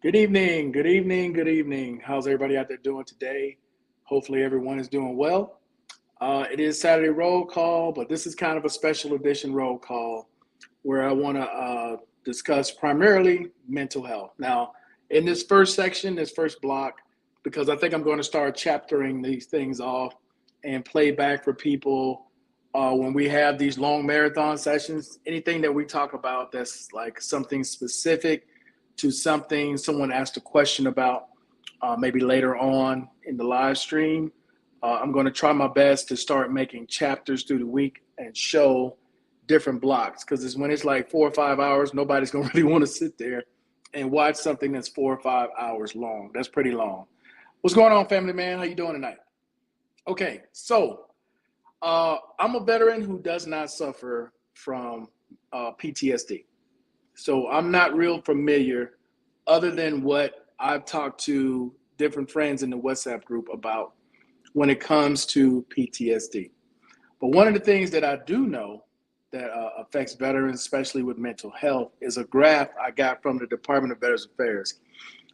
Good evening, good evening, good evening. How's everybody out there doing today? Hopefully, everyone is doing well. It is Saturday roll call, but this is kind of a special edition roll call where I want to discuss primarily mental health. Now, in this first section, this first block, because I think I'm going to start chaptering these things off and play back for people when we have these long marathon sessions. Anything that we talk about that's like something specific to something someone asked a question about, maybe later on in the live stream. I'm going to try my best to start making chapters through the week and show different blocks, because when it's like 4 or 5 hours, nobody's going to really want to sit there and watch something that's 4 or 5 hours long. That's pretty long. What's going on, family man? How you doing tonight? Okay, so I'm a veteran who does not suffer from PTSD. So I'm not real familiar, other than what I've talked to different friends in the WhatsApp group about when it comes to PTSD. But one of the things that I do know that affects veterans, especially with mental health, is a graph I got from the Department of Veterans Affairs.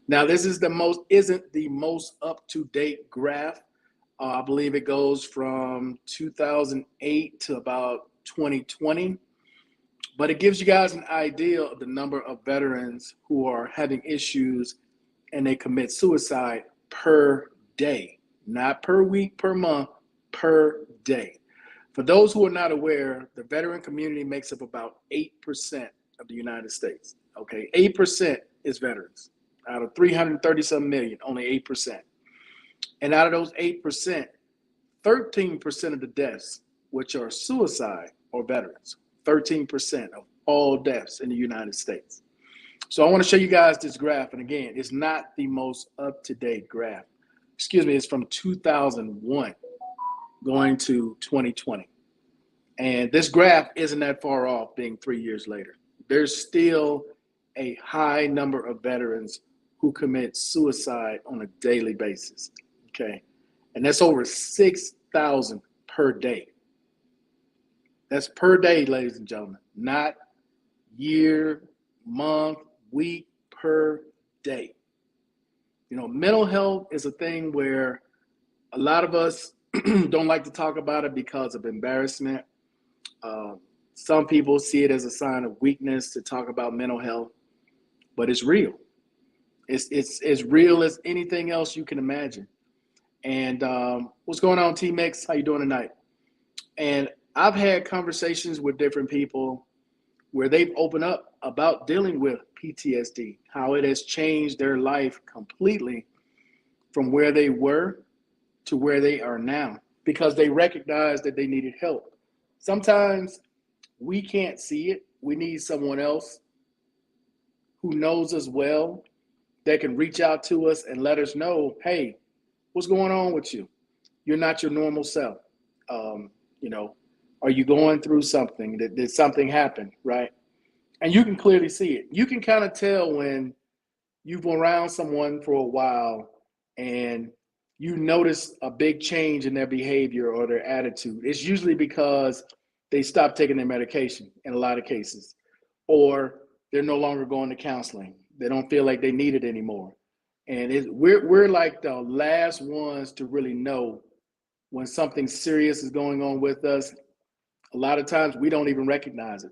Now, this is isn't the most up-to-date graph. I believe it goes from 2008 to about 2020. But it gives you guys an idea of the number of veterans who are having issues and they commit suicide per day, not per week, per month, per day. For those who are not aware, the veteran community makes up about 8% of the United States. Okay, 8% is veterans. Out of 337 million, only 8%. And out of those 8%, 13% of the deaths, which are suicide, are veterans. 13% of all deaths in the United States. So I want to show you guys this graph. And again, it's not the most up-to-date graph. Excuse me, it's from 2001 going to 2020. And this graph isn't that far off being 3 years later. There's still a high number of veterans who commit suicide on a daily basis. Okay. And that's over 6,000 per day. That's per day, ladies and gentlemen, not year, month, week, per day. You know, mental health is a thing where a lot of us don't like to talk about it because of embarrassment. Some people see it as a sign of weakness to talk about mental health, but it's real. It's as real as anything else you can imagine. And what's going on, T-Mix? How you doing tonight? And I've had conversations with different people where they've opened up about dealing with PTSD, how it has changed their life completely from where they were to where they are now, because they recognize that they needed help. Sometimes we can't see it. We need someone else who knows us well that can reach out to us and let us know, hey, what's going on with you? You're not your normal self. You know, are you going through something? Did something happen, right? And you can clearly see it. You can kind of tell when you've been around someone for a while and you notice a big change in their behavior or their attitude. It's usually because they stopped taking their medication in a lot of cases, or they're no longer going to counseling. They don't feel like they need it anymore. And we're like the last ones to really know when something serious is going on with us. A lot of times we don't even recognize it.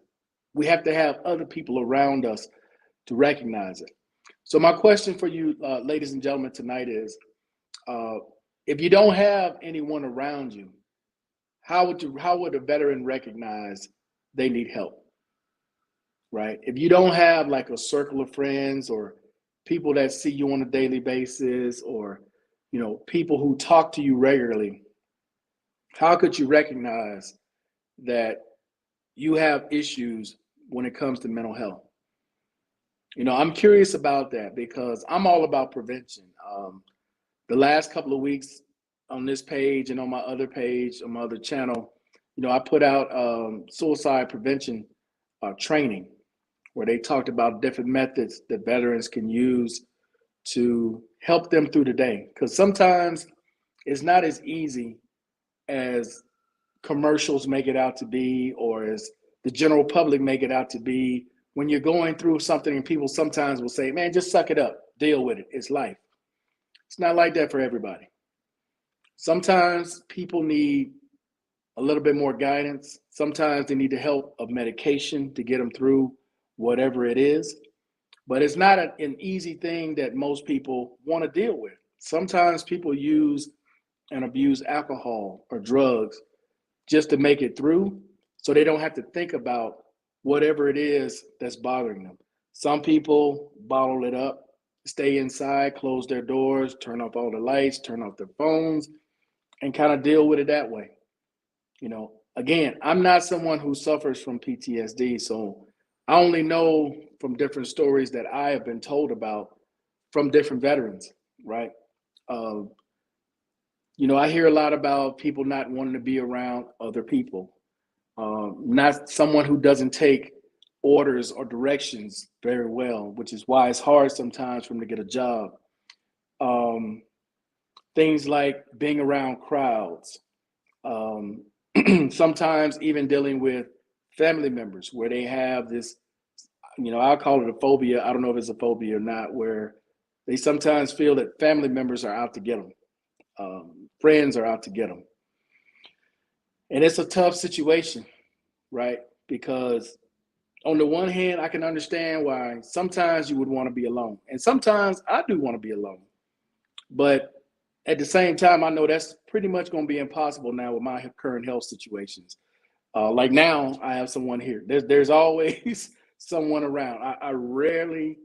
We have to have other people around us to recognize it. So my question for you, ladies and gentlemen, tonight is, if you don't have anyone around you, how would a veteran recognize they need help, right? If you don't have like a circle of friends or people that see you on a daily basis, or, you know, people who talk to you regularly, how could you recognize that you have issues when it comes to mental health? You know, I'm curious about that because I'm all about prevention. The last couple of weeks on this page and on my other page, on my other channel, you know, I put out suicide prevention training where they talked about different methods that veterans can use to help them through the day. Because sometimes it's not as easy as commercials make it out to be, or as the general public make it out to be. When you're going through something and people sometimes will say, man, just suck it up. deal with it. It's life. It's not like that for everybody. Sometimes people need a little bit more guidance. Sometimes they need the help of medication to get them through whatever it is. But it's not an easy thing that most people want to deal with. Sometimes people use and abuse alcohol or drugs just to make it through so they don't have to think about whatever it is that's bothering them. Some people bottle it up, stay inside, close their doors, turn off all the lights, turn off their phones, and kind of deal with it that way. Again, I'm not someone who suffers from PTSD, so I only know from different stories that I have been told about from different veterans, right? Uh, I hear a lot about people not wanting to be around other people, not someone who doesn't take orders or directions very well, which is why it's hard sometimes for them to get a job. Um, Things like being around crowds, um, sometimes even dealing with family members where they have this, I'll call it a phobia. I don't know if it's a phobia or not, where they sometimes feel that family members are out to get them, friends are out to get them. And it's a tough situation, right? Because on the one hand, I can understand why sometimes you would want to be alone. And sometimes I do want to be alone. But at the same time, I know that's pretty much going to be impossible now with my current health situations. Like now, I have someone here. There's always someone around. I rarely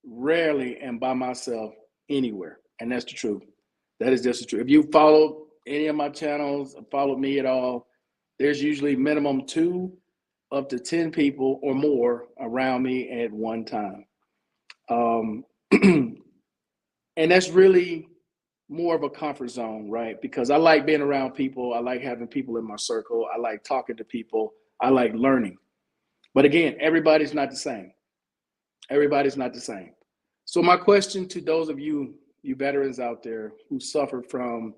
am by myself anywhere. And that's the truth. That is just the truth. If you follow any of my channels, follow me at all, there's usually minimum 2 up to 10 people or more around me at one time. And that's really more of a comfort zone, right? Because I like being around people. I like having people in my circle. I like talking to people. I like learning. But again, everybody's not the same. Everybody's not the same. So my question to those of you veterans out there who suffer from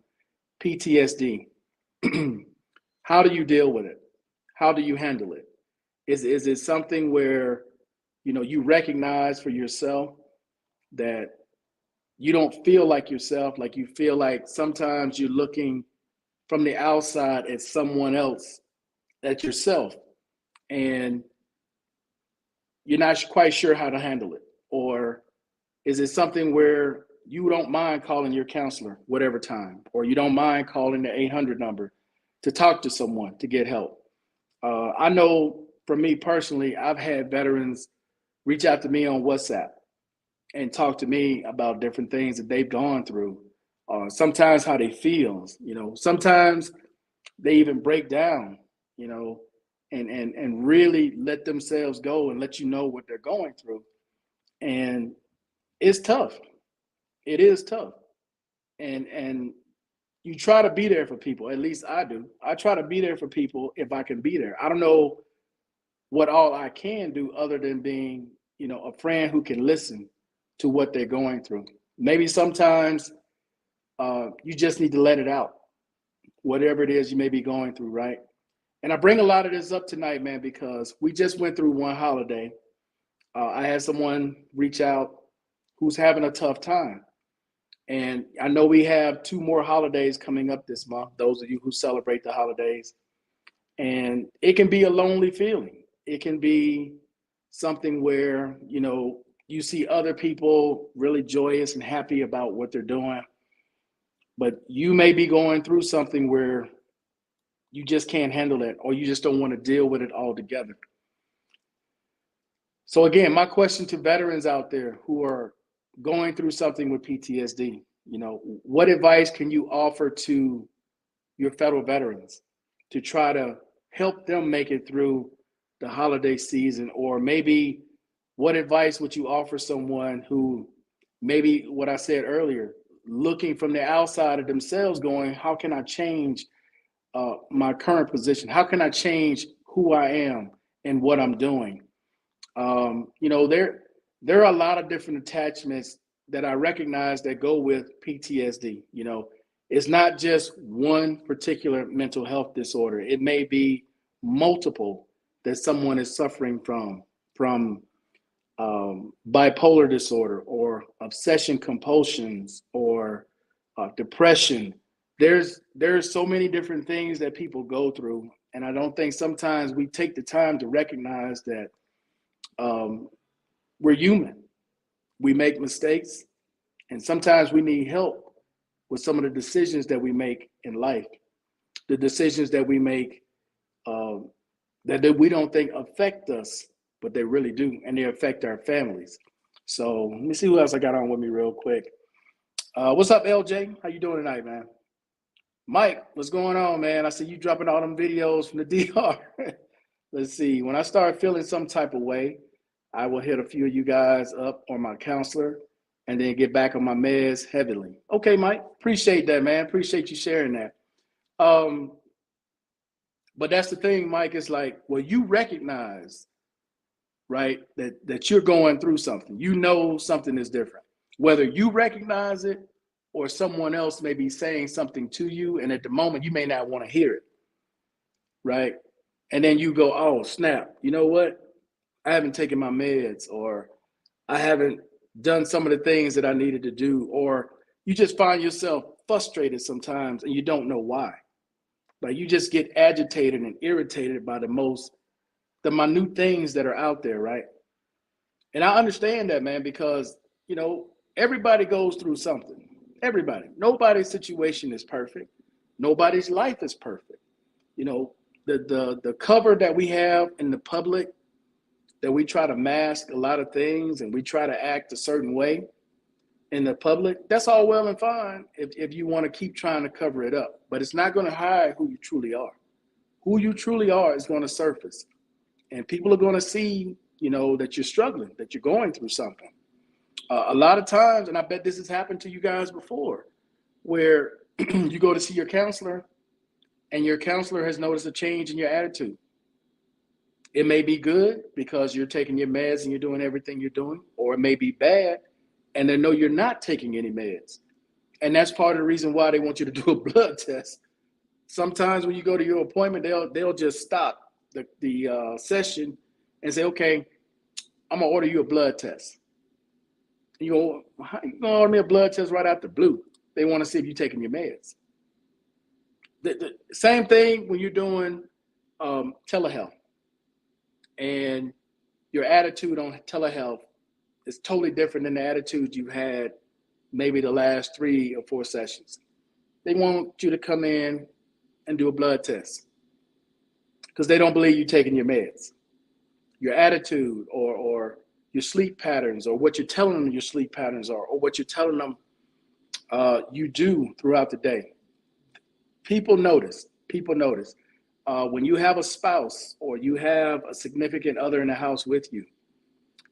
PTSD, how do you deal with it? How do you handle it? Is it something where you recognize for yourself that you don't feel like yourself, like you feel like sometimes you're looking from the outside at someone else, at yourself, and you're not quite sure how to handle it? Or is it something where you don't mind calling your counselor whatever time, or you don't mind calling the 800 number to talk to someone to get help? I know for me personally, I've had veterans reach out to me on WhatsApp and talk to me about different things that they've gone through. Sometimes how they feel, sometimes they even break down, and really let themselves go and let you know what they're going through. And it's tough. It is tough. And you try to be there for people. At least I do. I try to be there for people if I can be there. I don't know what all I can do other than being, a friend who can listen to what they're going through. Maybe sometimes you just need to let it out, whatever it is you may be going through, right? And I bring a lot of this up tonight, man, because we just went through one holiday. I had someone reach out who's having a tough time. And I know we have 2 more holidays coming up this month, those of you who celebrate the holidays. And it can be a lonely feeling. It can be something where, you see other people really joyous and happy about what they're doing. But you may be going through something where you just can't handle it, or you just don't want to deal with it altogether. So again, my question to veterans out there who are going through something with PTSD, what advice can you offer to your fellow veterans to try to help them make it through the holiday season? Or maybe what advice would you offer someone who maybe, what I said earlier, looking from the outside of themselves going, how can I change my current position? How can I change who I am and what I'm doing? There are a lot of different attachments that I recognize that go with PTSD. It's not just one particular mental health disorder. It may be multiple that someone is suffering from bipolar disorder or obsession compulsions or depression. There's so many different things that people go through, and I don't think sometimes we take the time to recognize that um, we're human. We make mistakes, and sometimes we need help with some of the decisions that we make in life, the decisions that we make um, that we don't think affect us, but they really do, and they affect our families. So let me see who else I got on with me real quick. What's up, LJ? How you doing tonight, man? Mike, what's going on, man? I see you dropping all them videos from the DR. Let's see. When I start feeling some type of way, I will hit a few of you guys up on my counselor and then get back on my meds heavily. Okay, Mike. Appreciate that, man. Appreciate you sharing that. Um, but that's the thing, Mike, is like, well, you recognize, right, that you're going through something. You know something is different. Whether you recognize it or someone else may be saying something to you, and at the moment you may not want to hear it, right? And then you go, oh, snap, you know what? I haven't taken my meds, or I haven't done some of the things that I needed to do, or you just find yourself frustrated sometimes and you don't know why. Like you just get agitated and irritated by the minute things that are out there, right? And I understand that, man, because, you know, everybody goes through something. Everybody. Nobody's situation is perfect. Nobody's life is perfect. You know, the cover that we have in the public, that we try to mask a lot of things and we try to act a certain way in the public, that's all well and fine if you want to keep trying to cover it up. But it's not going to hide who you truly are. Who you truly are is going to surface. And people are going to see, you know, that you're struggling, that you're going through something. A lot of times, and I bet this has happened to you guys before, where you go to see your counselor and your counselor has noticed a change in your attitude. It may be good because you're taking your meds and you're doing everything you're doing, or it may be bad and they know you're not taking any meds. And that's part of the reason why they want you to do a blood test. Sometimes when you go to your appointment, they'll just stop the session and say, okay, I'm gonna order you a blood test. You go, how you gonna order me a blood test right out the blue? They want to see if you're taking your meds. The same thing when you're doing telehealth, and your attitude on telehealth is totally different than the attitude you had maybe the last 3 or 4 sessions. They want you to come in and do a blood test because they don't believe you taking your meds. Your attitude or your sleep patterns, or what you're telling them your sleep patterns are, or what you're telling them you do throughout the day. People notice. People notice. When you have a spouse or you have a significant other in the house with you,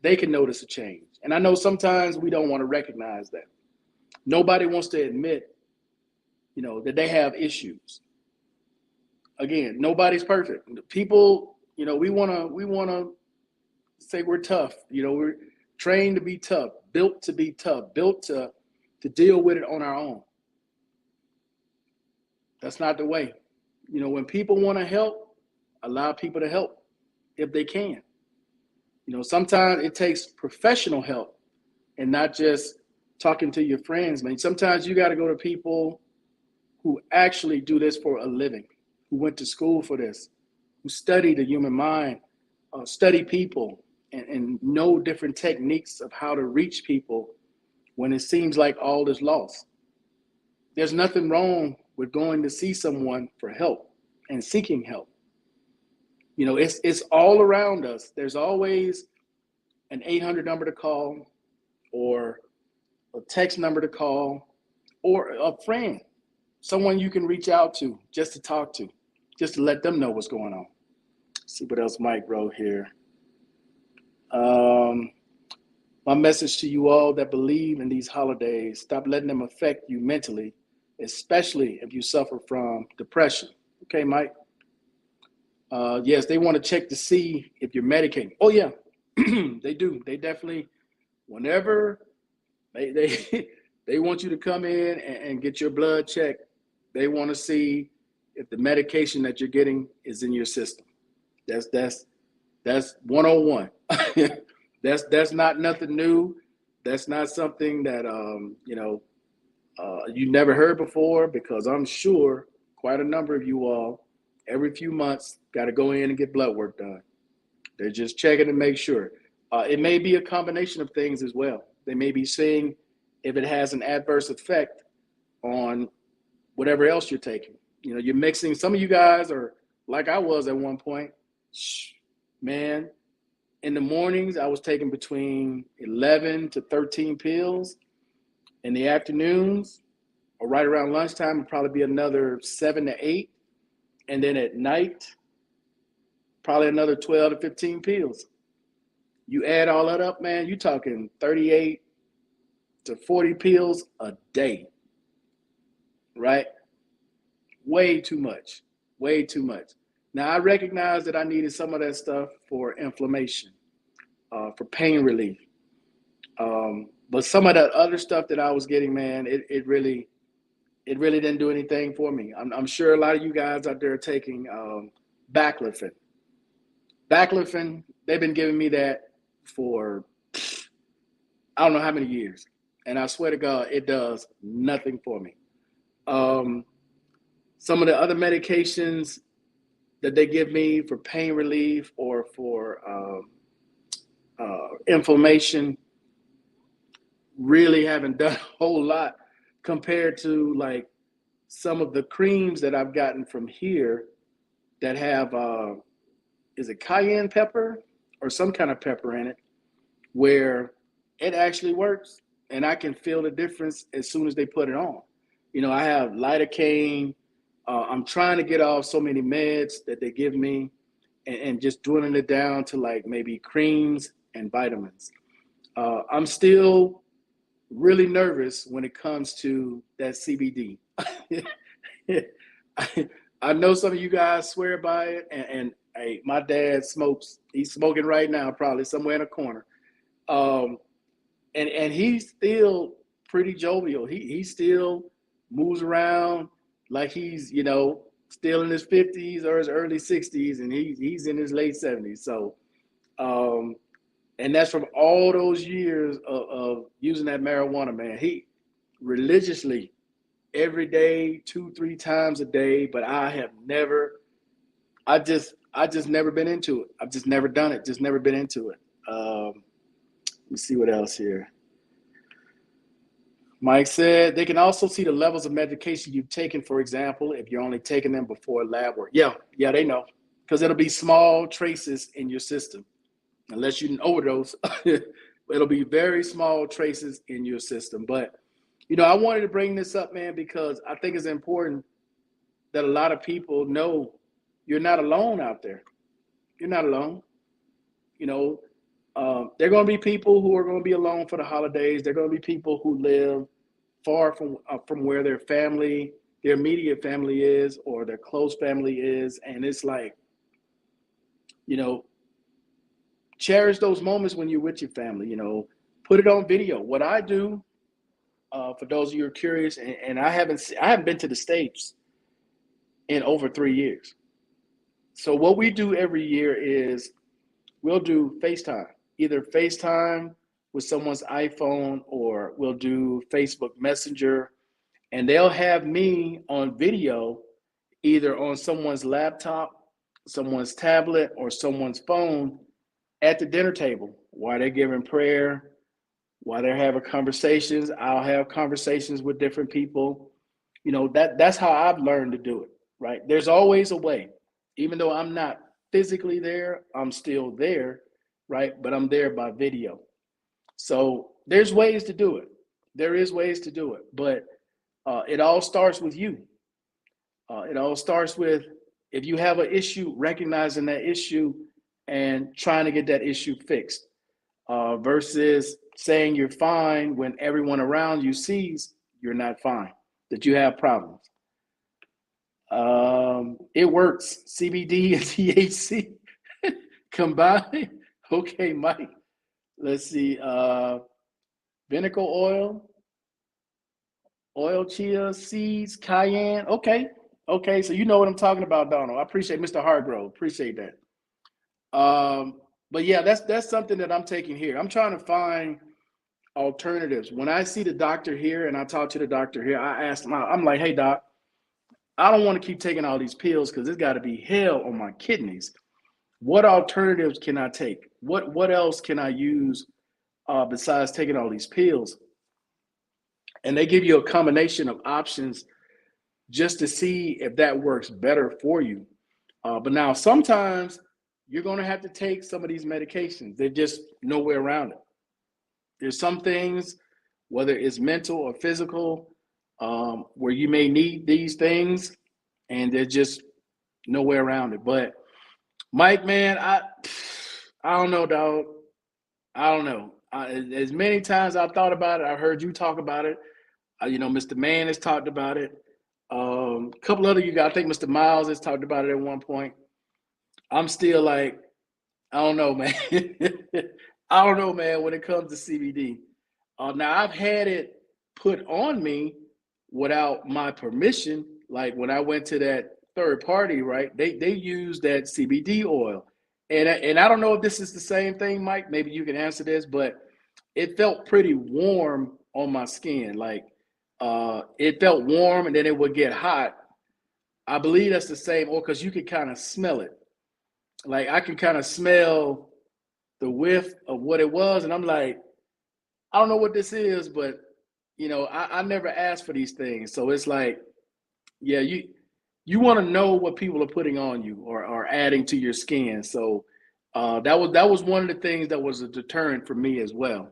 they can notice a change. And I know sometimes we don't want to recognize that. Nobody wants to admit, you know, that they have issues. Again, nobody's perfect. People, you know, we wanna say we're tough. You know, we're trained to be tough, built to be tough, built to deal with it on our own. That's not the way. You know, when people want to help, allow people to help if they can. You know, sometimes it takes professional help and not just talking to your friends, man. Sometimes you got to go to people who actually do this for a living, who went to school for this, who study the human mind, study people, and know different techniques of how to reach people when it seems like all is lost. There's nothing wrong with going to see someone for help and seeking help. You know, it's all around us. There's always an 800 number to call, or a text number to call, or a friend, someone you can reach out to just to talk to, just to let them know what's going on. Let's see what else Mike wrote here. Um, my message to you all that believe in these holidays: stop letting them affect you mentally, especially if you suffer from depression. Okay, Mike. Yes, they want to check to see if you're medicating. Oh yeah, they do. They definitely, whenever they they want you to come in and get your blood checked, they want to see if the medication that you're getting is in your system. That's 101. That's not nothing new. That's not something that you never heard before, because I'm sure quite a number of you all every few months got to go in and get blood work done. They're just checking to make sure. It may be a combination of things as well. They may be seeing if it has an adverse effect on whatever else you're taking. You're mixing. Some of you guys are like I was at one point. Man, in the mornings, I was taking between 11 to 13 pills. In the afternoons, or right around lunchtime, it'd probably be another 7 to 8. And then at night, probably another 12 to 15 pills. You add all that up, man, you're talking 38 to 40 pills a day, right? Way too much. Way too much. Now, I recognize that I needed some of that stuff for inflammation, for pain relief. But some of that other stuff that I was getting, man, it really didn't do anything for me. I'm sure a lot of you guys out there are taking baclofen. Baclofen, they've been giving me that for I don't know how many years. And I swear to God, it does nothing for me. Some of the other medications that they give me for pain relief or for inflammation really haven't done a whole lot compared to like some of the creams that I've gotten from here that have, is it cayenne pepper or some kind of pepper in it, where it actually works and I can feel the difference as soon as they put it on. I have lidocaine. I'm trying to get off so many meds that they give me and just dwindling it down to like maybe creams and vitamins. I'm still really nervous when it comes to that CBD. I know some of you guys swear by it, and hey, my dad smokes. He's smoking right now, probably somewhere in a corner. And he's still pretty jovial. He still moves around like he's still in his 50s or his early 60s, and he's in his late 70s. So, and that's from all those years of using that marijuana, man. He religiously every day, 2-3 times a day, but I just never been into it. I've just never done it. Just never been into it. Let me see what else here. Mike said they can also see the levels of medication you've taken, for example, if you're only taking them before lab work. Yeah, they know, because it'll be small traces in your system. Unless you overdose, it'll be very small traces in your system. But, I wanted to bring this up, man, because I think it's important that a lot of people know you're not alone out there. You're not alone. There are going to be people who are going to be alone for the holidays. There are going to be people who live far from where their immediate family is, or their close family is. And it's like, cherish those moments when you're with your family, put it on video. What I do, for those of you who are curious, and I haven't been to the States in over 3 years. So what we do every year is we'll do FaceTime, either FaceTime with someone's iPhone, or we'll do Facebook Messenger, and they'll have me on video, either on someone's laptop, someone's tablet, or someone's phone at the dinner table while they're giving prayer, while they're having conversations. I'll have conversations with different people. That's how I've learned to do it, right? There's always a way. Even though I'm not physically there, I'm still there, right? But I'm there by video. So there's ways to do it. There is ways to do it, but it all starts with you. It all starts with, if you have an issue, recognizing that issue and trying to get that issue fixed, versus saying you're fine when everyone around you sees you're not fine, that you have problems. It works. CBD and THC combined. Okay, Mike. Let's see. Vinegar oil chia seeds, cayenne. Okay. So you know what I'm talking about, Donald. I appreciate Mr. Hargrove. Appreciate that. But yeah, that's something that I'm taking here. I'm trying to find alternatives. When I see the doctor here and I talk to the doctor here, I ask him, I'm like, hey doc, I don't want to keep taking all these pills because it's got to be hell on my kidneys. What alternatives can I take? What else can I use besides taking all these pills? And they give you a combination of options just to see if that works better for you. But now sometimes you're going to have to take some of these medications. There's just no way around it. There's some things, whether it's mental or physical, where you may need these things, and there's just no way around it. But Mike, man, I don't know, dog. I don't know. As many times I've thought about it, I've heard you talk about it. Mr. Man has talked about it. A couple other you guys, I think Mr. Miles has talked about it at one point. I'm still like, I don't know, man. I don't know, man, when it comes to CBD. Now, I've had it put on me without my permission. Like when I went to that third party, right? They use that CBD oil. And I don't know if this is the same thing, Mike. Maybe you can answer this, but it felt pretty warm on my skin. Like it felt warm and then it would get hot. I believe that's the same oil because you could kind of smell it. Like I can kind of smell the whiff of what it was, and I'm like, I don't know what this is, but I never asked for these things. So it's like, yeah, you want to know what people are putting on you or adding to your skin. So that was one of the things that was a deterrent for me as well.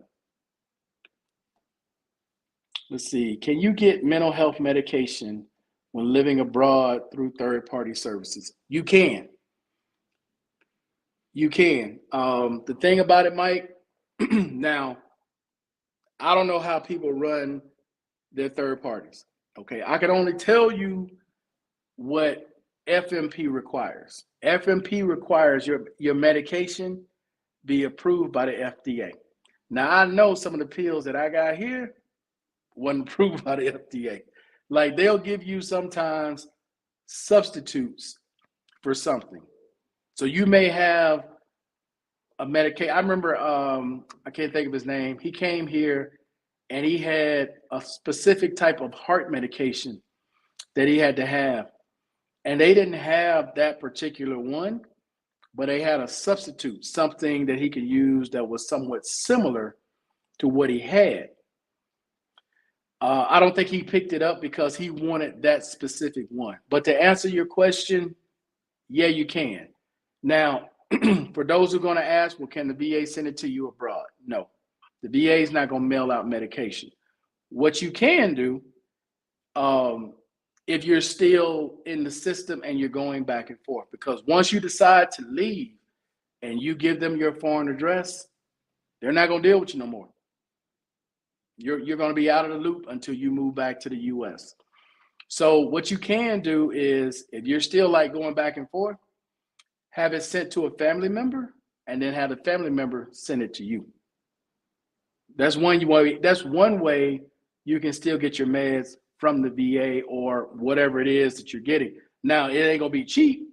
Let's see. Can you get mental health medication when living abroad through third party services? You can. You can. The thing about it, Mike, now, I don't know how people run their third parties. Okay. I can only tell you what FMP requires. FMP requires your medication be approved by the FDA. Now, I know some of the pills that I got here wasn't approved by the FDA. Like they'll give you sometimes substitutes for something. So you may have a medication. I remember, I can't think of his name. He came here and he had a specific type of heart medication that he had to have. And they didn't have that particular one, but they had a substitute, something that he could use that was somewhat similar to what he had. I don't think he picked it up because he wanted that specific one. But to answer your question, yeah, you can. Now, for those who are going to ask, well, can the VA send it to you abroad? No, the VA is not going to mail out medication. What you can do, if you're still in the system and you're going back and forth, because once you decide to leave and you give them your foreign address, they're not going to deal with you no more. You're going to be out of the loop until you move back to the US. So what you can do is, if you're still like going back and forth, have it sent to a family member and then have the family member send it to you. That's one way you can still get your meds from the VA or whatever it is that you're getting. Now, it ain't gonna be cheap.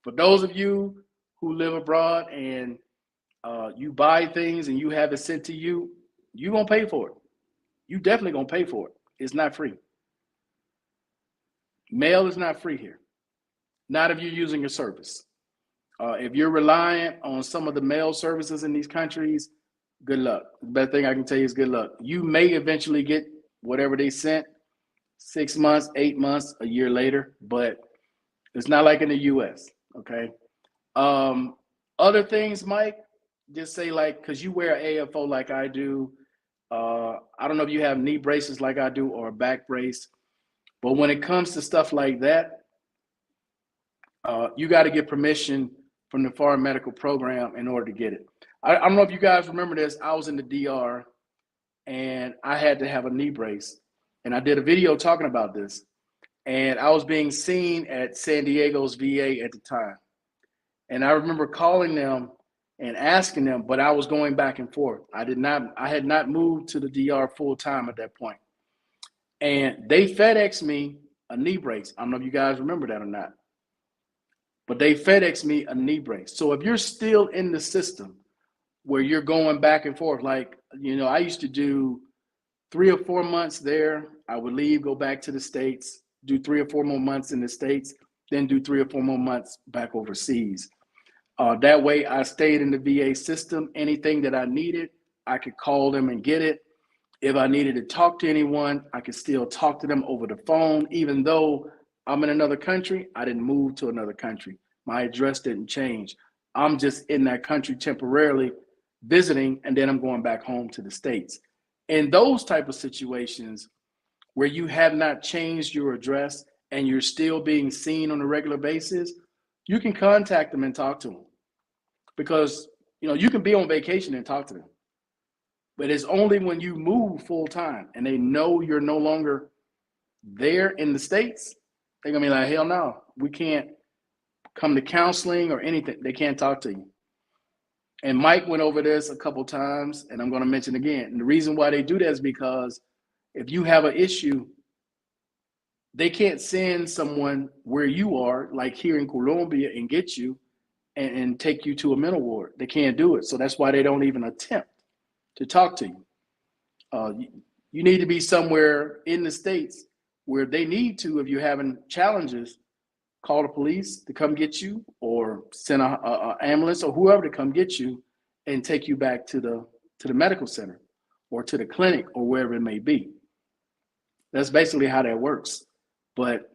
For those of you who live abroad and you buy things and you have it sent to you, you're gonna pay for it. You definitely gonna pay for it. It's not free. Mail is not free here. Not if you're using a service. If you're reliant on some of the mail services in these countries, good luck. The best thing I can tell you is good luck. You may eventually get whatever they sent 6 months, 8 months, a year later, but it's not like in the US, okay? Other things, Mike, just say like, because you wear AFO like I do, I don't know if you have knee braces like I do or a back brace, but when it comes to stuff like that, you got to get permission from the Foreign Medical Program in order to get it. I don't know if you guys remember this. I was in the DR and I had to have a knee brace. And I did a video talking about this. And I was being seen at San Diego's VA at the time. And I remember calling them and asking them, but I was going back and forth. I had not moved to the DR full time at that point. And they FedExed me a knee brace. I don't know if you guys remember that or not. but they FedEx me a knee brace. So if you're still in the system where you're going back and forth, like, I used to do 3 or 4 months there. I would leave, go back to the States, do 3 or 4 more months in the States, then do 3 or 4 more months back overseas. That way I stayed in the VA system. Anything that I needed, I could call them and get it. If I needed to talk to anyone, I could still talk to them over the phone. Even though I'm in another country, I didn't move to another country. My address didn't change. I'm just in that country temporarily visiting, and then I'm going back home to the States. In those type of situations where you have not changed your address and you're still being seen on a regular basis, you can contact them and talk to them, because you can be on vacation and talk to them. But it's only when you move full time and they know you're no longer there in the States, they're gonna be like, hell no, we can't come to counseling or anything. They can't talk to you. And Mike went over this a couple times, and I'm gonna mention again. And the reason why they do that is because if you have an issue, they can't send someone where you are, like here in Colombia, and get you and take you to a mental ward. They can't do it. So that's why they don't even attempt to talk to you. You need to be somewhere in the States where they need to, if you're having challenges, call the police to come get you, or send a ambulance or whoever to come get you and take you back to the medical center or to the clinic or wherever it may be. That's basically how that works. But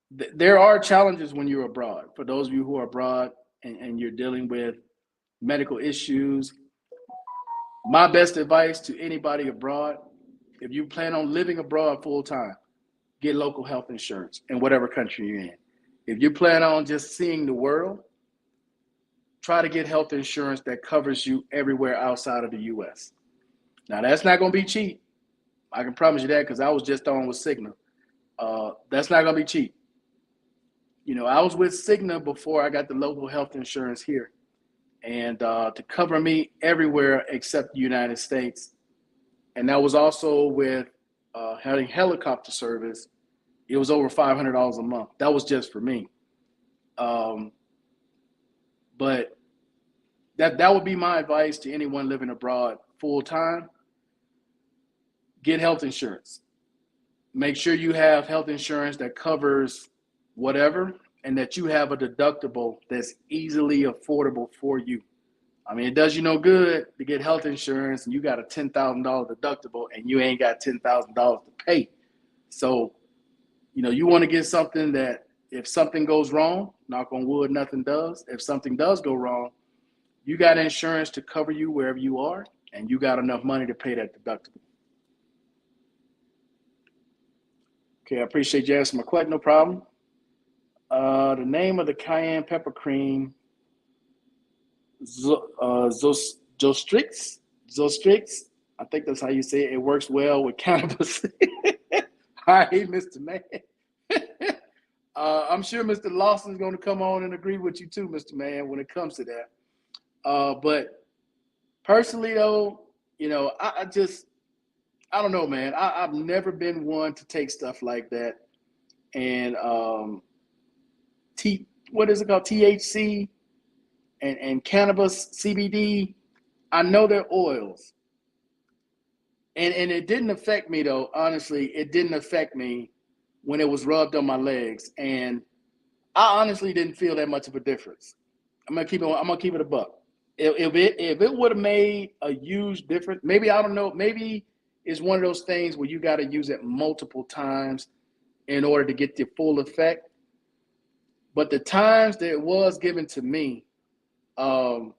there are challenges when you're abroad. For those of you who are abroad and you're dealing with medical issues, my best advice to anybody abroad, if you plan on living abroad full time, get local health insurance in whatever country you're in. If you plan on just seeing the world, try to get health insurance that covers you everywhere outside of the US. Now, that's not going to be cheap. I can promise you that, because I was just on with Cigna. That's not going to be cheap. I was with Cigna before I got the local health insurance here. And to cover me everywhere except the United States. And that was also with having helicopter service. It was over $500 a month. That was just for me. But that would be my advice to anyone living abroad full time. Get health insurance. Make sure you have health insurance that covers whatever, and that you have a deductible that's easily affordable for you. I mean, it does you no good to get health insurance and you got a $10,000 deductible and you ain't got $10,000 to pay. So, you want to get something that if something goes wrong, knock on wood, nothing does. If something does go wrong, you got insurance to cover you wherever you are, and you got enough money to pay that deductible. Okay, I appreciate you asking my question. No problem. The name of the cayenne pepper cream, Zostrix. I think that's how you say it. It works well with cannabis. Hi, Mr. Man. I'm sure Mr. Lawson's going to come on and agree with you too, Mr. Man, when it comes to that. But personally, though, I don't know, man. I've never been one to take stuff like that. And what is it called? THC and cannabis, CBD. I know they're oils. And it didn't affect me, though. Honestly, it didn't affect me when it was rubbed on my legs. And I honestly didn't feel that much of a difference. I'm gonna keep it a buck. If it would have made a huge difference, maybe, I don't know, maybe it's one of those things where you got to use it multiple times in order to get the full effect. But the times that it was given to me, I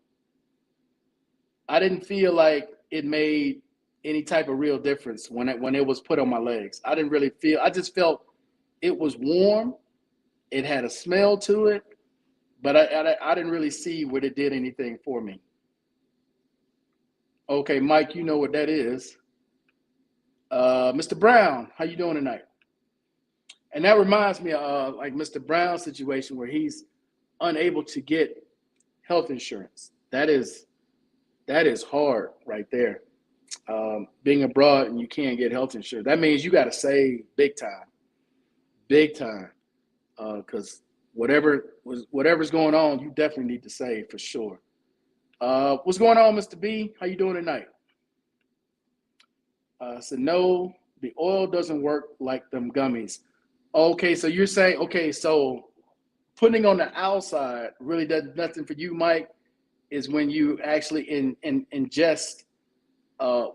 didn't feel like it made any type of real difference when it was put on my legs. I didn't really feel. I just felt it was warm. It had a smell to it, but I didn't really see where it did anything for me. Okay, Mike, you know what that is. Mr. Brown, how you doing tonight? And that reminds me of like Mr. Brown's situation where he's unable to get health insurance. That is hard right there. Being abroad and you can't get health insurance, that means you got to save big time, because whatever's going on, you definitely need to save for sure. What's going on, Mr. B? How you doing tonight? So no, the oil doesn't work like them gummies. Okay, so you're saying, okay, so putting on the outside really does nothing for you, Mike, is when you actually ingest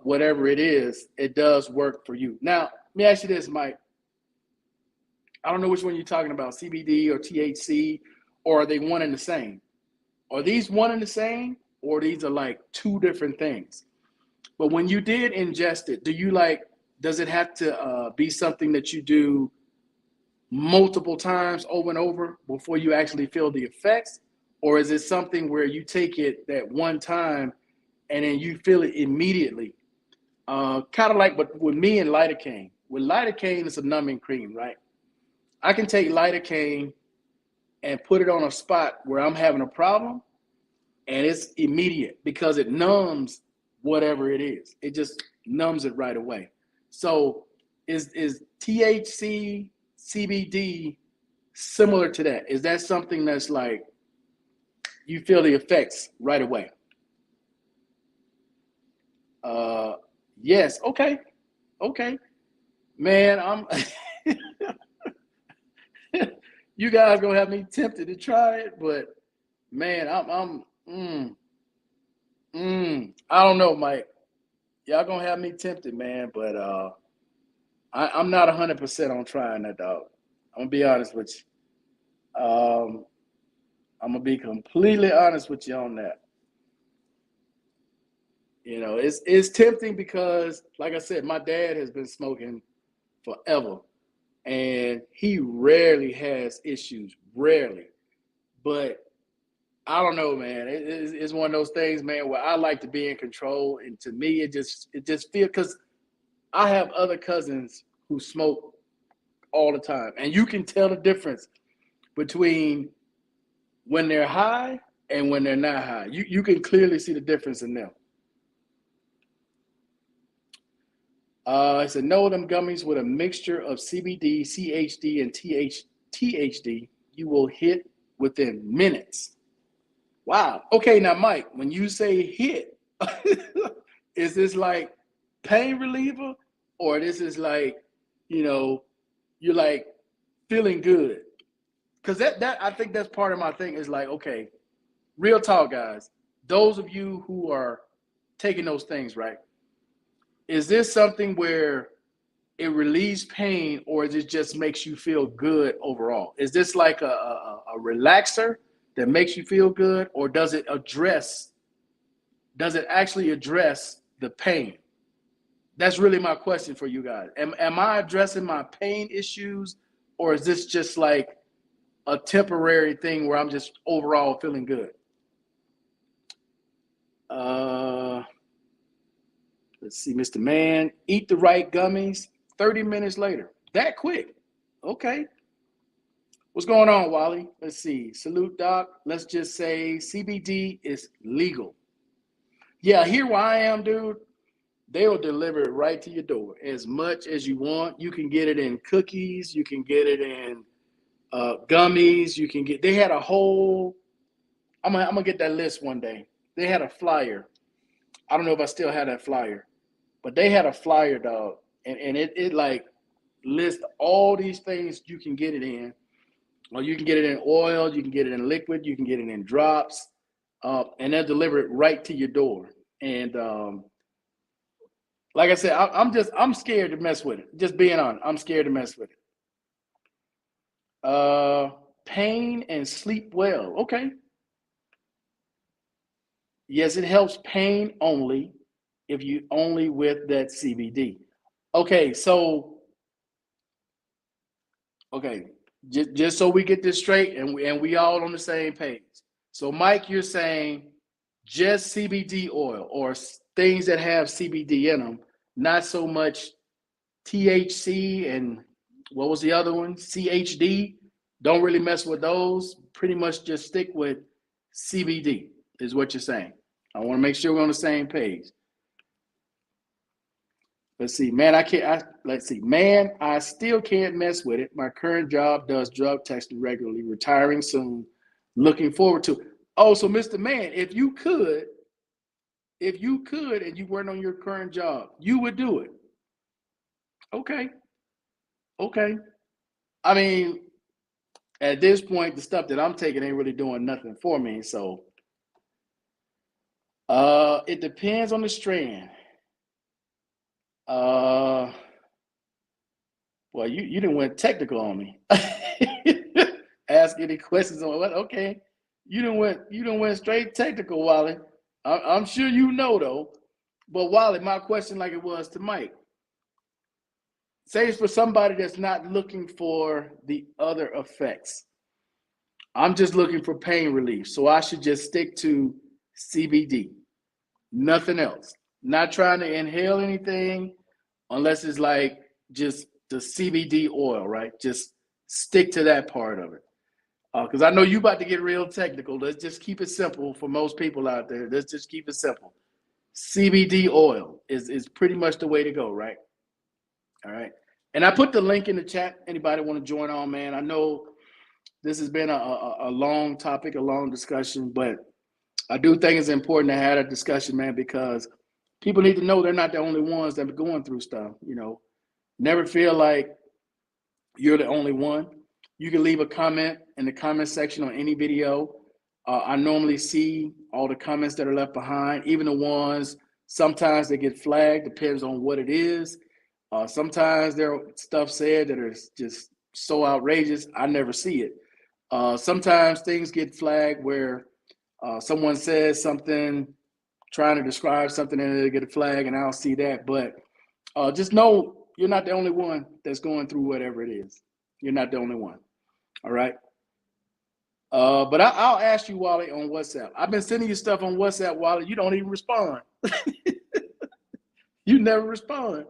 whatever it is, it does work for you. Now, let me ask you this, Mike. I don't know which one you're talking about, CBD or THC, or are they one and the same? Are these one and the same, or these are like two different things? But when you did ingest it, does it have to be something that you do multiple times over and over before you actually feel the effects? Or is it something where you take it that one time and then you feel it immediately? Kind of like with me and lidocaine. With lidocaine, it's a numbing cream, right? I can take lidocaine and put it on a spot where I'm having a problem, and it's immediate because it numbs whatever it is. It just numbs it right away. So is THC, CBD similar to that? Is that something that's like you feel the effects right away? Yes. Okay. Okay. Man, I'm you guys gonna have me tempted to try it, but man, I don't know, Mike. Y'all gonna have me tempted, man, but I'm not 100% on trying that, dog. I'm gonna be honest with you. I'm gonna be completely honest with you on that. You know, it's tempting because, like I said, my dad has been smoking forever, and he rarely has issues, rarely. But I don't know, man. It's one of those things, man, where I like to be in control, and to me, it just feels because I have other cousins who smoke all the time, and you can tell the difference between when they're high and when they're not high. You can clearly see the difference in them. I said no, them gummies with a mixture of CBD, CHD, and THD, you will hit within minutes. Wow. Okay, now Mike, when you say hit, is this like pain reliever, or this is like, you know, you're like feeling good? Because that I think that's part of my thing is like, okay, real talk, guys. Those of you who are taking those things, right? Is this something where it relieves pain, or is it just makes you feel good overall? Is this like a relaxer that makes you feel good, or does it actually address the pain? That's really my question for you guys. Am I addressing my pain issues, or is this just like a temporary thing where I'm just overall feeling good? Uh, let's see, Mr. Man, eat the right gummies 30 minutes later. That quick. Okay. What's going on, Wally? Let's see. Salute, Doc. Let's just say CBD is legal. Yeah, here where I am, dude. They'll deliver it right to your door as much as you want. You can get it in cookies. You can get it in gummies. You can get. They had a whole. I'm gonna get that list one day. They had a flyer. I don't know if I still have that flyer, but they had a flyer, dog, and it like lists all these things you can get it in. Or you can get it in oil. You can get it in liquid. You can get it in drops, and they'll deliver it right to your door. And like I said, I'm scared to mess with it. Just being honest, I'm scared to mess with it. Pain and sleep well. Okay. Yes, it helps pain only if you only with that CBD. Okay, so okay, just so we get this straight and we all on the same page. So Mike, you're saying just CBD oil or things that have CBD in them, not so much THC and what was the other one? CHD. Don't really mess with those. Pretty much just stick with CBD, is what you're saying. I want to make sure we're on the same page. Let's see, man. Let's see, man. I still can't mess with it. My current job does drug testing regularly. Retiring soon. Looking forward to it. Oh, so Mr. Man, if you could, and you weren't on your current job, you would do it. Okay, okay. I mean, at this point, the stuff that I'm taking ain't really doing nothing for me. So, it depends on the strand. Uh, well, you didn't went technical on me. Ask any questions on what? Okay, you didn't went straight technical, Wally. I'm sure you know though. But Wally, my question, like it was to Mike, say it's for somebody that's not looking for the other effects. I'm just looking for pain relief, so I should just stick to CBD, nothing else. Not trying to inhale anything unless it's like just the CBD oil, right? Just stick to that part of it. Because I know you about to get real technical. Let's just keep it simple for most people out there. Let's just keep it simple. CBD oil is pretty much the way to go, right? All right. And I put the link in the chat. Anybody want to join on, man? I know this has been a long topic, a long discussion, but I do think it's important to have a discussion, man, because people need to know they're not the only ones that are going through stuff. Never feel like you're the only one. You can leave a comment in the comment section on any video. I normally see all the comments that are left behind, even the ones sometimes they get flagged, depends on what it is. Sometimes there are stuff said that is just so outrageous, I never see it. Sometimes things get flagged where someone says something, trying to describe something, and they get a flag, and I'll see that. But just know you're not the only one that's going through whatever it is. You're not the only one. All right. But I'll ask you, Wally, on WhatsApp. I've been sending you stuff on WhatsApp, Wally. You don't even respond. You never respond.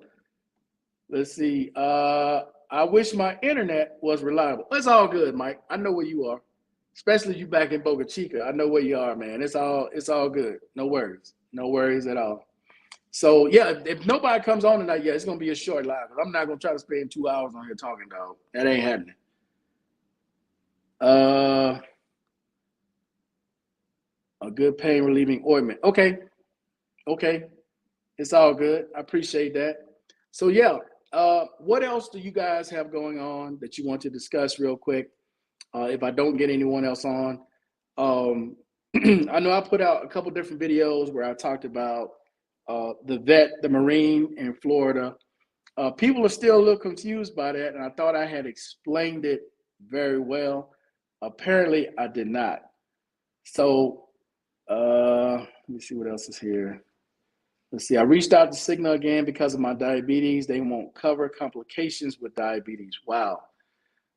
Let's see. I wish my internet was reliable. It's all good, Mike. I know where you are, especially you back in Boca Chica. I know where you are, man. It's all good. No worries. No worries at all. So yeah, if nobody comes on tonight, yeah, it's gonna be a short live. I'm not gonna try to spend 2 hours on here talking, dog. That ain't happening. Uh, a good pain relieving ointment. Okay, okay, it's all good. I appreciate that. So yeah, what else do you guys have going on that you want to discuss real quick? If I don't get anyone else on, um, I know I put out a couple different videos where I talked about the Marine in Florida. People are still a little confused by that, and I thought I had explained it very well. Apparently, I did not. So, let me see what else is here. Let's see. I reached out to Cigna again because of my diabetes. They won't cover complications with diabetes. Wow.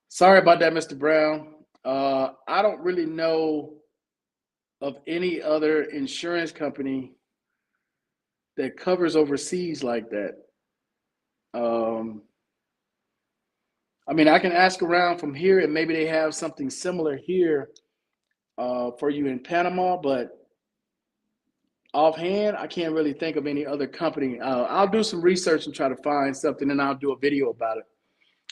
Sorry about that, Mr. Brown. I don't really know of any other insurance company that covers overseas like that. Um, I mean, I can ask around from here, and maybe they have something similar here for you in Panama, but offhand, I can't really think of any other company. I'll do some research and try to find something, and I'll do a video about it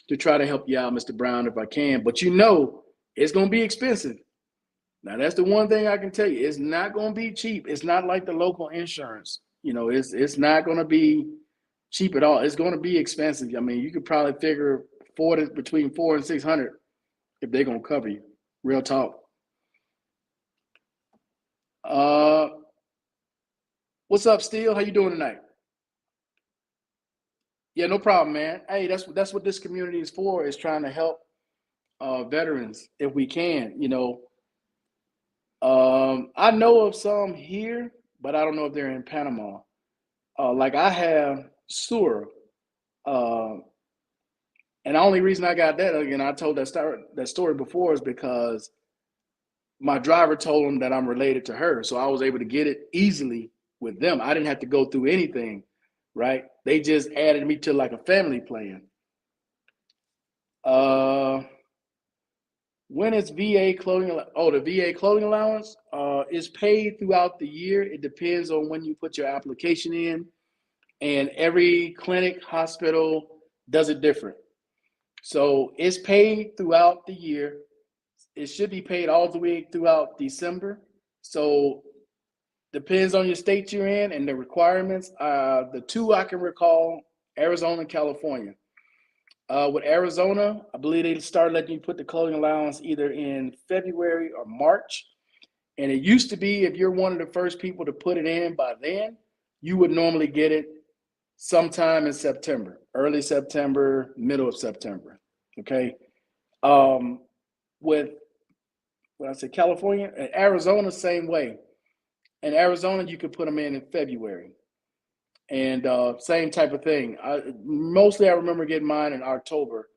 to try to help you out, Mr. Brown, if I can. But it's going to be expensive. Now, that's the one thing I can tell you. It's not going to be cheap. It's not like the local insurance. It's not going to be cheap at all. It's going to be expensive. I mean, you could probably figure between 400 and 600 if they're going to cover you. Real talk. Uh, what's up, Steele? How you doing tonight? Yeah, no problem, man. Hey, that's what this community is for. Is trying to help veterans if we can. I know of some here, but I don't know if they're in Panama. Like I have SUR, uh, and the only reason I got that, again, I told that story before, is because my driver told him that I'm related to her, so I was able to get it easily with them. I didn't have to go through anything, right? They just added me to like a family plan. Uh, when is VA clothing? Oh, the VA clothing allowance is paid throughout the year. It depends on when you put your application in. and every clinic, hospital does it different. So it's paid throughout the year. It should be paid all the way throughout December. So depends on your state you're in and the requirements. The two I can recall, Arizona and California. With Arizona, I believe they started letting you put the clothing allowance either in February or March. And it used to be if you're one of the first people to put it in by then, you would normally get it sometime in September, early September, middle of September. Okay. Um, with when I say California and Arizona, same way. In Arizona, you could put them in February, and same type of thing. Mostly, I remember getting mine in October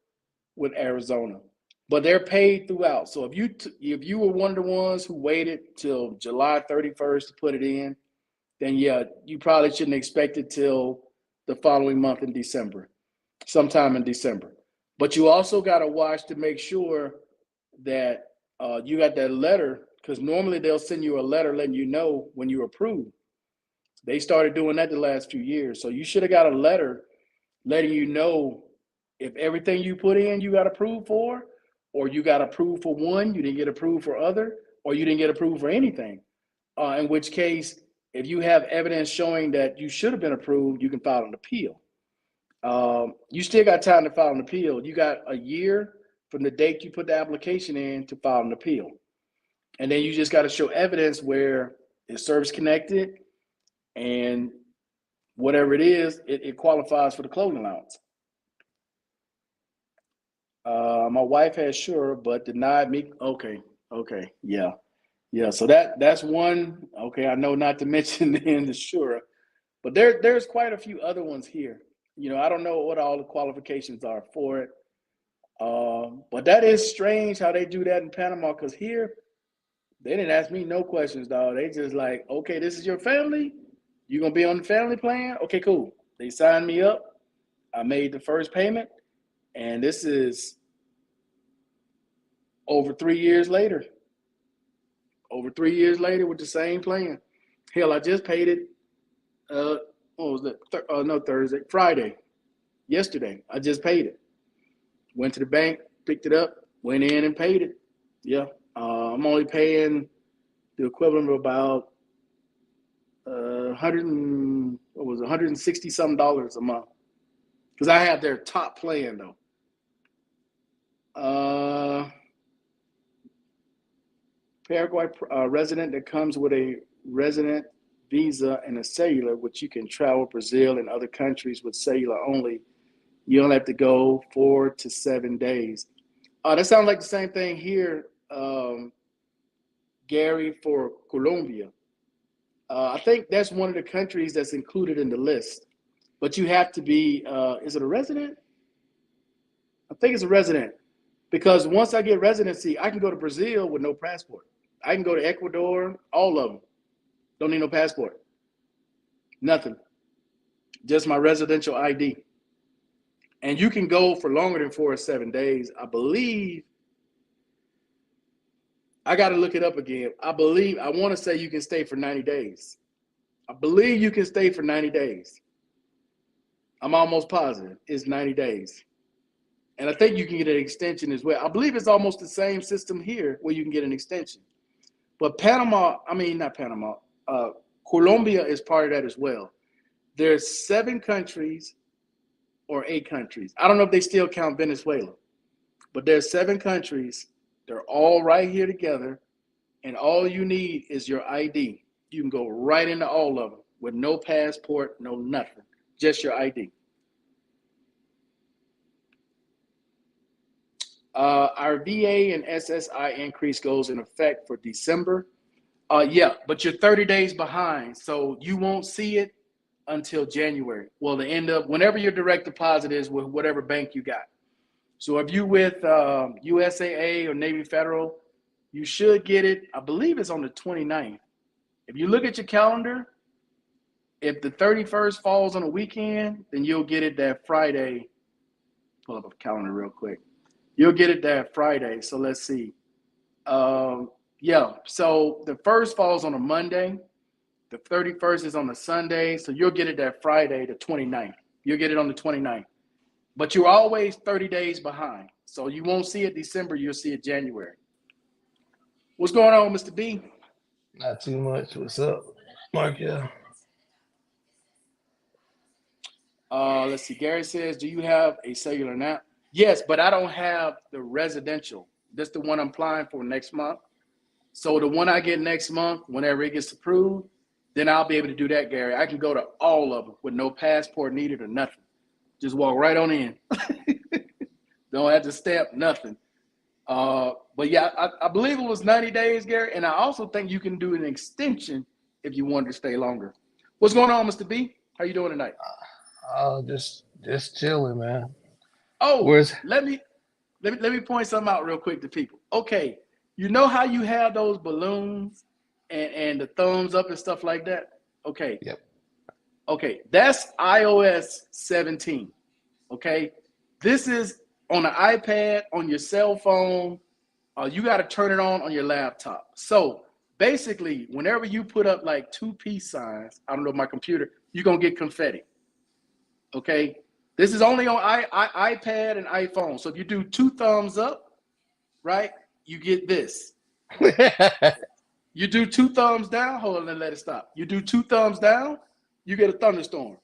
with Arizona, but they're paid throughout. So if you were one of the ones who waited till July 31st to put it in, then yeah, you probably shouldn't expect it till the following month in December, sometime in December. But you also got to watch to make sure that you got that letter, because normally they'll send you a letter letting you know when you're approved. They started doing that the last few years. So you should have got a letter letting you know if everything you put in you got approved for, or you got approved for one, you didn't get approved for other, or you didn't get approved for anything. In which case, if you have evidence showing that you should have been approved, you can file an appeal. You still got time to file an appeal. You got a year from the date you put the application in to file an appeal. And then you just got to show evidence where it's service connected and whatever it is, it qualifies for the clothing allowance. My wife has Sure, but denied me. Okay, yeah, yeah. So that's one. Okay, I know not to mention in the Sure, but there's quite a few other ones here. I don't know what all the qualifications are for it. But that is strange how they do that in Panama, because here they didn't ask me no questions, dog. They just like, okay, this is your family. You gonna be on the family plan? Okay, cool. They signed me up. I made the first payment, and this is over 3 years later. Over 3 years later with the same plan. Hell, I just paid it. What was that? No, Thursday, Friday, yesterday. I just paid it. Went to the bank, picked it up, went in and paid it. Yeah, I'm only paying the equivalent of about 160 some dollars a month, because I have their top plan though. Paraguay resident that comes with a resident visa and a cellular, which you can travel Brazil and other countries with cellular only. You only have to go 4 to 7 days. That sounds like the same thing here, Gary, for Colombia. I think that's one of the countries that's included in the list. But you have to be, is it a resident? I think it's a resident. Because once I get residency, I can go to Brazil with no passport. I can go to Ecuador, all of them. Don't need no passport. Nothing. Just my residential ID. And you can go for longer than 4 or 7 days. I believe, I got to look it up again. I want to say you can stay for 90 days. I believe you can stay for 90 days. I'm almost positive it's 90 days. And I think you can get an extension as well. I believe it's almost the same system here where you can get an extension. But not Panama, Colombia is part of that as well. There's 7 countries or 8 countries. I don't know if they still count Venezuela, but there's 7 countries. They're all right here together, and all you need is your ID. You can go right into all of them with no passport, no nothing, just your ID. Our VA and SSI increase goes in effect for December. Yeah, but you're 30 days behind, so you won't see it until January. Well, the end of whenever your direct deposit is with whatever bank you got. So if you with USAA or Navy Federal, you should get it. I believe it's on the 29th. If you look at your calendar, if the 31st falls on a weekend, then you'll get it that Friday. Pull up a calendar real quick. You'll get it that Friday. So let's see. Yeah, so the first falls on a Monday. The 31st is on a Sunday, so you'll get it that Friday, the 29th. You'll get it on the 29th. But you're always 30 days behind. So you won't see it December, you'll see it January. What's going on, Mr. B? Not too much. What's up, Mark? Yeah. Let's see. Gary says, do you have a cellular now? Yes, but I don't have the residential. That's the one I'm applying for next month. So the one I get next month, whenever it gets approved, then I'll be able to do that, Gary. I can go to all of them with no passport needed or nothing. Just walk right on in. Don't have to stamp nothing. But yeah, I believe it was 90 days, Gary. And I also think you can do an extension if you wanted to stay longer. What's going on, Mr. B? How you doing tonight? Just chilling, man. Oh, Where's let me point something out real quick to people. Okay, you know how you have those balloons and the thumbs up and stuff like that? Okay. Yep. Okay, that's iOS 17. Okay, this is on an iPad, on your cell phone. You got to turn it on your laptop. So basically, whenever you put up like two peace signs, I don't know my computer, you're gonna get confetti. Okay, this is only on iPad and iPhone. So if you do two thumbs up, right, you get this. You do two thumbs down, hold on and let it stop. You do two thumbs down, you get a thunderstorm.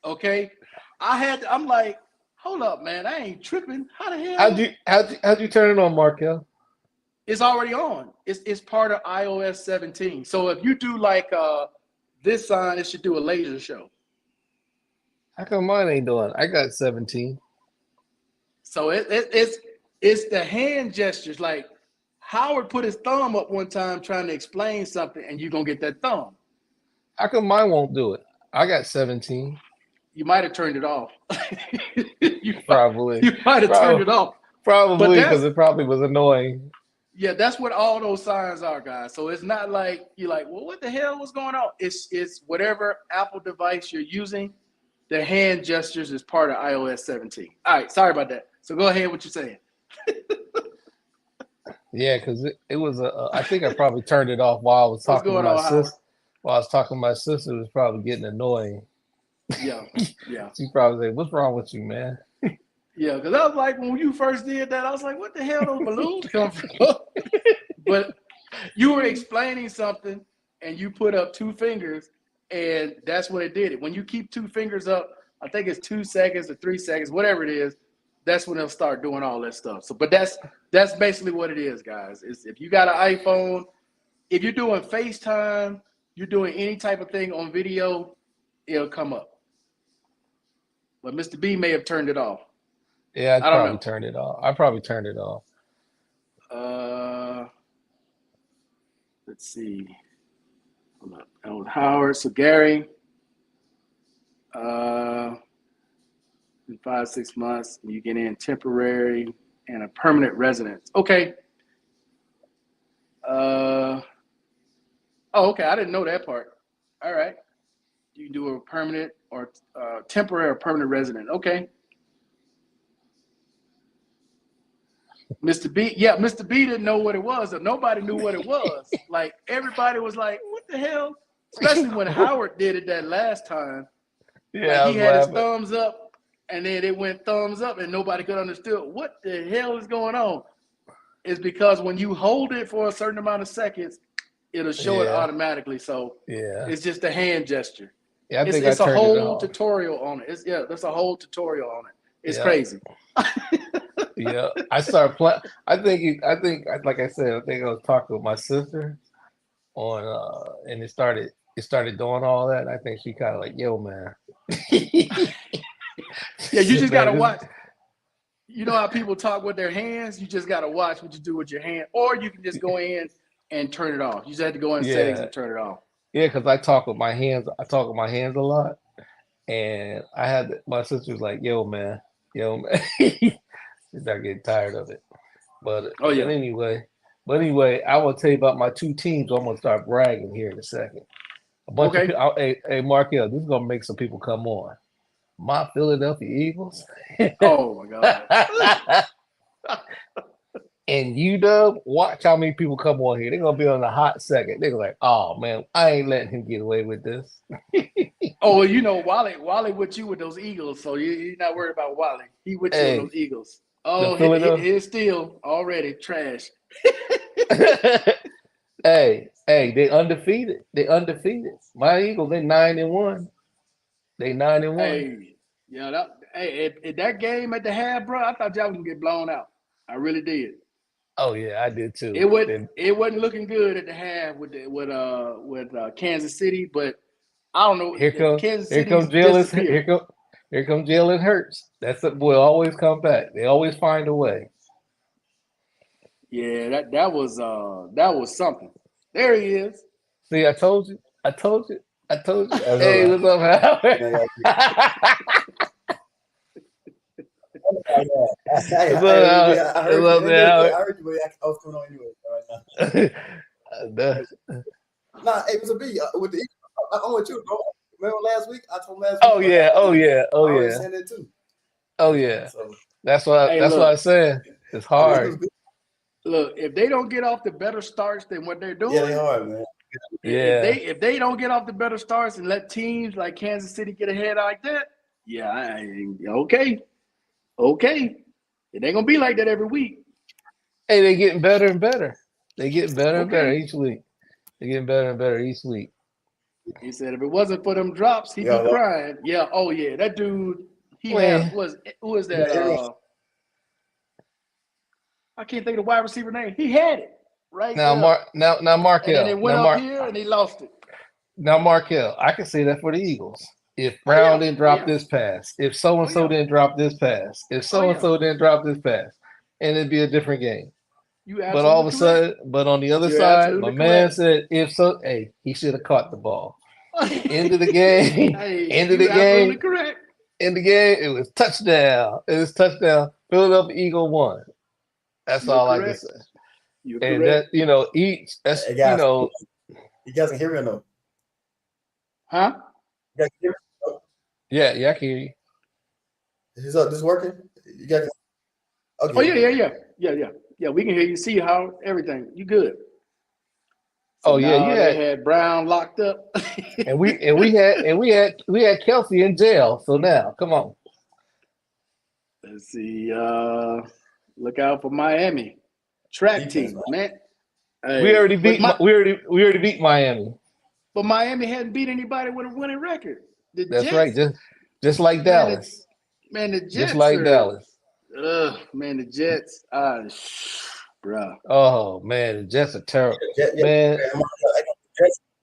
Okay, I'm like, hold up, man, I ain't tripping. How the hell? how'd you turn it on, Markel? It's already on. It's part of iOS 17. So if you do like this sign, it should do a laser show. How come mine ain't doing? I got 17. So it's the hand gestures. Like Howard put his thumb up one time trying to explain something, and you're gonna get that thumb. How come mine won't do it? I got 17. You might have turned it off. you, Probably. you might have turned it off. But Probably because that's it probably was annoying. yeah, that's what all those signs are, guys. So it's not like you're like, well, what the hell was going on? It's whatever Apple device you're using. The hand gestures is part of iOS 17. All right, sorry about that. So go ahead, what you're saying. Yeah, because it was I think I probably turned it off while I was What's talking to going my on, Howard? sister. While I was talking to my sister, it was probably getting annoying. Yeah, yeah, She probably said, "What's wrong with you, man?" yeah. Because I was like, when you first did that, I was like, what the hell those balloons come from? But you were explaining something, and you put up two fingers, and that's what it did. It when you keep two fingers up, I think it's 2 seconds or 3 seconds, whatever it is. That's when they'll start doing all that stuff. So, but that's basically what it is, guys. Is if you got an iPhone, if you're doing FaceTime, you're doing any type of thing on video, it'll come up. But Mr. B may have turned it off. Yeah, I I don't probably know. turned it off. I probably turned it off. Uh, let's see. Hold up. That was Howard. So Gary, uh, in 5 6 months, you get in temporary and a permanent residence. Okay. Uh, oh, okay. I didn't know that part. All right. You can do a permanent or temporary or permanent resident. Okay. Mr. B, yeah, Mr. B didn't know what it was, or nobody knew what it was. Like everybody was like, "What the hell?" Especially when Howard did it that last time. Like Yeah, I he was had his laughing. thumbs up, and then it went thumbs up, and nobody could understand what the hell is going on. It's because when you hold it for a certain amount of seconds, it'll show it Yeah, automatically. So yeah, it's just a hand gesture. yeah. I It's think I it's a turned it whole off. tutorial on it. There's a whole tutorial on it. It's Yeah, crazy. yeah. I started playing. Like I said, I think I was talking with my sister on, and it started doing all that. I think she kind of like, yo, man. Yeah, She you said, just man, gotta this. watch. You know how people talk with their hands? You just got to watch what you do with your hand. Or you can just go in and turn it off. You just have to go in settings Yeah, and turn it off. yeah. Because I talk with my hands. I talk with my hands a lot, and my sister was like, yo, man. She's not getting tired of it. But Oh, but yeah. anyway, but anyway, I will tell you about my two teams. I'm gonna start bragging here in a second. A bunch of Okay. people. Hey, Markel, this is gonna make some people come on. My Philadelphia Eagles. Oh, my God. And UW, watch how many people come on here. They're gonna be on a hot second. They're like, oh man, I ain't letting him get away with this. Oh, you know, Wally with you with those Eagles, so you're not worried about Wally. He with you on Hey, those Eagles. the Oh, Philadelphia. his still already trash. Hey, they undefeated. They undefeated. My Eagles, they 9-1. They 9-1. Hey, yeah, at that game at the half, bro, I thought y'all was gonna get blown out. I really did. Oh yeah, I did too. It wasn't looking good at the half with Kansas City, but I don't know. Kansas Here City's comes Jalen disappeared. here comes Jalen Hurts. That's it. Will always come back. They always find a way. Yeah, that was something. There he is. See, I told you. I told you. I told you. That's Hey, all what's up, Howard? right. I What's up, Howard? heard What's you. up, Howard? I heard you, but I was coming on anyway right now. Nah, it was a B with the Eagles. I'm with you, bro. Remember last week? I told last week. Oh yeah, oh yeah, oh I already yeah, said that too. oh yeah. So, That's what Hey, that's what look, I said. It's hard. look. If they don't get off the better starts than what they're yeah, they doing, hard, man. Yeah. if they don't get off the better starts and let teams like Kansas City get ahead like that, yeah, okay. It ain't gonna be like that every week. Hey, they getting better and better. They getting better and better Okay. each week. They getting better and better each week. He said if it wasn't for them drops, he'd Yeah, be crying. Yeah, oh yeah, that dude. He had Man, who is that? I can't think of the wide receiver name. He had it right now there, now and then Markel. it went up here and he lost it. Now Markel. I can say that for the Eagles. If Oh Brown yeah, didn't oh drop yeah, this pass, if so and oh so yeah, didn't drop this pass, if oh so and yeah. so didn't drop this pass, and it'd be a different game. You But all of absolutely a correct. sudden, but on the other You're side, my absolutely man correct. said, if so, hey, he should have caught the ball. End of the game, Hey, end of you the absolutely game, correct. end of the game, it was touchdown. It was touchdown. Philadelphia Eagle won. That's You're all I can correct. say. You're And correct. that, each, that's, hey guys, you guys can hear me or no? Huh? You guys can hear me? yeah, I can hear you. Is this working? You guys? Okay. Oh yeah. We can hear you. See how everything. You good? So Oh yeah, now they had Brown locked up. and we had Kelsey in jail. So now, come on. Let's see. Look out for Miami track Defense, team, man. man. We Hey, already beat we already beat Miami. but Miami hadn't beat anybody with a winning record. The That's right. Jets, Just like man, Dallas. the Just Jets like are. Dallas. Man, the Jets. Bruh. Oh man, the Jets are terrible. Man,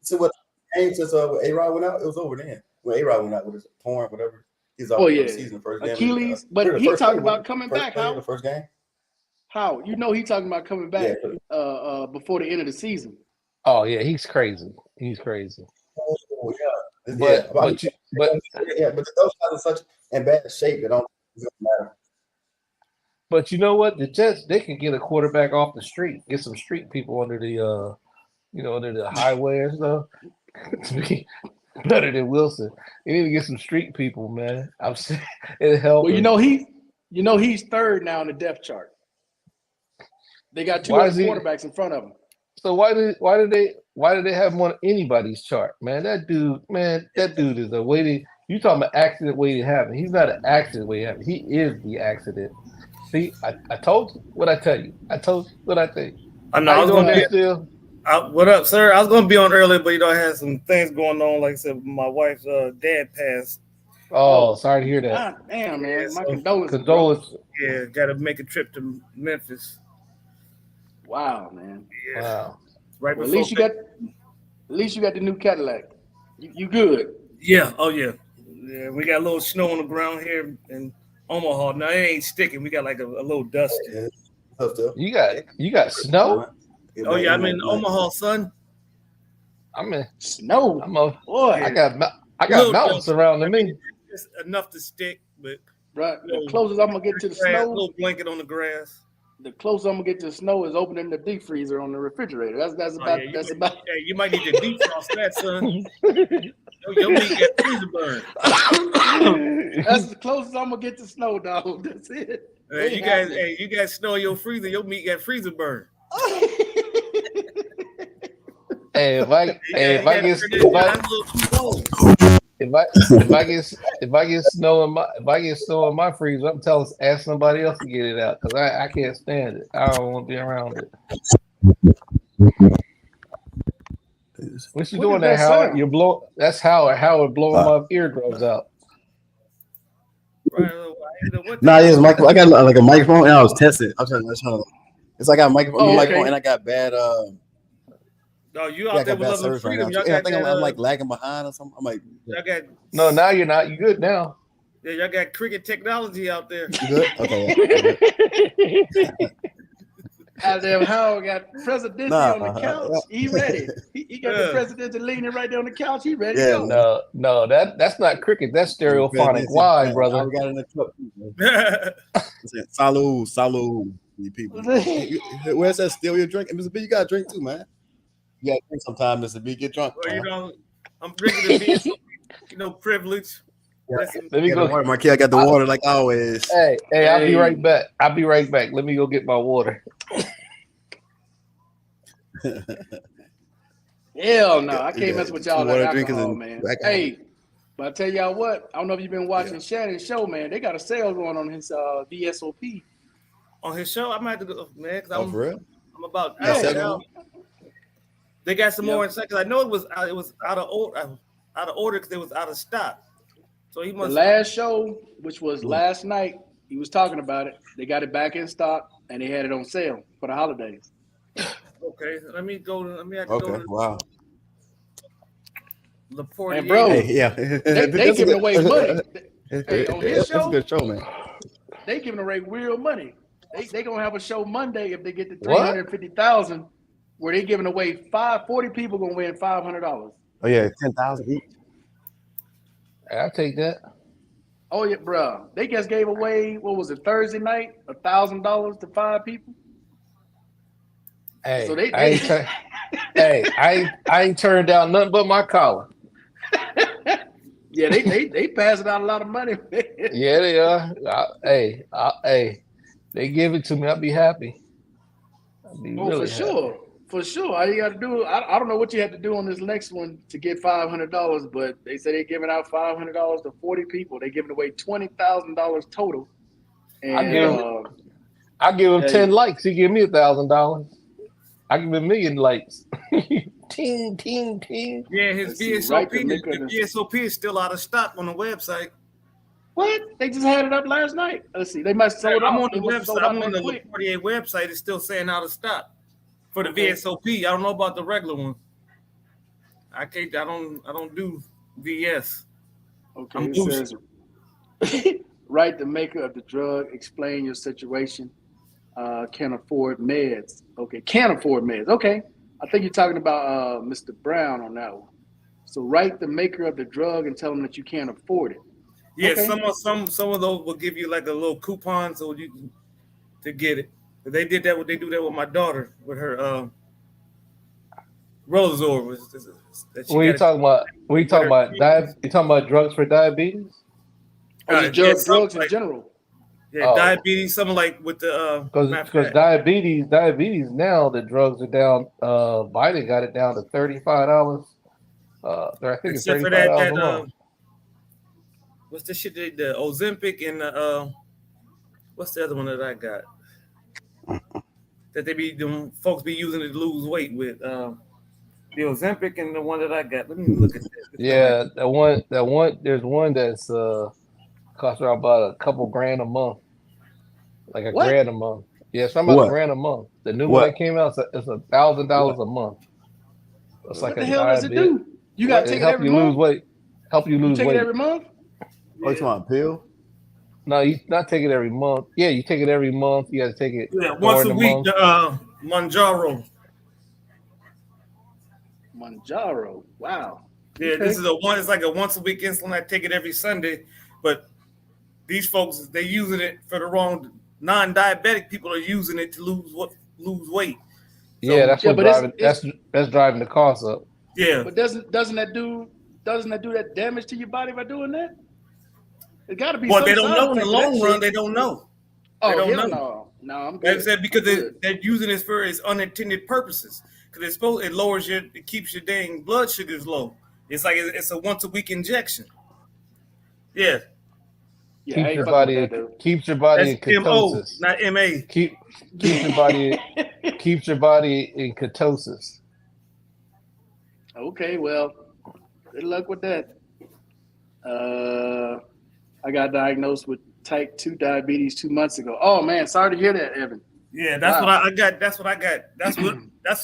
So what game since A-Rod went out, it was over then. When A-Rod went out with his torn, whatever. He's out Oh for yeah, the season, the first game. Achilles. But he talking about coming back. How? How? The first game. How? You know he talking about coming back. Before the end of the season. oh yeah, he's crazy. He's crazy. Oh yeah, But but but but those guys are such in bad shape that don't matter. but you know what? The Jets, they can get a quarterback off the street, get some street people under the under the highway and stuff to be better than Wilson. You need to get some street people, man. I'm saying it helps. Well, he's third now in the depth chart. They got two other quarterbacks in front of him. So why did they have him on anybody's chart, man? That dude is a waiting. You talking about accident waiting to happen? He's not an accident waiting to happen. He is the accident. See, I told you what I tell you. I told you what I think. I know. I was going to still. What up, sir? I was going to be on earlier, but I had some things going on. Like I said, my wife's dad passed. Oh, sorry to hear that. God damn, man. Yeah, My so condolences. Yeah, got to make a trip to Memphis. Wow, man. Yeah. Wow. Right. Well, at least you got the new Cadillac. You good? Yeah. Oh yeah. Yeah. We got a little snow on the ground here in Omaha. Now it ain't sticking. We got like a little dust. Yeah. You got snow? Oh yeah. I'm in Omaha, son. I'm in snow. Boy. I got mountains surrounding me. It's enough to stick, but right. The closest I'm gonna get to the snow, a little blanket on the grass. The closest I'm gonna get to snow is opening the deep freezer on the refrigerator. That's about. Hey, you might need to defrost that, son. Your meat got freezer burn. That's the closest I'm gonna get to snow, dog. That's it. You guys, hey, you guys snow in your freezer. Your meat got freezer burn. Hey, if I get snow in my freezer, I'm telling ask somebody else to get it out because I can't stand it. I don't want to be around it. What you doing there, Howard? Sound? You're blow. That's Howard blowing my eardrums out. Right, Nah, yeah, I got like a microphone, and I was testing. I'm trying to. It's like I got a microphone, microphone, and I got bad. No, you out there with Love Freedom. Right I think I'm like lagging behind or something. I'm like, y'all got. No, now you're not. You good now? Yeah, y'all got cricket technology out there. You good? Okay. Goddamn, Howard got presidency on the couch. He ready. He got the presidency leaning right there on the couch. He ready to go. No, that's not cricket. That's stereophonic wine, brother. I got in the truck. Salud, you people. Where's that still you're drinking? Mr. B, you got to drink too, man. You got to drink sometime, Mr. B. Get drunk. Well, I'm drinking the beer, privilege. Yeah. Let me go. My kid, I got the water like always. Hey, I'll be right back. Let me go get my water. Hell no, I can't mess with y'all like alcohol, man. Hey, but I tell y'all what, I don't know if you've been watching Shannon's show, man. They got a sale going on his VSOP. On his show, I might have to go, man. For real? I'm about. They got some more in second. I know it was out of order because it was out of stock. So he must. The last show, which was last night, he was talking about it. They got it back in stock and they had it on sale for the holidays. Okay, let me go. Okay, wow. LaPorte. And bro, they giving away money. Hey, on his show, that's a good show, man. They giving away real money. They gonna have a show Monday if they get to 350,000, where they giving away 40 people gonna win $500. Oh yeah, 10,000 each. I'll take that. Oh yeah, bro. They just gave away, what was it, Thursday night, $1,000 to 5 people. Hey, so I ain't turned down nothing but my collar. Yeah, they passing out a lot of money. Yeah, they are. Hey, they give it to me. I'll be happy. For sure. All you got to do, I don't know what you have to do on this next one to get $500, but they say they're giving out $500 to 40 people. They're giving away $20,000 total. And I give him 10 likes. He give me $1,000. I give him 1 million likes. Ting. Yeah, his VSOP is still out of stock on the website. What? They just had it up last night. Let's see. They must have sold out. I'm on the website. I'm on the 48 website. It's still saying out of stock for the VSOP. I don't know about the regular one. I don't do VS. Okay. It says, write the maker of the drug, explain your situation. Can afford meds. Okay. Can't afford meds. Okay. I think you're talking about Mr. Brown on that one. So write the maker of the drug and tell them that you can't afford it. Yeah, okay. Some of those will give you like a little coupon so you can to get it. They did that. They do that with my daughter with her Rosor. What are you talking about? What are you talking about? You talking about drugs for diabetes? Or drugs in general? Yeah, diabetes. Something like with the because diabetes now the drugs are down. Biden got it down to $35. I think it's $35 a month. What's the shit? The Ozempic and the what's the other one that I got? That they be doing, folks be using it to lose weight with the Ozempic and the one that I got. Let me look at this. Yeah, that one. There's one that's costs around about a couple grand a month, like a grand a month. Yeah, it's about a grand a month. The new one that came out, it's $1,000 a month. It's what the hell does it do? You got to take it every month. Lose weight. Help you lose weight. Take it every month. Oh, you want a pill? No, you not take it every month. Yeah, you take it every month. You got to take it once a week. Manjaro. Wow. Yeah, okay. This is it's like a once a week insulin. I take it every Sunday, but these folks they're using it for the wrong. Non-diabetic people are using it to lose weight. So, yeah, that's that's driving the cost up. Yeah, but doesn't that do that damage to your body by doing that? It got to be. Well, they don't know in the long run. They don't know. Oh, don't hell know. no. No, I'm Like good. I said, because I'm good. they're using this for its unintended purposes. Because it lowers it keeps your dang blood sugars low. It's like it's a once a week injection. Yeah, Yeah, I ain't fucking with that, dude. keeps your body that's in MO, ketosis. not MA. Keeps your body in ketosis. Okay, well, good luck with that. I got diagnosed with type 2 diabetes 2 months ago. Oh man, sorry to hear that, Evan. Yeah, that's Wow. what I got. That's what I got. That's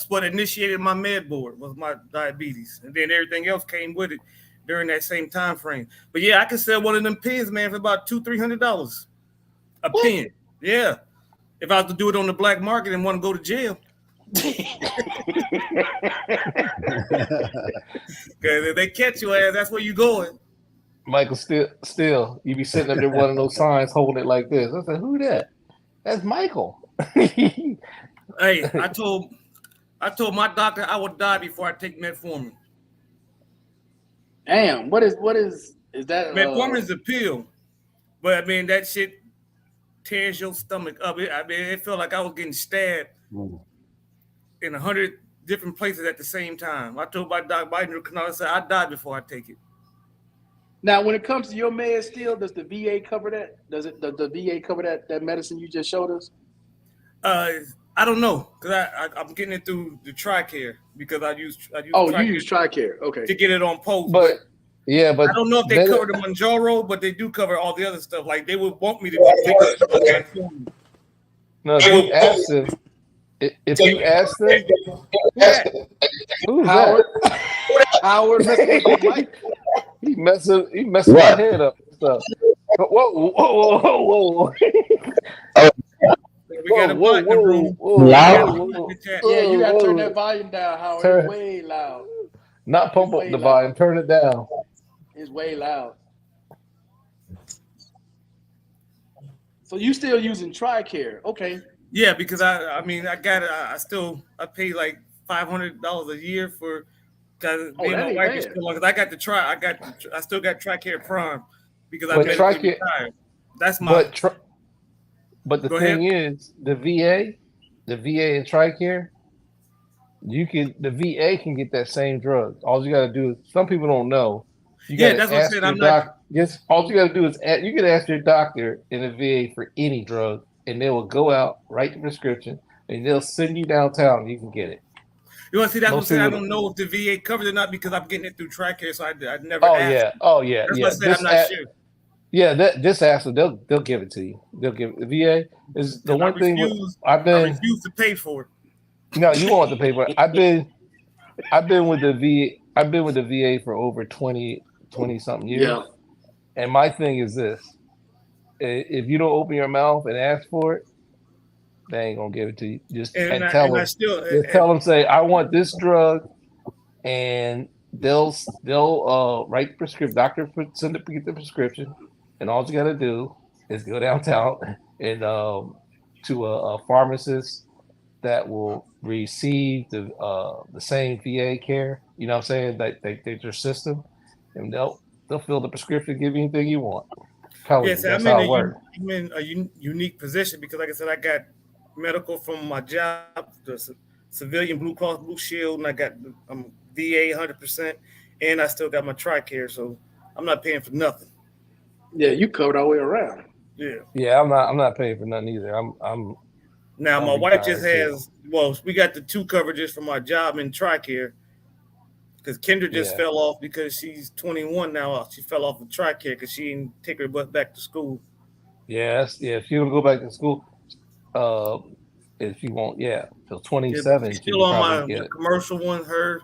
what initiated my med board was my diabetes, and then everything else came with it during that same time frame. But yeah, I can sell one of them pens, man, for about $200-$300 a pen. Yeah, if I was to do it on the black market and want to go to jail, because if they catch your ass, that's where you going. Michael, still, you be sitting up there one of those signs holding it like this. I said, "Who that? That's Michael." Hey, I told my doctor I would die before I take metformin. Damn, what is that? Metformin is a pill, but I mean that shit tears your stomach up. It felt like I was getting stabbed in 100 different places at the same time. I told my doctor, I said I died before I take it. Now, when it comes to your meds, still, does the VA cover that? Does the VA cover that medicine you just showed us? I don't know because I'm getting it through the TRICARE because I use Oh, TRICARE you use TRICARE, okay? to get it on post. But I don't know if they cover the Manjaro, but they do cover all the other stuff. Like they would want me to take it. No, if you ask them, who's Howard, that? Howard, Mike. He messing my head up and stuff. Whoa. We got a bot in the room. Yeah, you gotta turn that volume down, Howard. It's way loud. Not pump up the volume, turn it down. It's way loud. So you still using TRICARE, okay? Yeah, because I pay like $500 a year for because me and my wife is still because I still got TRICARE Prime because I medically retired. That's my but the thing is the VA and TRICARE, the VA can get that same drug. All you gotta do is some people don't know. That's what I said. I'm not. Yes, all you gotta do is you can ask your doctor in the VA for any drug, and they will go out, write the prescription, and they'll send you downtown. And you can get it. You want to see? That's what I'm saying. I don't know if the VA covers it or not because I'm getting it through TRICARE, so I never. Asked. That's what I said. I'm not sure. Yeah, just ask them. They'll give it to you. They'll give it. The VA is the one thing. I refuse to pay for it. No, you won't have to pay for it. I've been with the VA. I've been with the VA for over 20 something years. Yeah. And my thing is this: if you don't open your mouth and ask for it, they ain't gonna give it to you. Just tell them, say, I want this drug, and they'll write the prescription. Doctor send it to get the prescription, and all you gotta do is go downtown and to a pharmacist that will receive the same VA care. You know what I'm saying? They their system, and they'll fill the prescription, give you anything you want. Yes, I'm in a unique position because, like I said, I got medical from my job, the civilian Blue Cross Blue Shield, and I got VA 100%, and I still got my TRICARE, so I'm not paying for nothing. Yeah, you covered all the way around. Yeah, I'm not paying for nothing either. I'm now my wife just has. Well, we got the two coverages for my job in TRICARE. Because Kendra just fell off because she's 21 now. She fell off of TRICARE because she didn't take her butt back to school. If she want to go back to school, if she won't, till 27. She's still on my commercial one. Her,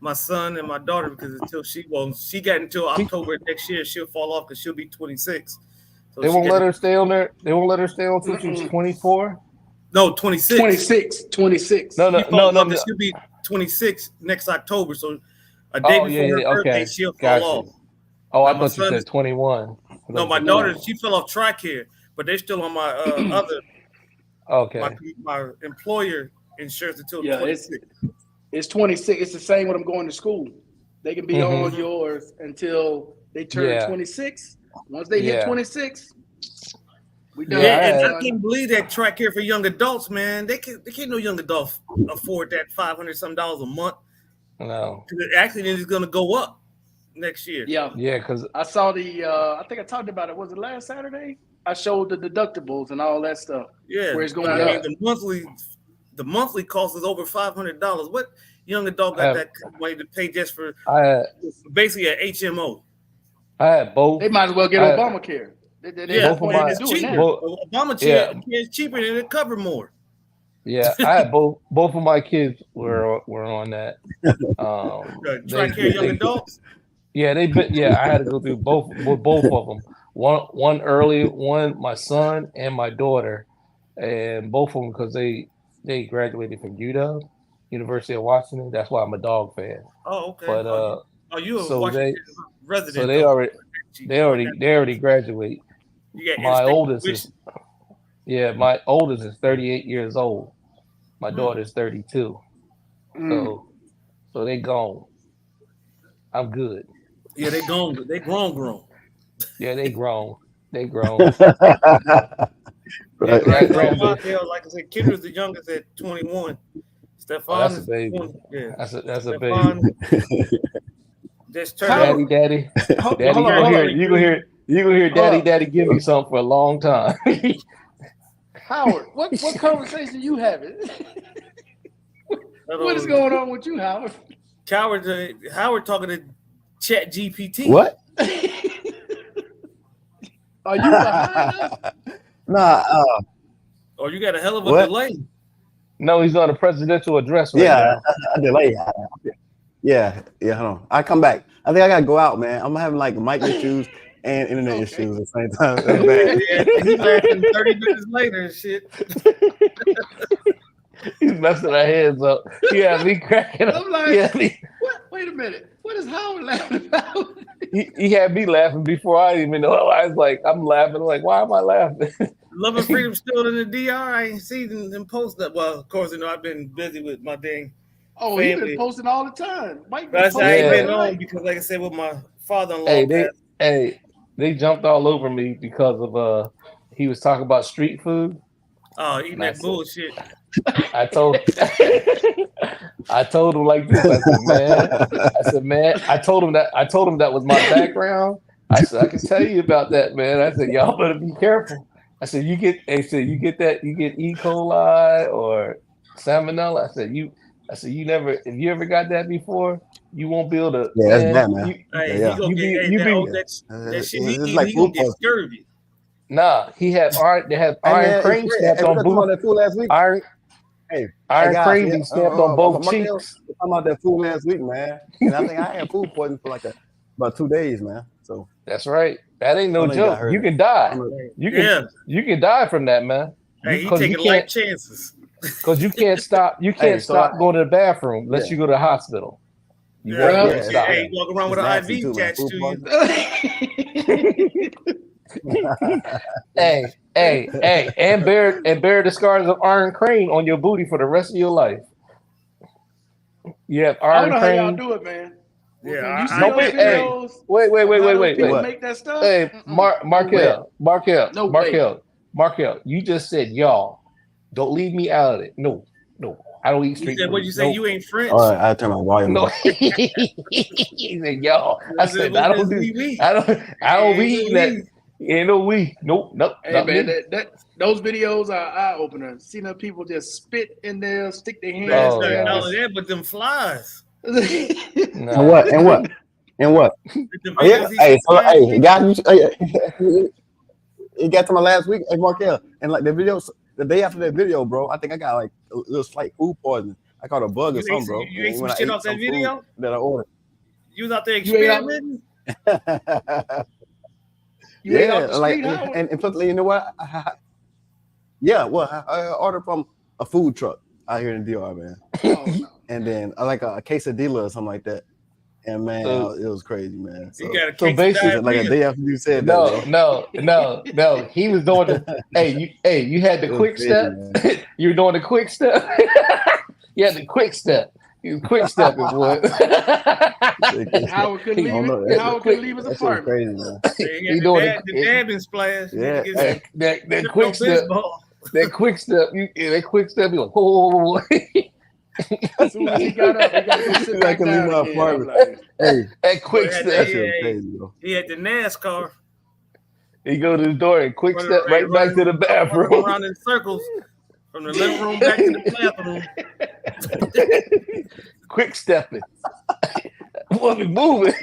my son, and my daughter because until she got until October next year. She'll fall off because she'll be 26. So they won't let her stay on there. They won't let her stay on until she's 24. No, 26. 26. No. She'll be 26 next October. So. A day before her birthday, she'll fall off. Oh, I thought you said 21. No, my daughter, she fell off TRICARE, but they're still on my other. Okay. My employer insurance until 26. It's 26. It's the same when I'm going to school. They can be on yours until they turn 26. Once they hit 26. We done. Yeah, and I I had- can't believe that track here for young adults, man. They can't no young adult afford that $500 a month. No. The accident is gonna go up next year. Yeah. Yeah, because I saw I think I talked about it. Was it last Saturday? I showed the deductibles and all that stuff. Yeah, Where it's going I mean, up. the monthly cost is over $500. What young adult got that money to pay just for basically an HMO? I had both. They might as well get Obamacare. Yeah, both of my- it's cheaper. both- Obamacare is cheaper and it cover more. Yeah, I had both of my kids were on that. TRICARE young adults. Yeah, I had to go through both of them. One early, one my son and my daughter, and both of them because they graduated from UW, University of Washington. That's why I'm a dog fan. Oh, okay. But you a so Washington resident? so they already graduate. My oldest is 38 years old. My daughter's 32. So they gone. I'm good. Yeah, they gone. They grown. Yeah, they grown. They grown. Right. Like I said, Kendra's the youngest at 21. Stefan That's a is baby. 20. Yeah. That's a Stefan baby. just turned Daddy. Hold Daddy, on. you gonna hear Daddy give me something for a long time. Howard, what conversation you having? What is going on with you, Howard? Howard talking to Chat GPT. What? Are you behind us? Nah. Oh, you got a hell of a What? delay. No, he's on a presidential address right now. A delay. Yeah. Hold on. I come back. I think I gotta go out, man. I'm having like mic issues and internet issues at the same time. That's bad. Yeah, he's laughing 30 minutes later and shit. He's messing our heads up. Yeah, me cracking up. I'm like, Yeah, what? Wait a minute. What is Howard laughing about? he had me laughing before I even know. I was like, I'm laughing. I'm like, why am I laughing? Love and Freedom still in the DR. I ain't seen them post that. Well, of course, I've been busy with my dang. Oh, family. he's been posting all the time. Mike But I posting ain't been every on night. because, like I said, with my father-in-law. They jumped all over me because of he was talking about street food. Oh, eating that bullshit. I told him like this. I told him that was my background. I said, I can tell you about that, man. I said, y'all better be careful. I said, you get E. coli or salmonella. I said, you never, if you ever got that before, you won't be able to. Yeah, that's bad, man. That shit he gonna get scurvy. Nah, they had iron crane stamped on both. That food last week. Iron crane stamped on both cheeks. Talking about that food last week, man. And I think I had food poisoning for about 2 days, man. So that's right. That ain't no joke. You can die. You can die from that, man. Hey, he taking life chances. Because you can't stop. You can't stop going to the bathroom unless you go to the hospital. You walk around with an IV attached to you. hey, and bear the scars of iron crane on your booty for the rest of your life. You have iron crane. I don't know how y'all do it, man. Yeah, wait. Make that stuff. Hey, Markel, you just said y'all. Don't leave me out of it. No, I don't eat street food. What you say? You ain't French? All right, I turn my volume. No, he said y'all. I said I don't eat that. Ain't no we. Nope. Hey man, those videos are eye opener. Seeing the people just spit in there, stick their hands. Not only that, but them flies. And what? Hey, guys, it got to my last week. Hey, Markel, and like the day after that video, bro, I think I got like a little slight food poisoning. I caught a bug or something, bro. You ate some shit off that video that I ordered. You was out there experimenting. You ate off the like, street, and plus, you know what? I ordered from a food truck out here in DR, man. Oh, no. And then I like a quesadilla or something like that. And man, it was crazy, man. You got a case basically, like a day after you said no. He was doing the you had the quick step. You were doing the quick step. You had the quick step. He's quick stepping, boy. Howard couldn't leave I don't know. it. Howard couldn't leave his That shit apartment. crazy, man. He doing the dabbing splash. Yeah. that quick step. That quick step. That quick step. You like, oh. As soon as he got up, he got to go sit back Like, down leave my again. apartment. Like, Hey, That quick Boy, step. that shit was crazy, bro. He had the NASCAR. He go to the door and quick Running- step right back to the running bathroom. around in circles from the living room back to the bathroom. Quick stepping. What be moving?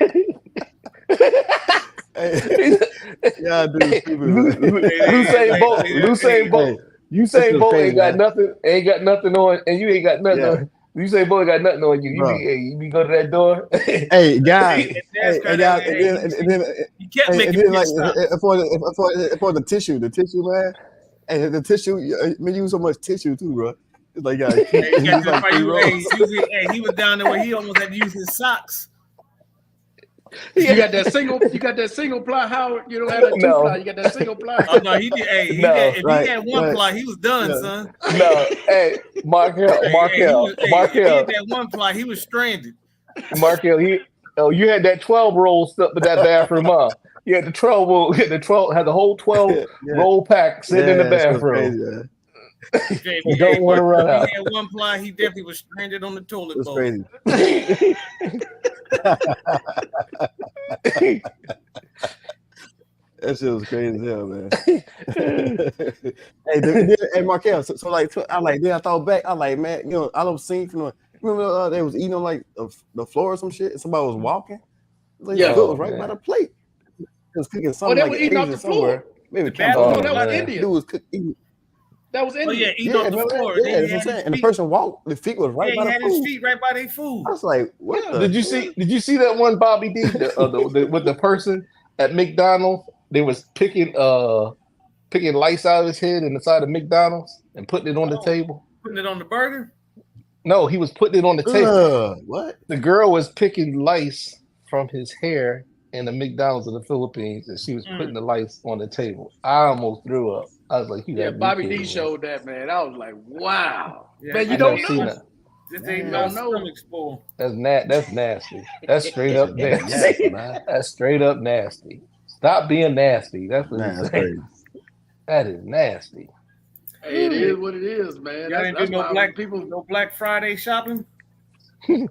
Hey, yeah, dude. Usain Bolt. Usain Bolt ain't got nothing. Ain't got nothing on, and you ain't got nothing on. Usain Bolt got nothing on you. You be go to that door. Hey, guys. Hey, guys. And then He kept making then like pit stops. for the tissue, man. And the tissue, man, use so much tissue too, bro. It's like, Hey, he got to the point he was down there where he almost had to use his socks. you got that single ply, Howard. You don't have that two ply. You got that single ply. Oh no, he did. Hey, he had, if he had one ply, he was done, son. No, hey, Markel. If he had that one ply, he was stranded. Markel, you had that 12 roll stuff with that bathroom, huh? You had the 12 roll, had the whole 12 roll pack sitting in the bathroom. You don't want to run out. If he had one ply, he definitely was stranded on the toilet That's bowl. crazy. That shit was crazy as hell, man. Hey, Markel. So then I thought back. I like, man, I don't seen. Remember they was eating on like the floor or some shit. And somebody was walking. Like, Yeah. it was right by the plate. He was cooking something. they like were eating off the somewhere. Maybe that was Indian. Dude was cooking. That was Oh Indian. yeah, eating off the floor. Yeah, that's what I'm saying. And the person walked. The feet was right by he the had food. his feet right by their food. I was like, what? the Did you see that one Bobby D with the person at McDonald's? They was picking lice out of his head in the side of McDonald's and putting it on the table. Putting it on the burger. No, he was putting it on the table. What? The girl was picking lice from his hair in the McDonald's in the Philippines, and she was putting the lice on the table. I almost threw up. I was like, Bobby D showed that, man. I was like, wow. Yeah, Man, you don't know. that. This ain't no stomach spoil. That's nasty. That's straight up nasty. That's straight up nasty. Stop being nasty. That's what he's saying. That is nasty. Hey, it is what it is, man. Y'all didn't do no Black Friday shopping?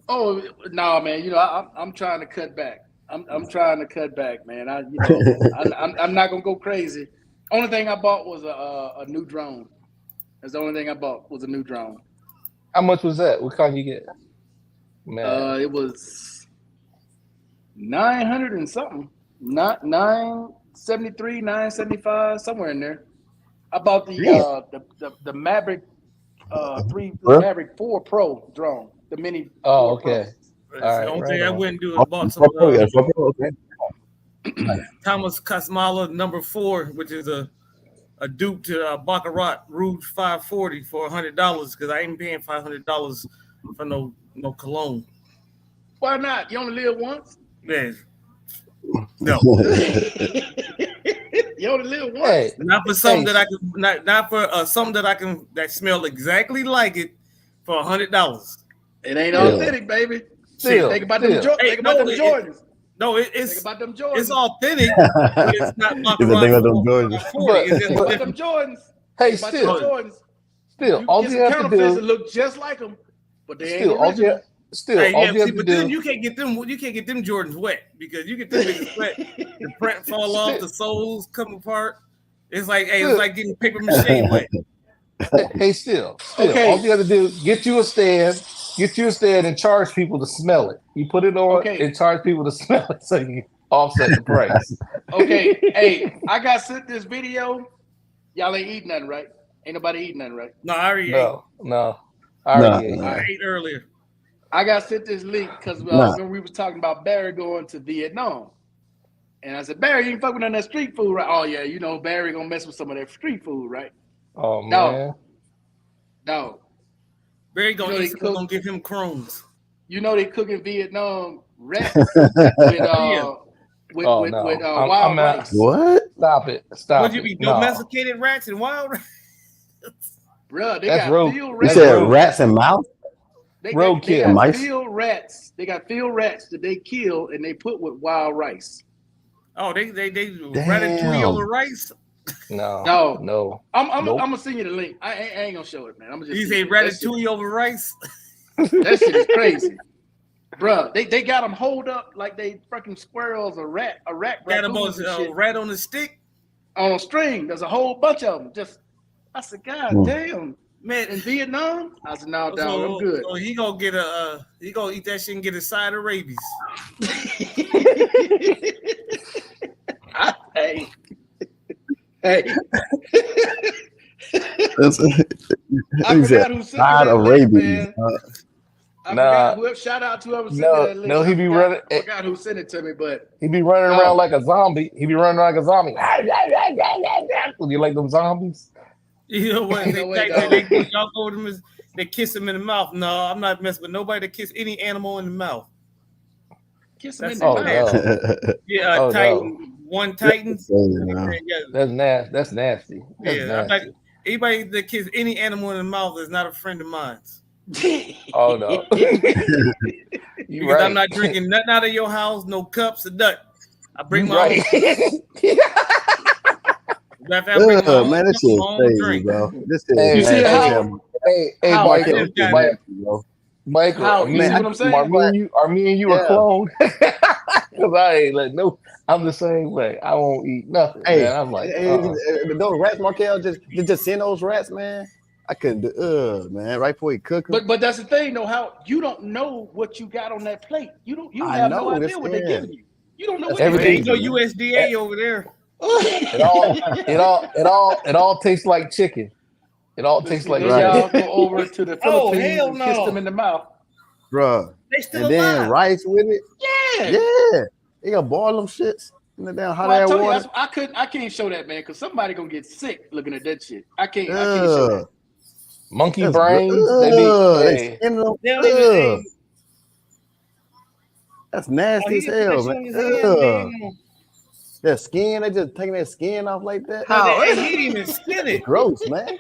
Oh no, man. I'm trying to cut back. I'm trying to cut back, man. I'm not gonna go crazy. Only thing I bought was a new drone. That's the only thing I bought was a new drone. How much was that? What kind you get? Man, It was 900 and something. Not 973, 975, somewhere in there. I bought the Maverick Maverick 4 Pro drone, the mini. Oh, 4 okay. Pro. The only thing I wouldn't do is bought some Thomas Casmala number 4, which is a dupe to Baccarat Rouge 540 for $100 because I ain't paying $500 for no cologne. Why not? You only live once. Man, no, you only live once. Hey, not for something that I can not for something that smell exactly like it for $100. It ain't authentic, baby. Still, think about them Jordans. It's Think about them Jordans. it's authentic, but it's not Baccarat. Them Jordans. Hey, Think about them Jordans. still, all you have to counterfeits do. that look just like them, but they ain't Still, all you original. have, still, all you have to but do. then you can't get them Jordans wet because you get them bitches wet. The print fall off, the soles come apart. It's like it's like getting paper mache wet. Hey, still, Okay. all you got to do get you a stand and charge people to smell it. You put it on and charge people to smell it so you offset the price. Okay, hey, I got sent this video. Y'all ain't eating nothing, right? Ain't nobody eating nothing, right? No, I already No. I already ate. I ate earlier. I got sent this link because when we was talking about Barry going to Vietnam. And I said, Barry, you ain't fucking on that street food, right? Oh, yeah, Barry gonna mess with some of that street food, right? Oh, man. No. Barry gonna give him crumbs. They cook in Vietnam rats with wild rice. What? Stop it. Would you be domesticated rats and wild rats? Bruh, they That's got rogue. field You rats. said rats and mouse? They Roadkill. got Mice? field rats. They got field rats that they kill and they put with wild rice. Oh, they ratatouille over rice. No. No. I'm Nope. gonna send you the link. I ain't gonna show it, man. I'm gonna just. You say ratatouille over rice? That shit is crazy, bruh. They got them holed up like they fucking squirrels, a rat, Got a raccoons and shit rat on the stick. on a string. There's a whole bunch of them. I said, God damn, Man, in Vietnam. I said, no, dog, so, I'm good. So he gonna get he gonna eat that shit and get a side of rabies. Hey. I forgot who sent me that link, man. Shout out to whoever sent me that link. No, he be running. I forgot who sent it to me, but he be running around like a zombie. He be running around like a zombie. You like them zombies? You know what? Y'all go to them. They kiss him in the mouth. No, I'm not messing with nobody that kiss any animal in the mouth. Kiss him in the mouth. No. Yeah, Titan. One Titan. That's nasty. Like anybody that kiss any animal in the mouth is not a friend of mine. Oh no. Because right. I'm not drinking nothing out of your house, no cups or nothing. I bring my own. Man, this shit crazy, bro. This is you see how? Hey, Michael, you see what I'm saying? Are me and you a clone? Because I ain't like no. I'm the same way. I won't eat nothing. Hey, man. I'm like, those rats, Markel, just send those rats, man. I couldn't do, man. Right before he cook them. But that's the thing, though. How you don't know what you got on that plate. You have no idea what they're giving you. You don't know what everything. Ain't no USDA over there. It all tastes like chicken. It all tastes like y'all go over to the Philippines and kiss them in the mouth, bro. They still and alive. Then rice with it. Yeah. They gonna boil them shits in the damn hot air water. I can't show that, man, because somebody gonna get sick looking at that shit. I can't show that. Monkey brains. That's nasty as hell, man. Their skin, they just taking their skin off like that. How? He didn't even skin it. Gross, man.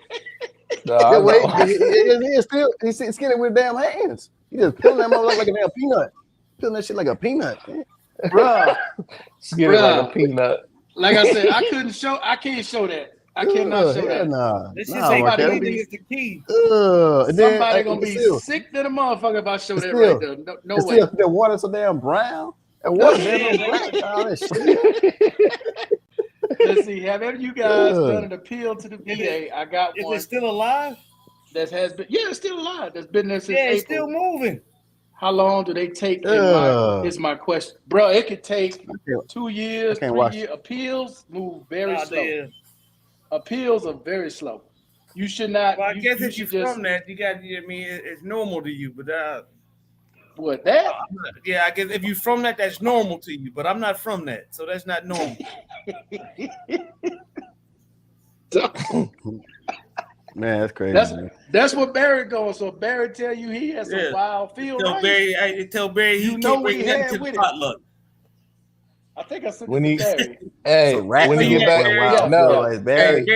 He skin it with damn hands. He just peeling that motherfucker like a damn peanut. Peeling that shit like a peanut. Bruh. Skin it like a peanut. Like I said, I can't show that. I cannot show that. Somebody gonna be the key. Somebody gonna be sick to the motherfucker if I show that right there. No way. The water so damn brown. And water damn black. Let's see. Have any of you guys done an appeal to the VA? I got one. Is it still alive? That has been. Yeah, it's still alive. That's been there since April. It's still moving. How long do they take? Is my question, bro? It could take 2 years, 3 years. Appeals move very slow. Appeals are very slow. You should not. Well, I guess if you're from that, you got. I mean, it's normal to you, but what that? Yeah, I guess if you're from that, that's normal to you. But I'm not from that, so that's not normal. Man, that's crazy. That's what Barry goes. So Barry tell you he has some wild field. Tell Barry he can't bring nothing to the potluck. I think I said Barry. Hey, when he get back, Barry,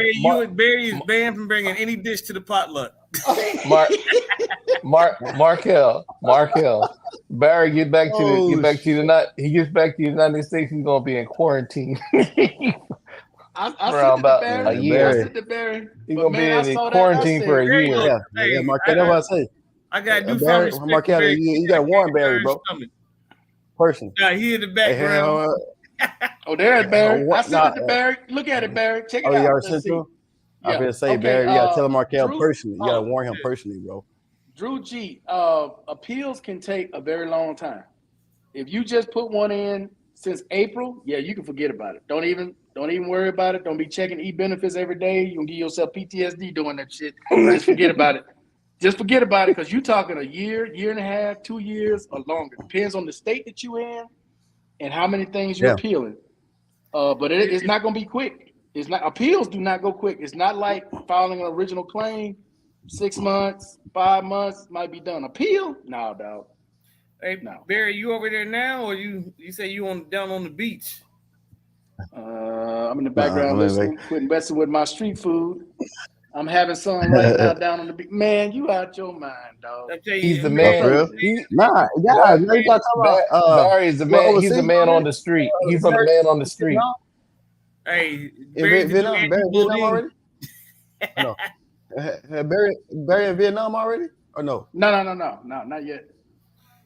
Barry is banned from bringing any dish to the potluck. Markel. Barry get back to the United States. He's gonna be in quarantine. I said to Barry. He's gonna be in quarantine for a year. Yeah, Markel. That's what I say. I got new Barry. Markel, you got one Barry, bro. Person. Yeah, he in the background. There's Barry. I sent it to Barry. Look at it, Barry. Check it out. You already sent to him? I was gonna say, Barry, you gotta tell Markel personally. You gotta warn him personally, bro. Drew G, appeals can take a very long time. If you just put one in since April, you can forget about it. Don't even worry about it. Don't be checking e-benefits every day. You're gonna give yourself PTSD doing that shit. Just forget about it. Just forget about it, because you're talking a year, year and a half, 2 years, or longer. Depends on the state that you're in and how many things you're appealing. But it's not gonna be quick. It's not. Appeals do not go quick. It's not like filing an original claim. 6 months, 5 months might be done. Appeal? No, dog. Hey, no. Barry, you over there now, or you say you down on the beach? I'm in the background listening, quitting messing with my street food. I'm having some right now down on the beach. Man, you out your mind, dog. I tell you, He's the No, for man. real? Nah, yeah, you gotta talk about Barry is the man. He's the man on the street. He's the man on the street. Hey, in Vietnam, Barry in Vietnam Bodine. already? No. Barry in Vietnam already? Or no? No, not yet.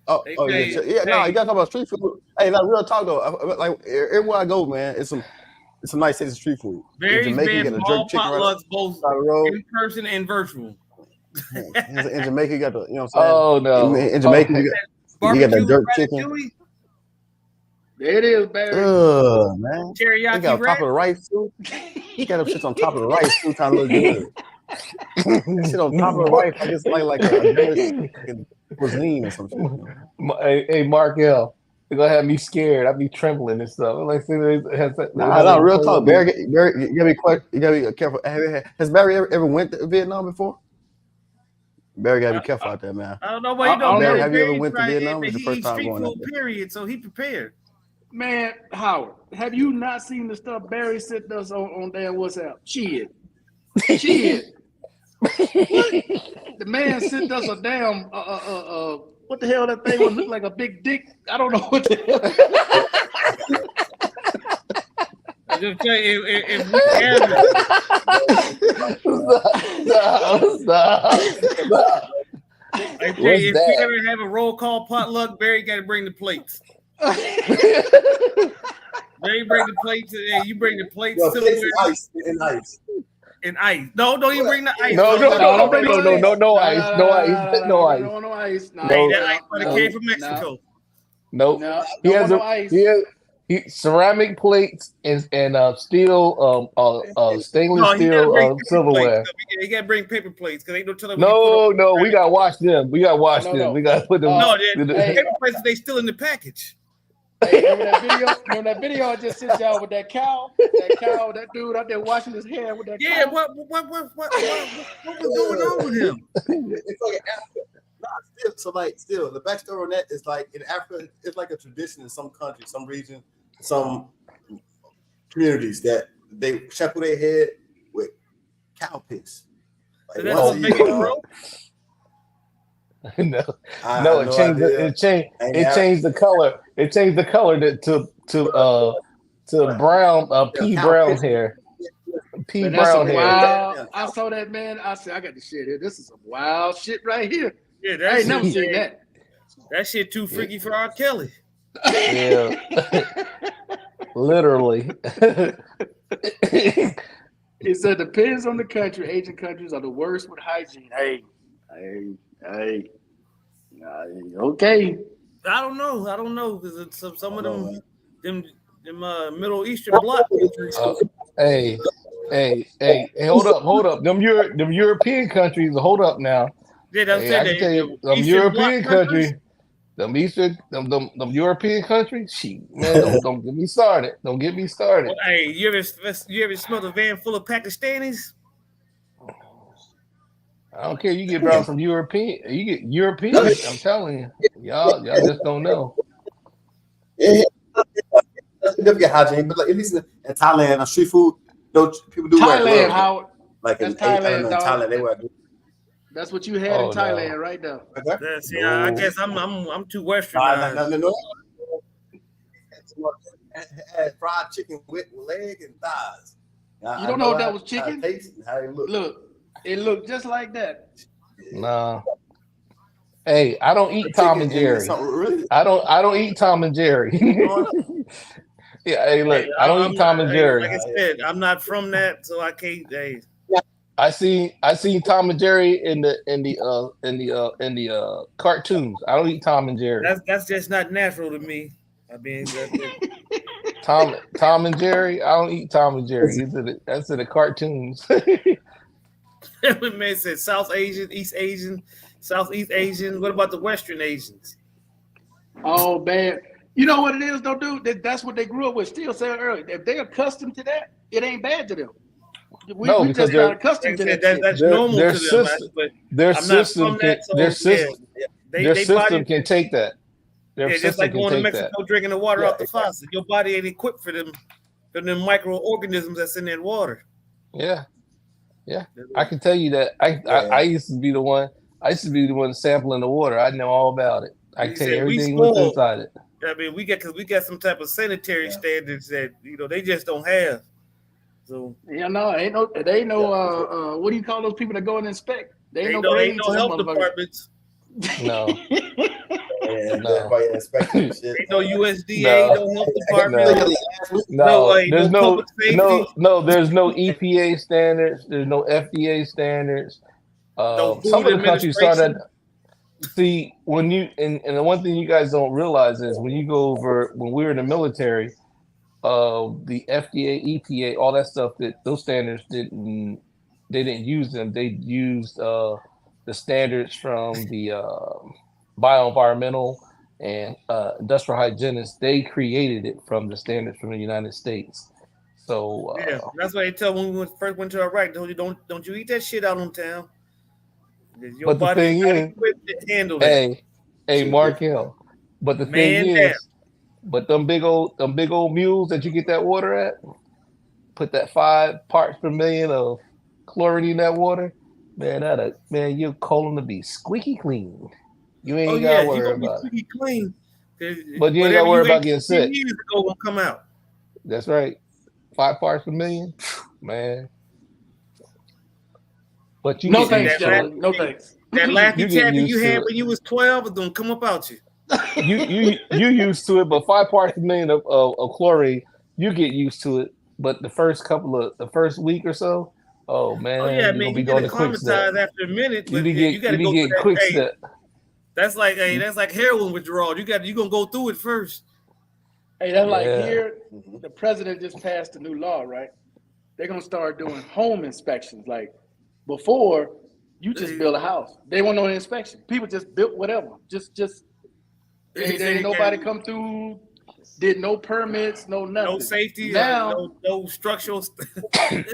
Oh, Hey, yeah, hey, yeah. No, hey. you gotta talk about street food. Hey, like real talk though. Like everywhere I go, man, it's some nice tasty street food. In Barry's Jamaica, you been got to a all jerk chicken right potlucks, both side of the road. in person and virtual. In Jamaica, you got the, you know what I'm saying? Oh no! In Jamaica, you got that jerk chicken. Ratatouille, There it is, Barry. Man. They teriyaki got on top rat. of the rice too. You got them shits on top of the rice too, trying to look good. Shit on top of the rice, like it's like a cuisine or something. You know? Hey, Mark L. They're gonna have me scared. I'll be trembling and stuff. Like, Nah, real talk. Barry, you gotta be careful. Has Barry ever went to Vietnam before? Barry gotta be careful out there, man. I don't know why you don't Barry, know. have you ever Barry went to tried Vietnam? it, It's but the first he time street going out food, there. period. So he prepared. Man, Howard, have you not seen the stuff Barry sent us on damn WhatsApp? Shit. The man sent us a damn what the hell that thing would look like a big dick? I don't know what the hell. I just tell you, if we Stop. I tell you, if we ever have a roll call potluck, Barry got to bring the plates. Barry bring the plates, and you bring the plates. Well, ice. And ice. No, don't even bring the ice. No ice. No ice. Hey, that ice when it came from Mexico. Nope. No, He has no ice. ceramic plates and steel stainless steel silverware. You got to bring paper plates because ain't no telling. No, we got to wash them. We got to wash them. No. We got to put them. No, paper plates, they still in the package. Hey, remember that video I just sent y'all with that cow? That dude out there washing his hair with that Yeah, cow? what was going on with him? It's like Africa. Still, the backstory on that is like in Africa, it's like a tradition in some countries, some region, some communities that they shampoo their head with cow piss. Like That's once a year. No, it changed the color. It changed the color to brown, pea brown hair. Pea brown hair. Wild, I saw that, man. I said, I got the shit here. This is some wild shit right here. Yeah, I ain't never seen that. That shit too freaky for R. Kelly. Yeah, literally. It said depends on the country. Asian countries are the worst with hygiene. Hey. Okay. I don't know because some of them Middle Eastern bloc countries. Hey, hold up. Them European countries, hold up now. Yeah, that's I can tell you, them European countries, them European countries. Shit, man, don't get me started. Don't get me started. Well, hey, you ever smelled a van full of Pakistanis? I don't care. You get brown from European. You get European. I'm telling you, y'all just don't know. Never get hygiene, but like at least in Thailand, on street food, people do wear gloves. Howard. Like in Thailand, they wear gloves. That's what you had in Thailand, right now. See, I guess I'm too western. No. Had fried chicken with leg and thighs. You don't know if that was chicken? How it Look, it looked just like that. Nah. Hey, I don't eat Tom and Jerry. I don't eat Tom and Jerry. Yeah, hey, look, I don't eat Tom and Jerry. Like I said, I'm not from that, so I can't. Hey. I see Tom and Jerry in the cartoons. I don't eat Tom and Jerry. That's just not natural to me. I mean, Tom and Jerry. I don't eat Tom and Jerry. That's in the cartoons. Man said South Asian, East Asian, Southeast Asian. What about the Western Asians? Oh, man. You know what it is, though, dude? That's what they grew up with. Still said earlier. If they're accustomed to that, it ain't bad to them. We just not accustomed to that. That's normal to them. Their system can take that. Just like going to Mexico drinking the water off the faucet. Your body ain't equipped for them microorganisms that's in that water. Yeah. Yeah, I can tell you that. I used to be the one. I used to be the one sampling the water. I know all about it. I can tell you everything what's inside it. I mean, we got some type of sanitary standards that they just don't have. So no, they ain't no what do you call those people that go and inspect? They ain't no ain't grades no to them health departments. No. And No. everybody inspecting shit. Ain't no USDA, no health department. No, there's no public safety. no, there's no EPA standards. There's no FDA standards. No food Some of the countries administration. started. See, when you and the one thing you guys don't realize is when you go over when we were in the military, the FDA, EPA, all that stuff that those standards didn't use them. They used the standards from the bioenvironmental and industrial hygienists. They created it from the standards from the United States. So that's why they tell when we first went to Iraq, don't you eat that shit out on town. Your but the body thing not is, equipped to handle that. hey, Mark Hill. But the thing damn. is, but them big old mules that you get that water at, put that 5 parts per million of chlorine in that water, man, your colon to be squeaky clean. You ain't gotta worry about it. Clean. But you ain't gotta worry about getting sick. Years ago will come out. That's right. 5 parts per million, man. But you no thanks, John. No thanks. That Laffy Taffy you had when you was 12 is gonna come up out you. you used to it, but 5 parts per million of chlorine, you get used to it. But the first week or so, oh man, you're gonna be going to quick step. After a minute, but you gotta go through quick step. That's like heroin withdrawal. You gonna go through it first. Hey, that's like here, the president just passed a new law, right? They're gonna start doing home inspections. Like before, you just build a house. They want no inspection. People just built whatever. Just ain't nobody come through, did no permits, no nothing. No safety, now, no structural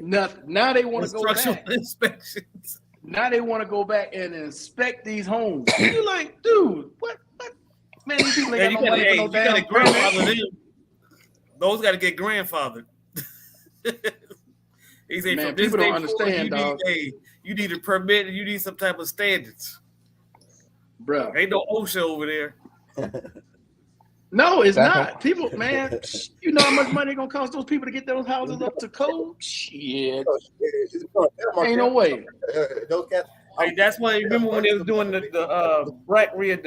nothing. Now they want to go back. Inspections. Now they want to go back and inspect these homes. You're like, dude, what? Man, these people ain't got no money for no damn permit. Those got to get grandfathered. He said, man, people don't understand, dog. You need a permit and you need some type of standards. Bro. Ain't no OSHA over there. No, it's not. People, man, you know how much money it's going to cost those people to get those houses up to code? Shit. Ain't no way. That's why, remember when they was doing the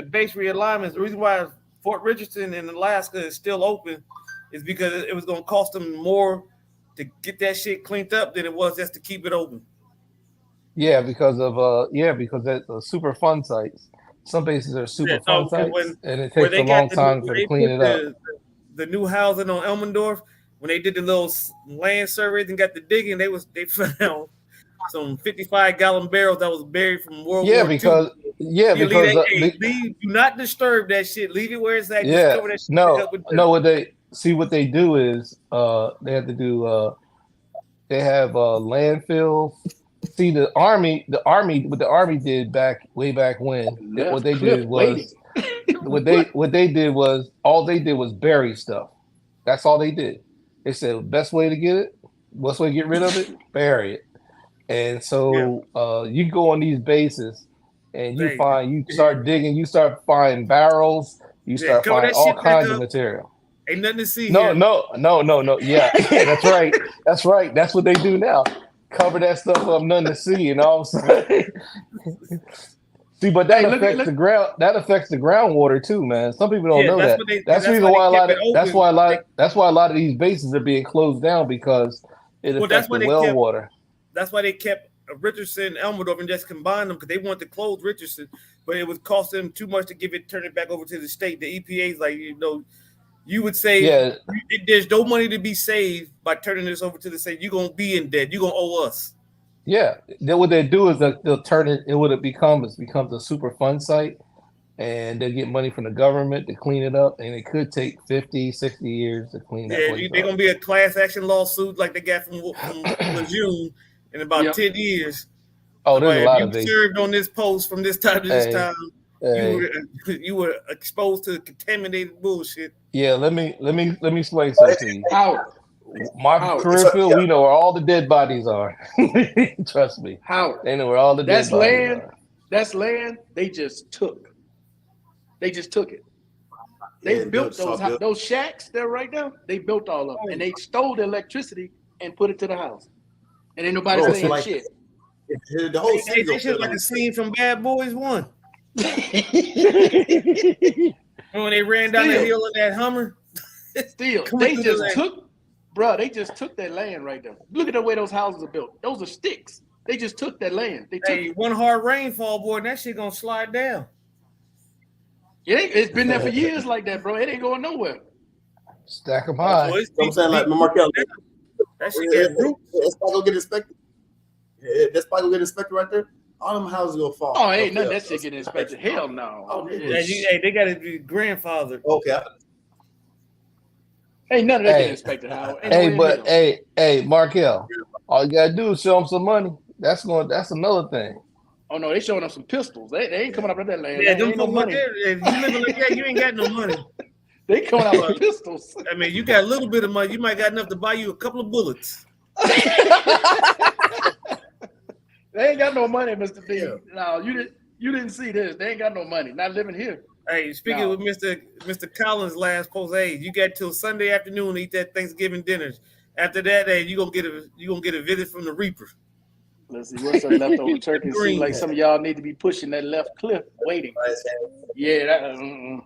base realignments, the reason why Fort Richardson in Alaska is still open is because it was going to cost them more to get that shit cleaned up than it was just to keep it open. Yeah, because that's super fun sites. Some bases are super fun sites, and it takes a long time to clean it up. The new housing on Elmendorf, when they did the little land surveys and got the digging, they found some 55-gallon barrels that was buried from World War II. Do not disturb that shit. Leave it where it's at. Yeah, just cover that shit what they do is they have to do they have landfill. See the army what the army did way back when what they did was all they did was bury stuff. That's all they did. They said best way to get rid of it, bury it. And so you go on these bases and you start digging, you start finding barrels, you start finding all kinds of material. Ain't nothing to see. No. Yeah, that's right. That's right. That's what they do now. Cover that stuff up, nothing to see, and all of a sudden. See, but that affects the ground. That affects the groundwater too, man. Some people don't know that. That's the reason why a lot of. That's why a lot of these bases are being closed down because it affects the well water. That's why they kept Richardson, Elmendorf, and just combined them because they wanted to close Richardson, but it would cost them too much to turn it back over to the state. The EPA's like, you would say there's no money to be saved by turning this over to the state. You're gonna be in debt. You're gonna owe us. Yeah. Then what they do is they'll turn it. It becomes a super fun site, and they get money from the government to clean it up, and it could take 50, 60 years to clean that place up. They're gonna be a class action lawsuit like they got from Lejeune in about 10 years. Oh, there's a lot of you served on this post from this time to this time. You were exposed to contaminated bullshit. Yeah, let me explain something to you. Howard, My Howard, career field, we know where all the dead bodies are. Trust me. Howard. They know where all the dead That's bodies land. are. That's land they just took. They just took it. They built those shacks there right now. They built all of them, and they stole the electricity and put it to the house. And ain't nobody saying like, shit. The whole city This shit like a scene from Bad Boys 1. When they ran down the hill of that Hummer. Still, they just took, bro. They just took that land right there. Look at the way those houses are built. Those are sticks. They just took that land. They took one hard rainfall, boy, and that shit gonna slide down. It's been there for years like that, bro. It ain't going nowhere. Stack them high. I'm saying, like Markel, that shit get roots. That's probably gonna get inspected. That's probably gonna get inspected right there. All them houses gonna fall. Oh, ain't none of that shit getting inspected. Hell no. They gotta be grandfather. Okay. Ain't none of that getting inspected, Howard. Hey, Markel, all you gotta do is show them some money. That's another thing. Oh no, they showing up some pistols. They ain't coming up with that land. Yeah, Ain't no money. If you living like that, you ain't got no money. They coming out with pistols. I mean, you got a little bit of money. You might got enough to buy you a couple of bullets. They ain't got no money, Mr. D. No, you didn't see this. They ain't got no money. Not living here. Hey, speaking with Mr. Collins' last post, hey, you got till Sunday afternoon to eat that Thanksgiving dinner. After that, hey, you gonna get a visit from the Reaper. Let's see what's the leftover turkey. Seems like some of y'all need to be pushing that left cliff, waiting. Yeah,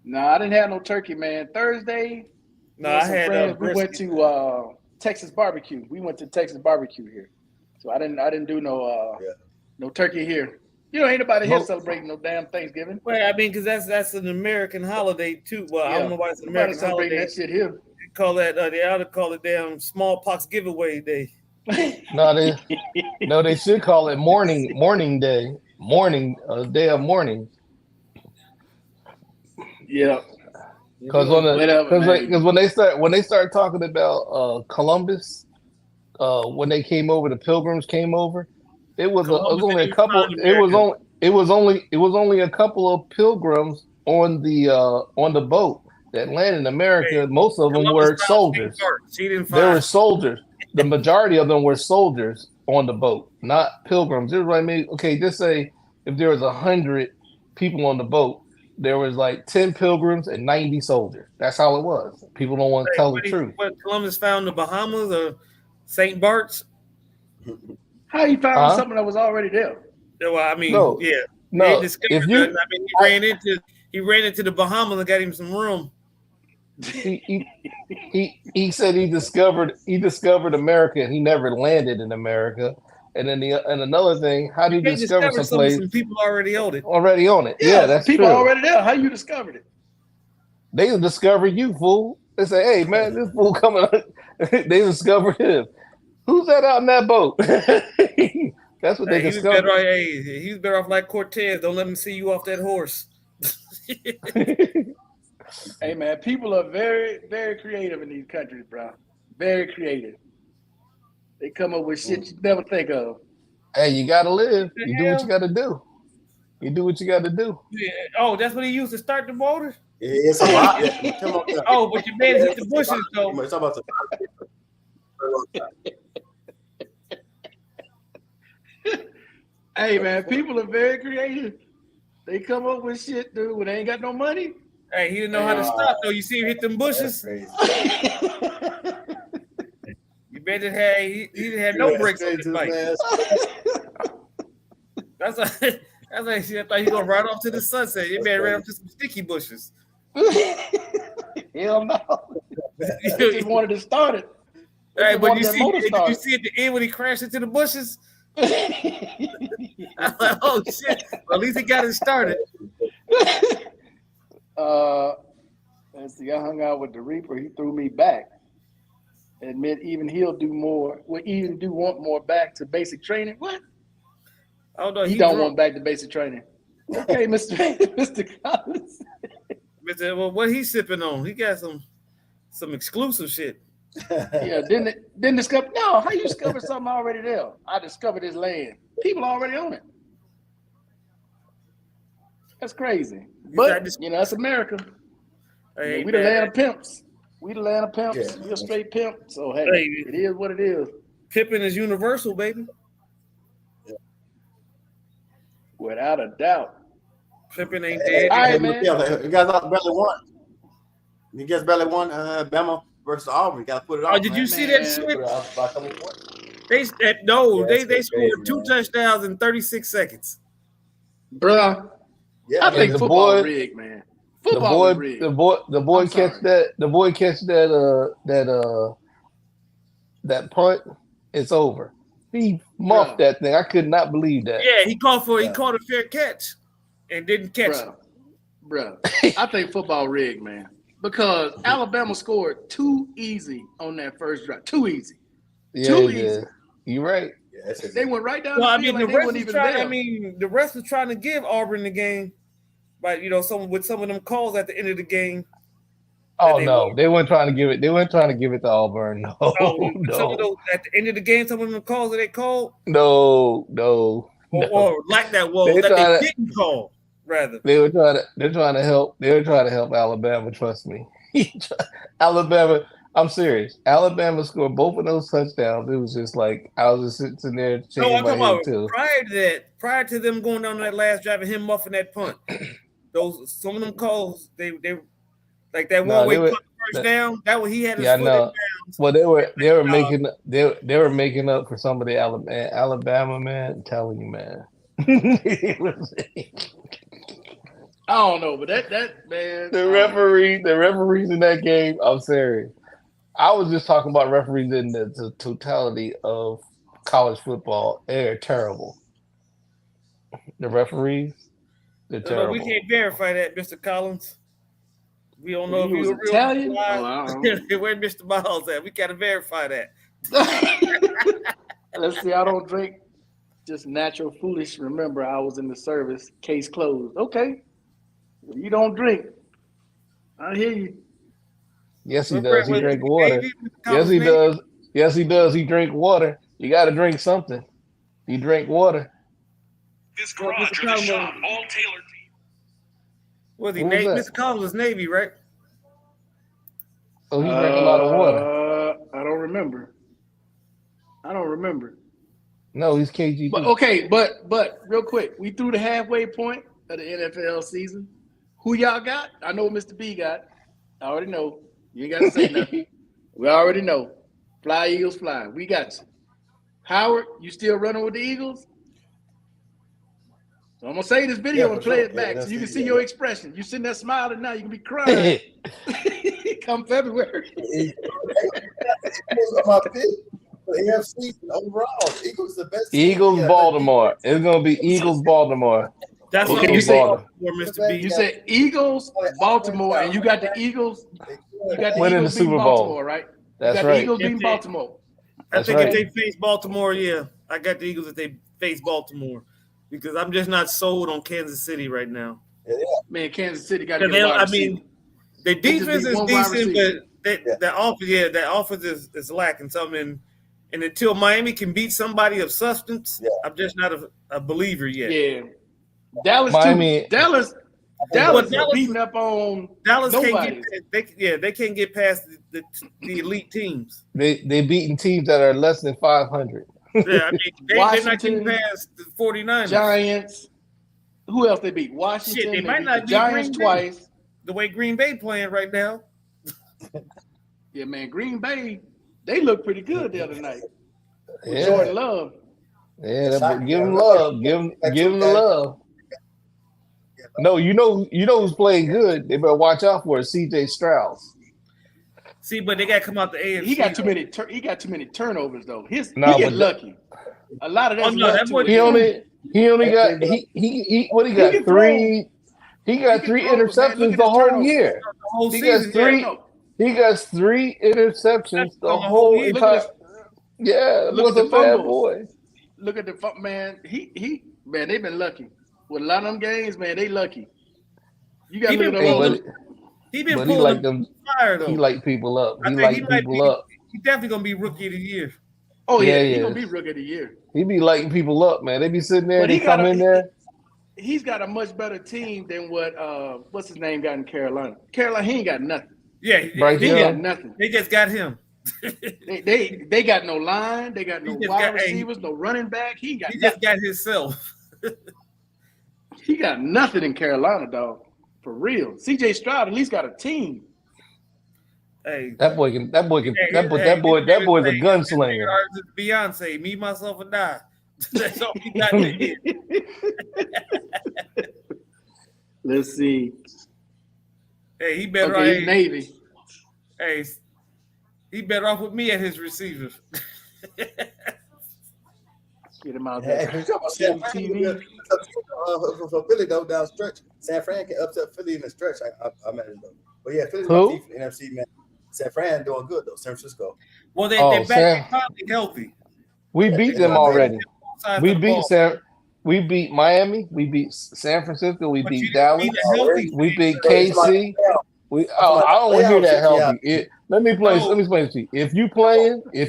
No, I didn't have no turkey, man. Thursday, no, I had friends. We went to Texas barbecue. We went to Texas barbecue here, so I didn't do no turkey here. You know, ain't nobody here celebrating no damn Thanksgiving. Well, I mean, because that's an American holiday too. Well, I don't know why it's an American holiday. That shit here. They call that they ought to call it damn smallpox giveaway day. No, they should call it mourning day, day of mourning. Yeah, because when they start talking about Columbus, when they came over, the Pilgrims came over. It was only a couple. It was only a couple of pilgrims on the boat that landed in America. Most of them were soldiers. They were soldiers. The majority of them were soldiers on the boat, not pilgrims. It was like, maybe, okay, just say if there was 100 people on the boat, there was like 10 pilgrims and 90 soldiers. That's how it was. People don't want to tell the truth. What, Columbus found the Bahamas or St. Bart's? How you found something that was already there? Well, I mean, no. He ran into the Bahamas and got him some room. He said he discovered America and he never landed in America. And then another thing, how do you discover some place? Some people already own it. Yeah, that's people true. Already there. How you discovered it? They discovered you, fool. They say, hey man, this fool coming. They discovered him. Who's that out in that boat? That's what they discovered. He's better off like Cortez. Don't let him see you off that horse. Hey man, people are very, very creative in these countries, bro. Very creative. They come up with shit you never think of. Hey, you gotta live. You do what you gotta do. You do what you gotta do. Yeah. Oh, that's what he used to start the motor? Yeah, it's a lot. Oh, but you made it hit the bushes though. It's about Hey man, people are very creative. They come up with shit, dude, when they ain't got no money. Hey, he didn't know how to stop though. You see him hit them bushes. You bet it had he didn't have no brakes on his bike. That's like I thought he was gonna ride off to the sunset. You man ran up to some sticky bushes. Hell no. They just wanted to start it. Hey, but did you see at the end when he crashed into the bushes? I'm like, oh shit! Well, at least he got it started. Let's see. I hung out with the Reaper. He threw me back. Admit even he'll do more. Will even want more back to basic training. What? Oh no, he don't want back to basic training. Okay, Mr. Collins. Well, what he's sipping on? He got some exclusive shit. Yeah, didn't discover. No, how you discover something already there? I discovered this land. People already own it. That's crazy. But you know, that's America. Hey, we the land of pimps. We the land of pimps. Yeah. You're a straight pimp. So hey, Hey. it is what it is. Pippin is universal, baby. Without a doubt. Pippin ain't Hey, dead. All right, hey, man. You guys barely won. You guys barely won Bama versus Auburn. You got to put it on. Oh, did you see that Man. shit? Put it out by a couple points. They Yeah, they that's scored crazy, 2 man. touchdowns in 36 seconds. Bruh, Yeah, I man. think the football boy- rigged, man. The Football is boy, rigged. the boy I'm catch sorry. that. The boy catch that punt. It's over. He muffed Bruh. that thing. I could not believe that. Yeah, he caught Yeah. a fair catch and didn't catch it. Bruh. I think football rigged, man. Because Alabama scored too easy on that first drive. Too easy. Yeah, Too he easy. did. You right. Yeah, that's it. They went right down Well, the I field mean, like they weren't even there. the rest was trying to give Auburn the game, but with some of them calls at the end of the game. Oh they no, won. they weren't trying to give it. They weren't trying to give it to Auburn. No, Some of those at the end of the game, some of them calls that they called, no. or like that was They that tryna- they didn't call. Rather, They're trying to help. They were trying to help Alabama. Trust me. Alabama. I'm serious. Alabama scored both of those touchdowns. It was just like I was just sitting there no, shaking I'm my talking head about too. prior to them going down that last drive and him muffing that punt. Some of them calls they like that No, one way they were- punt first down. That was he had his Yeah, I foot in know. bounds. Well, they were making up for some of the Alabama, man. I'm telling you, man. I don't know, but that man. The referees in that game. I'm serious. I was just talking about referees in the totality of college football. They're terrible. The referees, they're No, terrible. we can't verify that, Mr. Collins. We don't know He if was he was Italian? real. Oh, I don't know. Where Mr. Miles at? We gotta verify that. Let's see. I don't drink. Just natural foolish. Remember, I was in the service. Case closed. Okay. You don't drink. I hear you. Yes, he Remember does. He with drink the water. Navy, Mr. Yes, Collins he Navy? does. Yes, he does. He drink water. You got to drink something. He drink water. This Well, garage Mr. or this Collins, shop, all tailored. Was he Who was Navy? that? Mr. Collins was Navy, right? Oh, he drank a lot of water. I don't remember. No, he's KGB. But okay, but real quick, we threw the halfway point of the NFL season. Who y'all got? I know what Mr. B got. I already know. You ain't got to say nothing. We already know. Fly, Eagles, fly. We got you. Howard, you still running with the Eagles? So I'm gonna say this video Yeah, and for play sure. it back Yeah, so you can that's- see yeah, your yeah. expression. You sitting there smiling now, you can be crying. Come February. Eagles are my pick for AFC overall. Eagles the best. team. Eagles, Yeah, Baltimore. It's gonna be Eagles, Baltimore. That's Okay, what you you say- say, Mr. B. You said Eagles, Baltimore, and you got the Eagles. You got the Winning Eagles the beating Super Bowl. Baltimore, right? That's you got right. the Eagles beating If they- Baltimore. I That's think right. if they face Baltimore, yeah, I got the Eagles if they face Baltimore because I'm just not sold on Kansas City right now. Man, Kansas City got to get They- a wide I receiver. mean, the They just defense need is one wide decent, receiver. but that offense is lacking something. And until Miami can beat somebody of substance, I'm just not a believer yet. Yeah, Dallas Miami- too. Dallas Well, is beating up on Dallas nobody. they can't get past the elite teams. They beating teams that are less than 500. Yeah, I mean they're not Washington, getting past the 49ers. Giants. Who else they beat? Washington. Shit, they might beat not the beat Giants Green Bay. twice. The way Green Bay playing right now. Yeah, man, Green Bay. They look pretty good the other night. With Yeah, Jordan Love. yeah. Give him love. Give him the love. No, you know who's playing good. They better watch out for it. CJ Strauss. See, but they got to come out the AFC. He got too many. He got too many turnovers though. He Nah, get but lucky. A lot of that's no, luck that to boy- it. He only got he what he got can three. He got He can three throw, man. Look interceptions at the his whole turnovers. year. the whole He season. got three. No, He got 3 interceptions the On the whole whole year. look at entire. this. Yeah, it Look was at a the bad fumbles. boy. Look at the man. He man. They've been lucky with a lot of them games. Man, they lucky. You got to He look at been them. Hey, old- He been but he pulling like them. fire though. He like people up. I He think like people up. He definitely gonna be rookie of the year. Oh Yeah, yeah, he he's gonna is. be rookie of the year. He be lighting people up, man. They be sitting there. But They he got come a- in there. He's got a much better team than what what's his name got in Carolina. Carolina, he ain't got nothing. Yeah, Bryce He Young. got nothing. they just got him. They got no line. They got no He just wide got- hey, receivers, no running back. He got He nothing. just got himself. He got nothing in Carolina, dog. For real. CJ Stroud at least got a team. Hey, That boy's a hey, gunslinger. Beyonce, me, myself, and I. That's all we got to hear. Let's see. Hey, he better Okay, off. Navy. Hey, he better off with me at his receivers. Get him out Hey, there. you talking about San Fran, for Philly though down stretch. San Fran can upset Philly in the stretch. I imagine though. But yeah, Philly's my team for the NFC, man. San Fran doing good though. San Francisco. Well, they're back finally healthy. We beat them already. We beat Sam. We beat Miami. We beat San Francisco. We beat Dallas. We beat Healthy. KC. I don't want to hear that healthy. Let me explain this to you. If you playing, there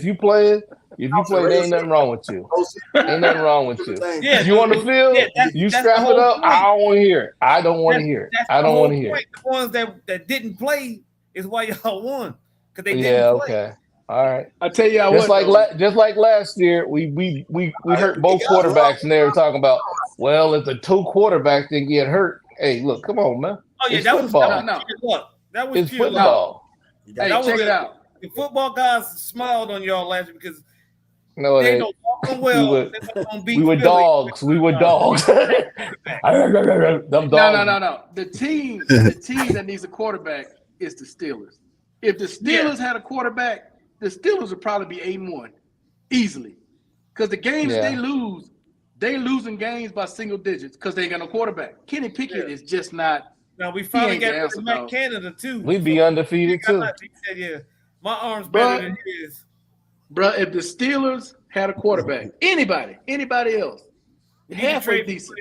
ain't nothing wrong with you. Ain't nothing wrong with you. Yeah, you on the field, you strap it up. I don't want to hear it. I don't want to hear it. I don't want to hear it. The ones that didn't play is why y'all won. Because they didn't play. Okay. All right. I tell you, just like last year, we hurt both quarterbacks, and they were talking about, well, if the two quarterbacks didn't get hurt, hey, look, come on, man. Oh yeah, it's that football. That was pure football. Hey, check it out. The football guys smiled on y'all last year because no, they don't walk well. We were dogs. We were dogs. Them dogs. No. The team that needs a quarterback is the Steelers. If the Steelers had a quarterback, the Steelers would probably be 8-1 easily. Because the games they losing games by single digits because they ain't got no quarterback. Kenny Pickett is just not. Now we finally got rid of Matt Canada too. We'd be undefeated too. He said, "Yeah, my arm's better than his." Bro, if the Steelers had a quarterback, anybody else, halfway decent.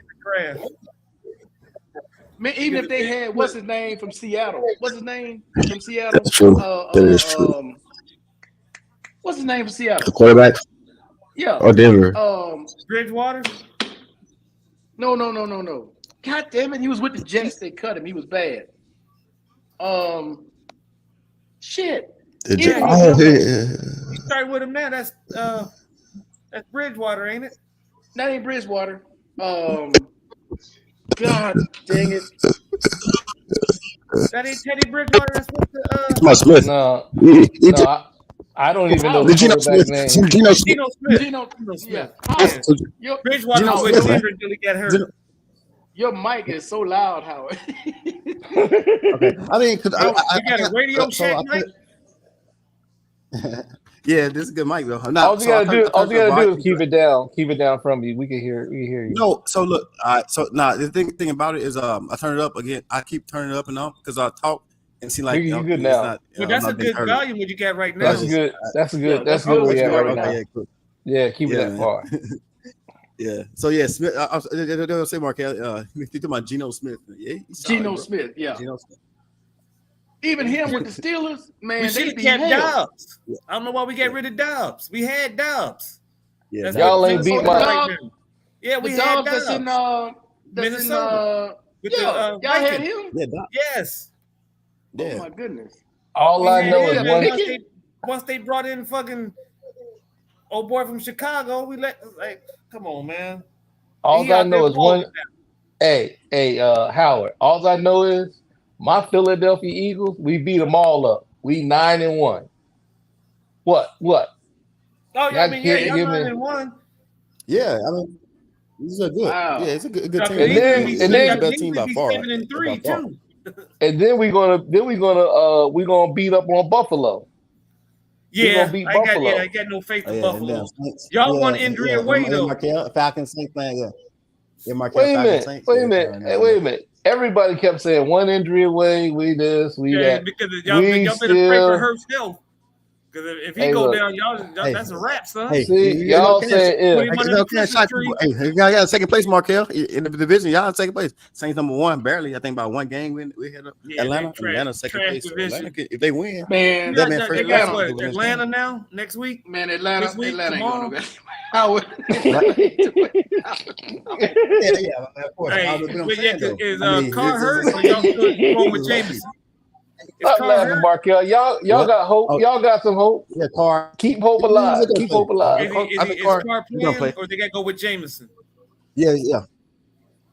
Man, even if they had what's his name from Seattle? What's his name from Seattle? That's true. That is true. What's his name from Seattle? The quarterback? Yeah. Or Denver? Bridgewater? No. God damn it! He was with the Jets. They cut him. He was bad. Shit. You start with him now. That's Bridgewater, ain't it? That ain't Bridgewater. God dang it. That ain't Teddy Bridgewater. That's what my Smith. No, I don't even know the the quarterback's name. Geno Smith. Yeah. Bridgewater was with Denver until he got hurt. Your mic is so loud, Howard. Okay. I mean, because you got a Radio Shack mic? Yeah, this is a good mic though. All you gotta do is keep it down from you. We can hear you. No, so look, the thing about it is I turn it up again. I keep turning it up and up because I talk and see like you good now. Well, that's a good volume what you got right now. That's good. That's good where you at right now. Yeah, keep it that far. Yeah. So yeah, Smith. They'll say Markel. You talking about Geno Smith? Yeah, Geno Smith. Yeah. Geno Smith. Even him with the Steelers, man, we should have kept Dobbs. I don't know why we got rid of Dobbs. We had Dobbs. Yeah, y'all ain't beat my. Yeah, we had Dobbs. That's in Minnesota. Y'all had him. Yeah, Dobbs. Yes. Oh my goodness. All I know is once they brought in fucking old boy from Chicago, come on, man. All I know is one. Hey, Howard. All I know is my Philadelphia Eagles. We beat them all up. We 9-1. What? Oh yeah, y'all 9-1. Yeah, I mean, these are good. Wow. Yeah, it's a good team. And then the best team by far. 7-3 too. And then we're gonna beat up on Buffalo. Yeah, beat I Buffalo. got no faith in Buffalo. Y'all want injury away though. Falcons Saints playing. Yeah. Wait a minute. Everybody kept saying one injury away. We this, we that. Because y'all better pray for Hurst's health. Because if he go down, y'all that's a wrap, son. Hey, y'all saying Hey, y'all got second place, Markel, in the division. Y'all in second place. Saints number 1, barely. I think by one game we hit Atlanta. Atlanta second place. So Atlanta, if they win, man, they got what, Atlanta now next week. Man, Atlanta ain't going to Howard. Yeah, of course. Is Carr hurt or y'all going with Jameson? Stop Carr laughing, hurt? Markel. Y'all What? got hope. Oh, Y'all got some hope. yeah, Carr. Keep hope He's alive. a good Keep player. hope alive. I think Carr. Carr He's gonna playing, play. or they got to go with Jameson? Yeah, yeah.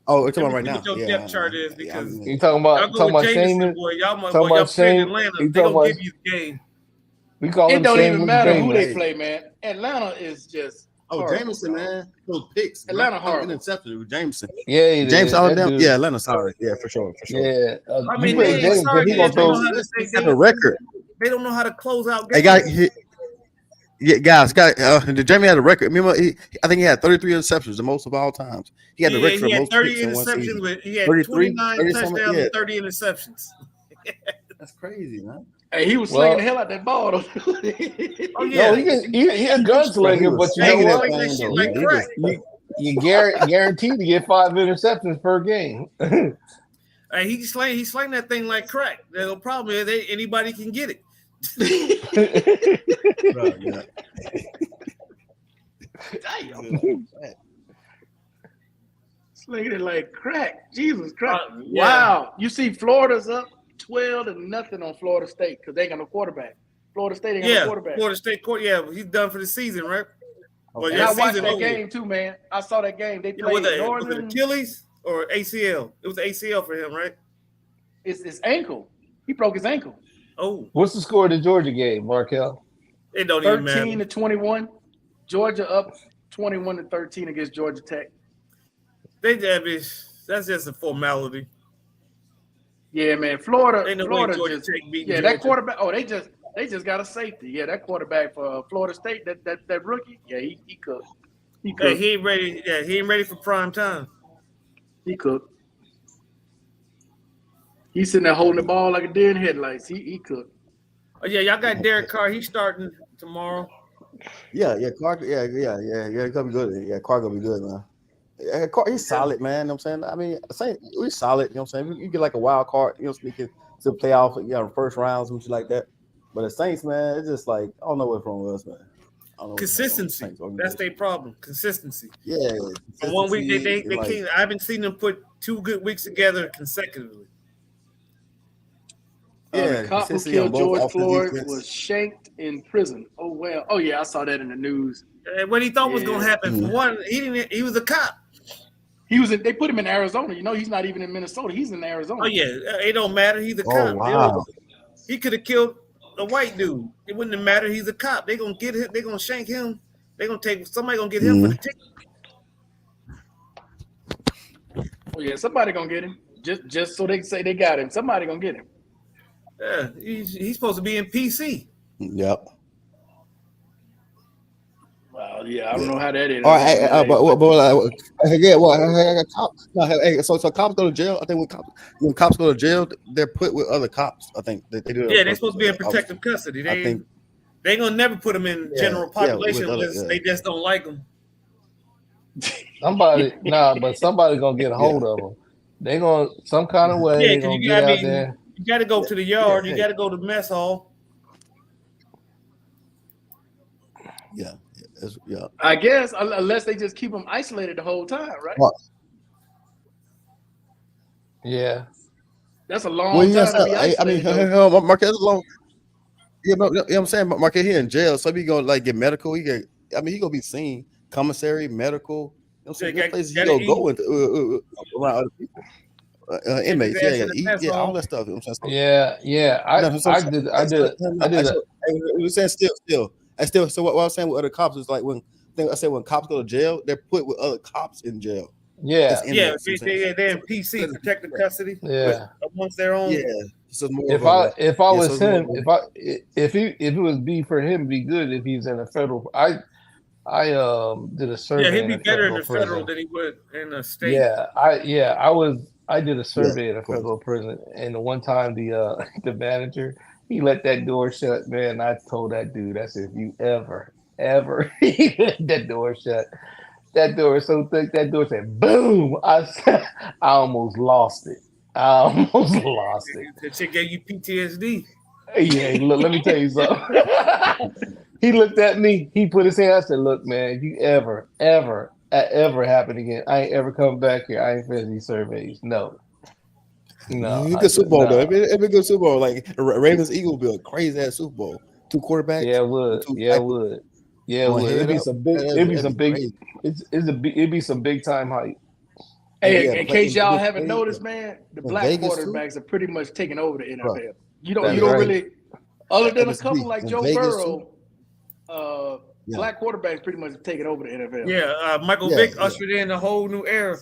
Oh, we're talking Let about me right see what now. your Yeah, depth chart is, yeah. I because mean, You talking y'all about go with Jameson, Shaman? boy. Y'all Talking about playing Shane? Atlanta. You They talking gonna about? give you the game. We call It him don't even Shameless matter who they Jameis. play, man. Atlanta is just oh, horrible, Jameson, dog. man, those picks, Atlanta horrible. interception with Jameson. Yeah, he James, did. all of That them. dude. Yeah, Atlanta. Sorry. Yeah, for sure. Yeah, I you mean, play they ain't Jameson, sorry. he They gonna just don't throw. know how to. He got the record. They don't know how to close out Hey, games. guys, Jamie had a record. Remember, I think he had 33 interceptions, the most of all times. He had the record He for had most 30 picks in one interceptions. season. He had 33, 29 30 something. touchdowns Yeah, and 30 interceptions. that's crazy, man. Hey, he was slinging Well, the hell out that ball. Though. Oh no, yeah, he a Bro, he gunslinger, was but you know slinging that what? that thing shit though. like Man. crack. You guaranteed to get 5 interceptions per game. He slang that thing like crack. The problem is anybody can get it. Bro, yeah. Damn. Slinging it like crack. Jesus Christ. Yeah. Wow. You see, Florida's up 12-0 on Florida State because they ain't got no quarterback. Florida State ain't got no quarterback. Florida State court. Yeah, he's done for the season, right? Well, And yeah, I watched season that over. game too, man. I saw that game. They Yeah, played was it Northern. Achilles or ACL? It was ACL for him, right? It's his ankle. He broke his ankle. Oh, What's the score of the Georgia game, Markel? it don't even matter. 13-21. Georgia up 21-13 against Georgia Tech. That's just a formality. Yeah, man. Florida Ain't no way Florida Georgia just Tech beating that Georgia. quarterback. Oh, they just got a safety. Yeah, that quarterback for Florida State, that rookie. Yeah, he cooked. He Hey, cooked. he ain't ready. Yeah, he ain't ready for prime time. He cooked. He's sitting there holding the ball like a deer in headlights. He cooked. Oh yeah, y'all got Derek Carr. He's starting tomorrow. Yeah, Clark. Yeah. It's gonna be good. Yeah, Clark gonna be good, man. Yeah, Clark, he's solid, man. You know what I'm saying? I mean, he's solid. You know what I'm saying? You get like a wild card, sneaking to the playoff, first rounds and shit like that. But the Saints, man, it's just like I don't know what's wrong with us, man. Consistency. That's their problem. Consistency. Yeah. From 1 week they can't. I haven't seen them put 2 good weeks together consecutively. The cop who killed George Floyd was shanked in prison. Oh well. Oh yeah, I saw that in the news. What he thought was gonna happen? For one, he didn't. He was a cop. They put him in Arizona. He's not even in Minnesota. He's in Arizona. Oh yeah, it don't matter. He's a cop. Wow. He could have killed a white dude. It wouldn't have mattered. He's a cop. They gonna get him. They gonna shank him. They gonna take somebody. Gonna get him for the ticket. Oh yeah, somebody gonna get him. Just so they can say they got him. Somebody gonna get him. Yeah, he's supposed to be in PC. Yep. Well, yeah, I don't know how that is. All right, so cops go to jail. I think when cops go to jail, they're put with other cops. I think they do. Yeah, they're supposed to be in protective custody. They ain't gonna never put them in general population unless they just don't like them. Somebody gonna get a hold of them. They gonna some kind of way. Yeah, gonna get out there. You got to go to the yard. You got to go to the mess hall. Yeah. I guess unless they just keep them isolated the whole time, right? Yeah. That's a long time to be isolated. Marquez is long. Yeah, but, you know what I'm saying? Marquez here in jail, so he gonna get medical. He gonna be seen commissary, medical. You know what I'm saying? Good places he gonna go into around other people. Inmates, all that stuff. You know what I'm saying? Yeah. I did. We're saying still. So what I was saying with other cops is like when cops go to jail, they're put with other cops in jail. They're in PC, protective custody. Yeah, amongst their own. Yeah. So if I was him, if it was be for him, it'd be good if he's in a federal. I did a survey. Yeah, he'd be better in the federal than he would in a state. I did a survey in a federal prison, and the one time the manager, he let that door shut, man. I told that dude, I said, if you ever that door shut, that door is so thick, that door said boom. I almost lost it. That shit gave you PTSD. Yeah, look, let me tell you something. He looked at me, he put his hand, I said, look, man, if you ever happen again, I ain't ever coming back here. I ain't finished these surveys. No. No, It's a good Super Bowl though. no. It'd be a good Super Bowl. Like Ravens Eagles would be a crazy ass Super Bowl. 2 quarterbacks. Yeah, it would. Two Yeah, it tackles would. Yeah, it going would. head up. It'd be some big. Crazy. It'd be some big time hype. Hey, Yeah, in play- case y'all big haven't play, noticed, man, the in black Vegas, too? quarterbacks are pretty much taking over the NFL. Bro, You don't that's right. really, other than a MSB, couple like in Joe Vegas, Burrow, Yeah. black quarterbacks pretty much taking over the NFL. Yeah, Michael Yeah, Vick yeah. ushered in a whole new era.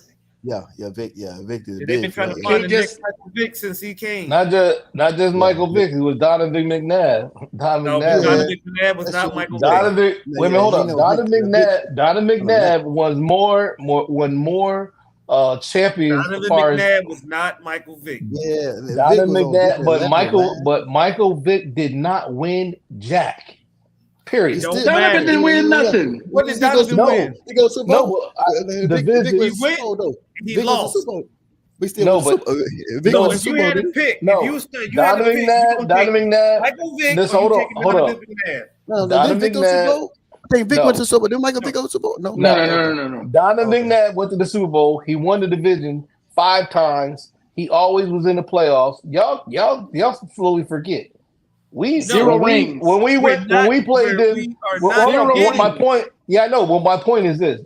Vic is They've big. been trying to yeah. find the Can't next just- Michael Vick since he came. Not just Michael Vick. It was Donovan McNabb. No, McNabb. Donovan McNabb was That's not true. Michael Vick. Donovan. Wait a minute, hold he up. know Donovan Vic. McNabb. Donovan McNabb was more champions as Donovan far as McNabb was not Michael Vick. Yeah, Donovan Vic was on McNabb, different but level, man. Michael Vick did not win jack. Period. He Don't still- matter. Donovan didn't win nothing. What did He goes Donovan to- win? He goes to Super No, Bowl. the Vic vision. was He Super Bowl, though. He Vic was lost. the Super Bowl. We still No, was the but- Super Bowl. Vic no, was So the if Super you Bowl, had to didn't pick, No. if you had to Donovan pick, you McNabb. gonna Donovan pick McNabb. Michael Vick, This- or you hold on, taking hold Donovan on. McNabb? No, Donovan did Vic go to Super McNabb- Bowl? I think Vic No. went to Super Bowl. Didn't Michael Vick go to Super Bowl? No. Donovan Okay. McNabb went to the Super Bowl. He won the division 5 times. He always was in the playoffs. Y'all slowly forget. Zero rings. When we played them. My point. Yeah, I know. Well, my point is this: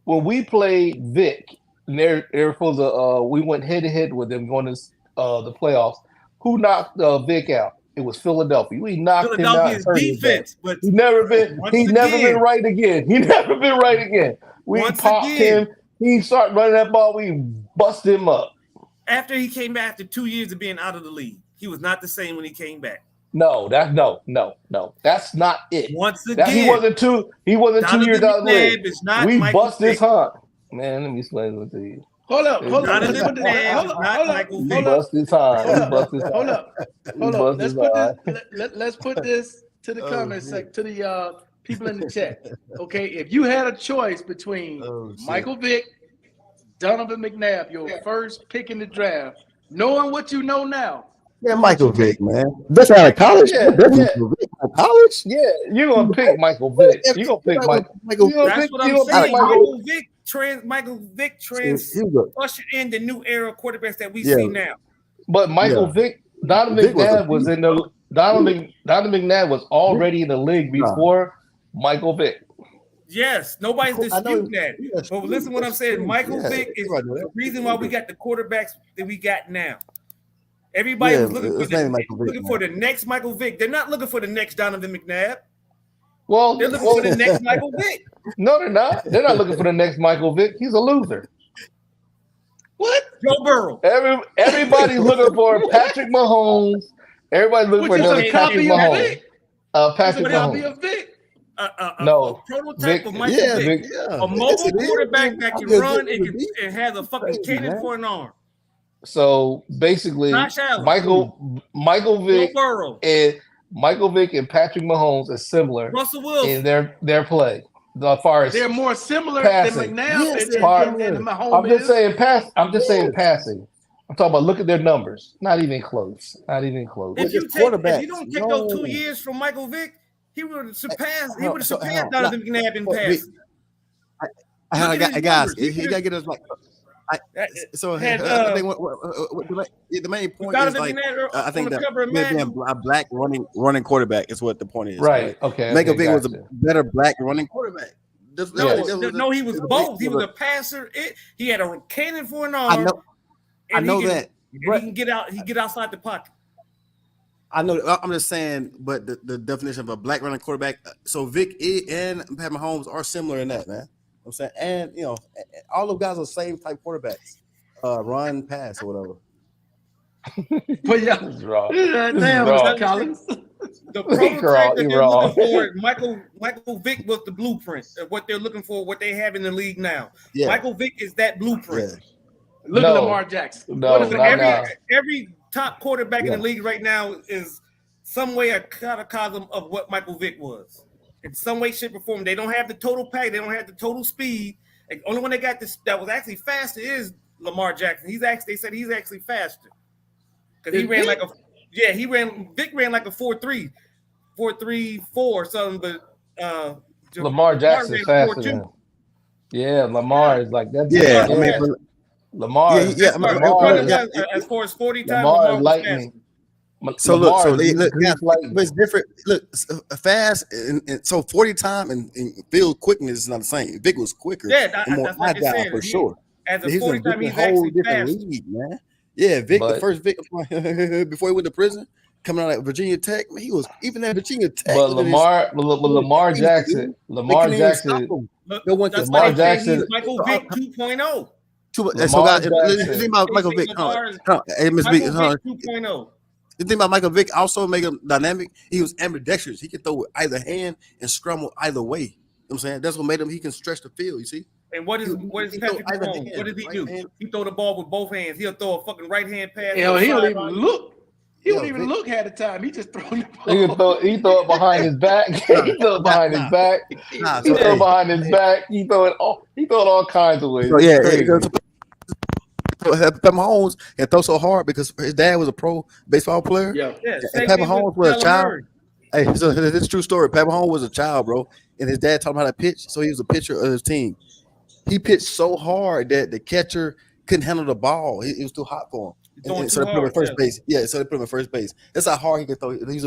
when we played Vic, and there was we went head to head with them going to the playoffs. Who knocked Vic out? It was Philadelphia. We knocked him out. Philadelphia's and turned his back. defense, but He's never been again- right again. He never been right again. We Once popped again. him. He started running that ball. We busted him up. after he came back after 2 years of being out of the league, he was not the same when he came back. No. That's not it. Once again, He wasn't 2 years out of the league. McNabb is not We Michael bust his Vick. hump. Man, let me explain it to you. Hold up. Donovan Let's put this- McNabb hold is up, not hold up, Michael We Vick. bust his hump. We bust his Hold hump. up. We bust Let's his put hump. this. Let's put this to the Oh, comments shit. to the people in the chat. Okay, if you had a choice between Oh, shit. Michael Vick, Donovan McNabb, your first pick in the draft, knowing what you know now, Yeah, Michael Vick, man. That's out of college. Yeah, That's yeah. Michael Vick out of college. Yeah, you're gonna pick Michael Vick. You're gonna pick Michael. You gonna That's pick- what you I'm gonna saying. pick Michael Vick He was ushered in the new era of quarterbacks that we Yeah. see now. But Michael Yeah. Vick, Donovan Vick was a McNabb was in the Donovan McNabb was already in the league before Michael Vick. Yes, nobody's I know- disputing that. Yes, But listen to what I'm saying. true. Michael Yeah, Vick is everybody know the that. reason why we got the quarterbacks that we got now. Everybody Yeah, was looking, his name is Michael Vick, for the next Michael Vick. They're not looking for the next Donovan McNabb. Well, They're looking for the next Michael Vick. no, they're not. They're not looking for the next Michael Vick. He's a loser. what? Joe Burrow. Everybody's looking for Patrick Mahomes. Everybody's looking Which for is another a Patrick copy of Mahomes. Vick. Patrick It's a copy Mahomes. of Vick. No, A prototype Vic- of Michael Yeah, Vick. yeah. A mobile Yes, it is. quarterback that can Yeah, run Vick and, would be. and has a fucking Crazy, cannon man. for an arm. So basically, Josh Allen. Michael Joe Vick Burrow. and Patrick Mahomes is similar Russell Wilson. in their play. As far as They're more similar Passing. than McNabb Yes, and, they're and, similar. and Mahomes. I'm just is. saying saying passing. I'm talking about look at their numbers. Not even close. Not even close. Well, If you just take, if quarterbacks. you don't take those 2 No. years from Michael Vick, he would have surpassed. He No, would have so, surpassed no, Donovan McNabb in Well, passing. I Look at his guys, numbers. he got to get us like. So Had, I think the main point is Donovan like McNabb I think on the that cover of being Madden. a black running quarterback is what the point is. Right. Okay. Michael okay, Vick was a gotcha. better black running quarterback. No, he was both. He was a- a passer. He had a cannon for an I arm. know. I and know he can, that. and But he can get out. He get outside the pocket. I know. I'm just saying, but the definition of a black running quarterback. So Vic and Pat Mahomes are similar in that, man. I'm saying, and all those guys are the same type quarterbacks. Run, pass, or whatever. But yeah, This is wrong. damn, This is wrong. Mr. Collins. The prototype that You're they're wrong. looking for, Michael Vick was the blueprint of what they're looking for, what they have in the league now. Yeah. Michael Vick is that blueprint. Yeah. Look at No. Lamar Jackson. No, What is it? not every now. every top quarterback Yeah. in the league right now is some way a cataclysm of what Michael Vick was. In some way, shape, or form. They don't have the total pack. They don't have the total speed. The only one they got this that was actually faster is Lamar Jackson. They said he's actually faster because he Is ran Vick? like Vic ran like a 4.3, 4.34 or something. But Lamar Jackson ran faster 4.2. than him. Yeah, Lamar is like that. Yeah, I Yeah. mean, Lamar, Yeah, yeah. As far as 40 times, Lamar Lamar is was lightning. So look, Lamar so is look, guys, grease lightning. but it's different. Look, fast and so 40 time and field quickness is not the same. Vic was quicker Yeah, and more that's what they agile said. for sure. As a He's 40 in time, a he's whole actually different fast. league, man. Yeah, Vic, the But- first Vic before he went to prison, coming out at Virginia Tech, man, he was even at Virginia Tech. But Lamar he couldn't even stop him. Look, No one that's can why stop they say him. he's Michael Vick 2.0. So Lamar guys, the Jackson. thing about Michael Vick, hey, Miss Vick, Michael Vick 2.0. the thing about Michael Vick also make him dynamic. He was ambidextrous. He could throw with either hand and scramble either way. You know what I'm saying? That's what made him. He can stretch the field. You see? And what is Patrick Mahomes? What does he do? He throw the ball with both hands. He'll throw a fucking right hand pass. Hell, he don't even look. He don't even look half the time. He just throw the ball. He throw it behind his back. He throw it behind his back. He throw it behind his back. He throw it all kinds of ways. So, yeah, Pat Mahomes can throw so hard because his dad was a pro baseball player. Yeah. And Pat Mahomes was a child. Hey, so this is a true story. Pat Mahomes was a child, bro, and his dad taught him how to pitch, so he was a pitcher of his team. He pitched so hard that the catcher couldn't handle the ball. It was too hot for him. And so they put him at first base. Yeah, so they put him at first base. That's how hard he could throw. He was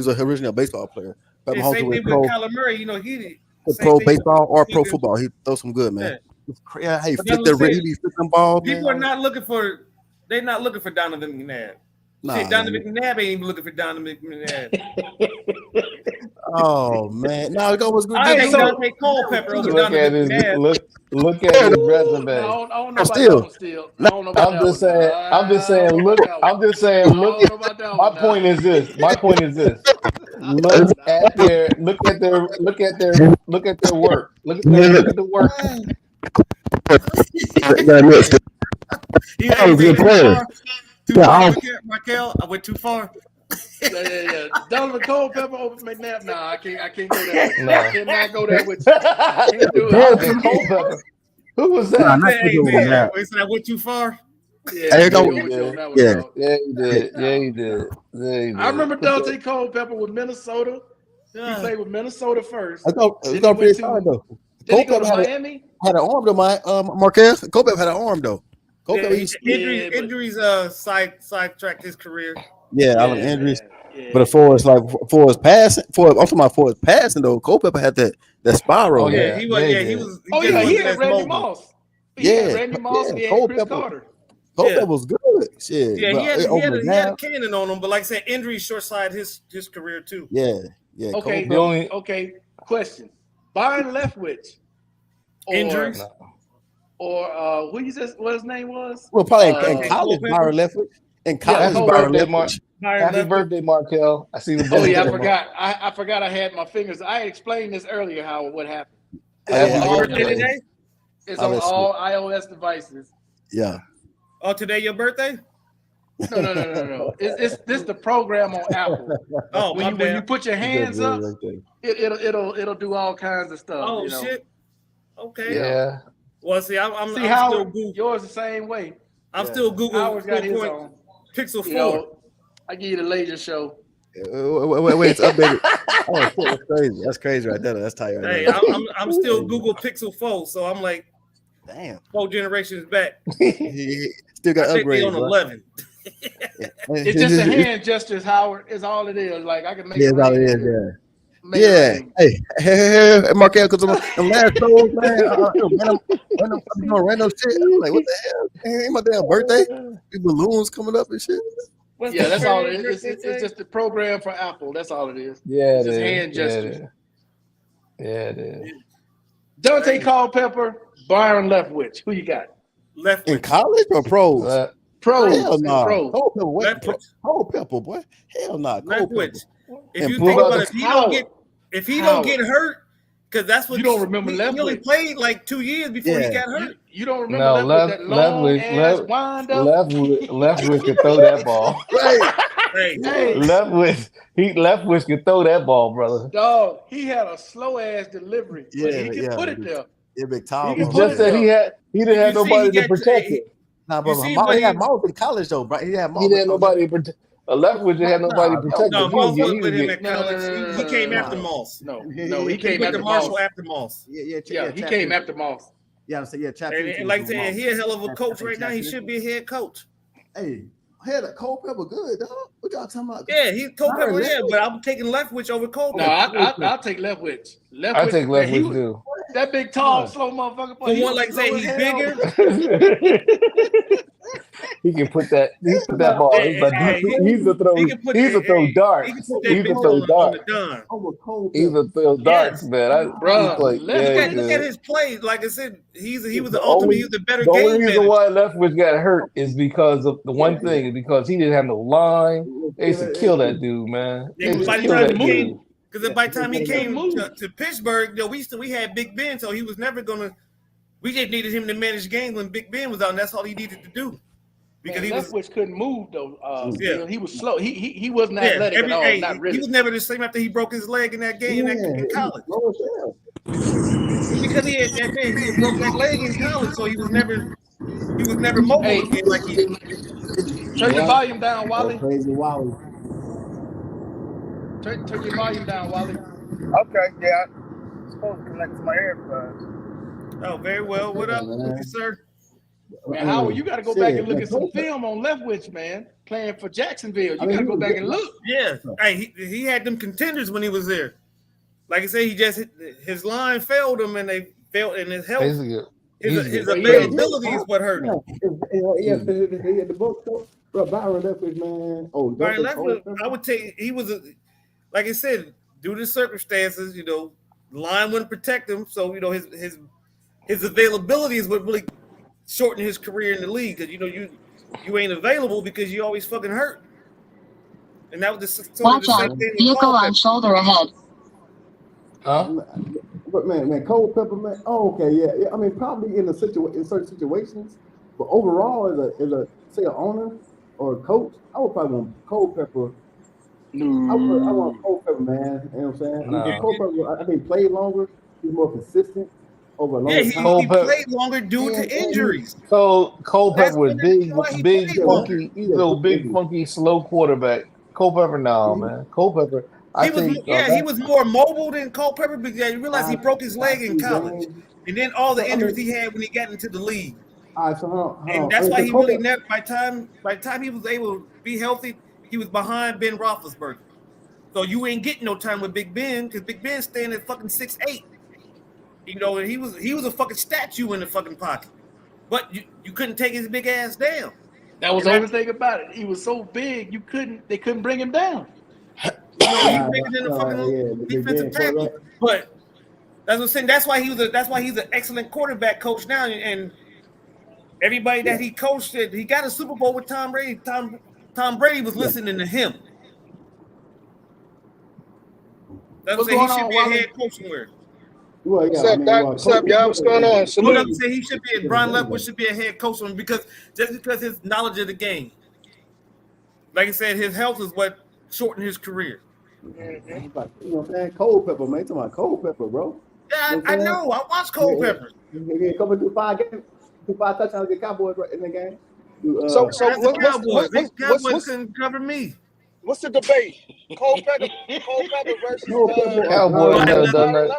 originally a baseball player. Pat Mahomes same was thing with Kyler Murray. You know, he pro baseball or pro football. He throws some good, man. Yeah, hey, flip the he flip them ball. People are not looking for. They're not looking for Donovan McNabb. Nah, Donovan McNabb ain't even looking for Donovan McNabb. Oh man, no, it was good. I ain't Dante Culpepper over Donovan McNabb. Look at his resume. I don't know still. I'm just saying. Look. My point is this. Look at their work. Look at the work. He was a good player. Too far, Raquel. I went too far. Yeah. Donovan Culpepper over McNabb. Nah, I can't go there. No. I cannot go there with you. Can't do it. Culpepper. Who was that? I went too far. Yeah, he did. I remember Dante Culpepper with Minnesota. He played with Minnesota first. Then he go to Miami. Had an arm though, Marquez. Culpepper had an arm though. Injuries sidetracked his career. Yeah, injuries. Yeah. But for his passing, I'm talking about for his passing though, Culpepper had that spiral. Oh yeah, he was. He had Randy Moss. Randy Moss and Chris Carter. Culpepper was good. Shit. Yeah, he had a cannon on him, but like I said, injuries short-sighted his career too. Yeah. Okay. Question: Byron Leftwich. Injuries. Or what his name was? Well, probably in college, Byron Leftwich. In college, Byron Leftwich. Happy birthday, Markel. I see the Oh yeah, I forgot. I forgot I had my fingers. I explained this earlier what happened. It's on all iOS devices. Yeah. Oh, today your birthday? No. It's the program on Apple. Oh, when you put your hands up, it'll do all kinds of stuff. Oh shit. Okay. Yeah. Well, see, I'm how still Google. Yours the same way. I'm still Google Pixel 4. I give you the laser show. Wait, it's updated. Oh, that's crazy. That's crazy right there. That's tight. Hey, I'm still Google Pixel 4, so I'm like, damn, 4 generations back. Still got upgrades. On 11. It's just a hand gestures, Howard. Is all it is. Like I can make. Yeah, it all it is. Yeah. Hey, Markel, because I'm last show, man. Random shit. I'm like, what the hell? Ain't my damn birthday. Balloons coming up and shit. That's all it is. It's just a program for Apple. That's all it is. Yeah, it's just hand gestures. Yeah, it is. Dante Culpepper, Byron Leftwich. Who you got? Leftwich. In college or pros? Pros. Hell no. Pros. Culpepper, boy. Hell no. Leftwich. If you think about it, if he don't get hurt, because that's what you don't remember. He only played like 2 years before he got hurt. You don't remember that long ass wind up. Leftwich could throw that ball. Leftwich could throw that ball, brother. Dog, he had a slow ass delivery, but he could put it there. Yeah, big tall. It's just that he didn't have nobody to protect it. Nah, but he had Moss in college though, bro. He had nobody to protect. Leftwich had nobody to protect. No, Moss wasn't with him at college. He came after Moss. No, he came after Marshall after Moss. Yeah, he came after Moss. Yeah, I say yeah. Chapter And like I said, he a hell of a coach right now. He should be a head coach. Hey, had a Culpepper good, dog. What y'all talking about? Yeah, he's Culpepper. Yeah, but I'm taking Leftwich over No, Culpepper. I'll take Leftwich. I take man, Leftwich too. that big, tall, slow motherfucker. For one, like I say, he's bigger. He can put that. He put that ball. He's a throw. He's a throw darts. He can put that bitch on the dime. He's a throw darts, man. Bro, like, look at his plays. Like I said, he was the ultimate. He was the better game manager. The only reason why Leftwich got hurt is because of the one thing, because he didn't have no line. They used to kill that dude, man. Because by the time he came to Pittsburgh, we had Big Ben, so he was never gonna. We just needed him to manage games when Big Ben was out, and that's all he needed to do. Because Leftwich couldn't move though. He was slow. He wasn't athletic at all. Not really. He was never the same after he broke his leg in that game in college. Because he had broke that leg in college, so he was never mobile again like he. Turn your volume down, Wally. Crazy Wally. Turn your volume down, Wally. Okay, yeah. I'm supposed to connect to my AirPods. Oh, very well. What up, sir? Man, Howard, you got to go back and look at some film on Leftwich, man. Playing for Jacksonville, you got to go back and look. Yeah, hey, he had them contenders when he was there. Like I say, his line failed him, and they failed in his health. His availability is what hurt him. Yeah, the book, bro. Byron Leftwich, man. Byron Leftwich, I would take. He was like I said, due to circumstances, the line wouldn't protect him, so his availability is what really shortened his career in the league, because you ain't available because you always fucking hurt. And that was the watch out, vehicle on shoulder ahead. But man, Culpepper, man. Oh, okay, yeah. I mean, probably in certain situations, but overall, as a say an owner or a coach, I would probably want Culpepper. I want Culpepper, man. You know what I'm saying? No. Culpepper, I think played longer. He's more consistent over a long time. He played longer due to injuries. Culpepper was big, funky. He's a big, funky, slow quarterback. Culpepper, no, man. Culpepper. He was more mobile than Culpepper, because you realize he broke his leg in college, and then all the injuries he had when he got into the league. And that's why he really never. By the time he was able to be healthy, he was behind Ben Roethlisberger. So you ain't getting no time with Big Ben, because Big Ben's staying at fucking 6'8". And he was a fucking statue in the fucking pocket, but you couldn't take his big ass down. That was the only thing about it. He was so big, they couldn't bring him down. He's bigger than the fucking defensive tackle. But that's what I'm saying. That's why he's an excellent quarterback coach now. And everybody that he coached, he got a Super Bowl with Tom Brady. Tom Brady was listening to him. That's what I'm saying. He should be a head coach somewhere. What's up, Doc? What's up, y'all? What's going on? Salute. He should be. Brian Leftwich should be a head coach because his knowledge of the game. Like I said, his health is what shortened his career. You know what I'm saying? Culpepper, man. Talking about Culpepper, bro. Yeah, I know. I watched Culpepper. He coming through 5 touchdowns against Cowboys right in the game. So Cowboys couldn't cover me. What's the debate? Culpepper versus Cowboys have done that.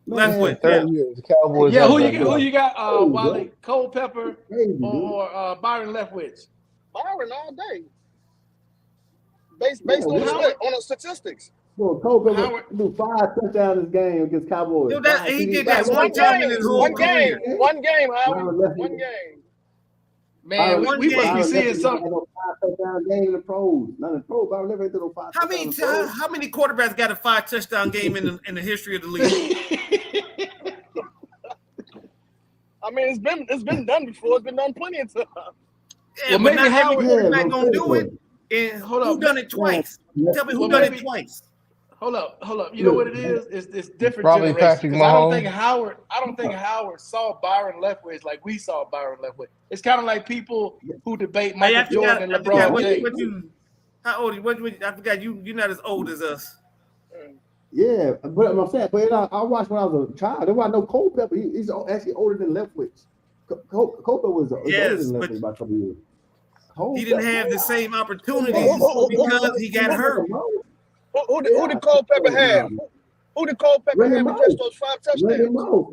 Leftwich. 30 years. Cowboys. Yeah, who you got? Wally Culpepper or Byron Leftwich? Byron all day. Based on the statistics. Well, Culpepper do 5 touchdowns this game against Cowboys. He did that one time in his whole career. One game, Howard. One game. Man, we must be seeing something. 5 touchdown game in the pros. Not in the pros. Byron never did no 5 touchdowns. How many quarterbacks got a 5 touchdown game in the history of the league? I mean, it's been done before. It's been done plenty of times. Yeah, but not every quarterback gonna do it. And who done it twice? Tell me who done it twice. Hold up. You know what it is? It's different. Probably Patrick Mahomes. I don't think Howard saw Byron Leftwich like we saw Byron Leftwich. It's kind of like people who debate Michael Jordan and LeBron James. How old are you? I forgot you're not as old as us. Yeah, but I'm saying, I watched when I was a child. That's why I know Culpepper. He's actually older than Leftwich. Culpepper was older than Leftwich by a couple years. He didn't have the same opportunities because he got hurt. Who did Culpepper have? Who did Culpepper Randy have Moss. against those 5 Randy touchdowns? Moss,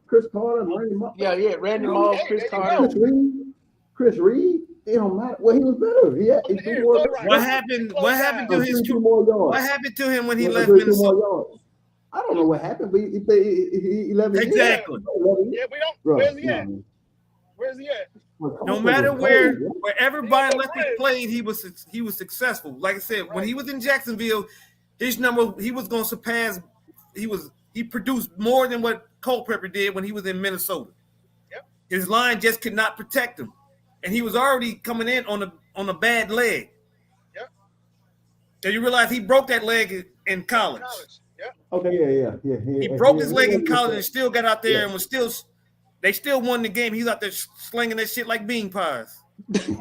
Chris Carter, Randy Moss. Yeah, Randy Moss, Hey, Chris there you Carter. go. Chris Reed. It don't matter. Well, he was better. He threw Here, more. go right. What happened? What happened to his? Threw more yards. What happened to him when he Well, left threw more Minnesota? yards. I don't know what happened, but he 11 years. Exactly. 11 years. Yeah, we don't. Bro, Where's he at? no. Where's he at? No matter wherever Yeah, Byron but Leftwich played, he was successful. Like I said, when he was in Jacksonville, his number he was going to surpass. He produced more than what Culpepper did when he was in Minnesota. Yep. His line just could not protect him, and he was already coming in on a bad leg. Yep. So you realize he broke that leg in college. Yep. Okay, yeah. He broke his leg in college and still got out there and was still. They still won the game. He's out there slinging that shit like bean pies. So you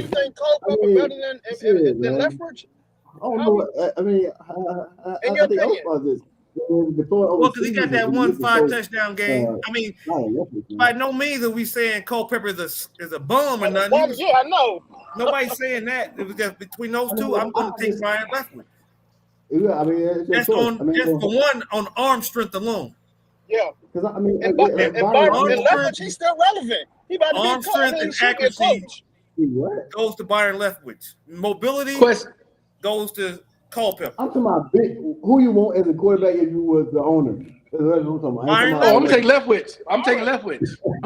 think Culpepper better than Leftwich? Oh no, I mean, In your I think opinion? Well, because he got that 1-5 touchdown game. I mean, by no means are we saying Culpepper is a bum or nothing. Yeah, I know. Nobody's saying that. It was just between those two. I'm going to take Byron Leftwich. Yeah, I mean, Just for one on arm strength alone. Yeah. Because I mean, and Leftwich, he's still relevant. He about to be arm strength and accuracy goes to Byron Leftwich. Mobility goes to Culpepper. I'm talking about who you want as a quarterback if you was the owner. I'm taking Leftwich. I'm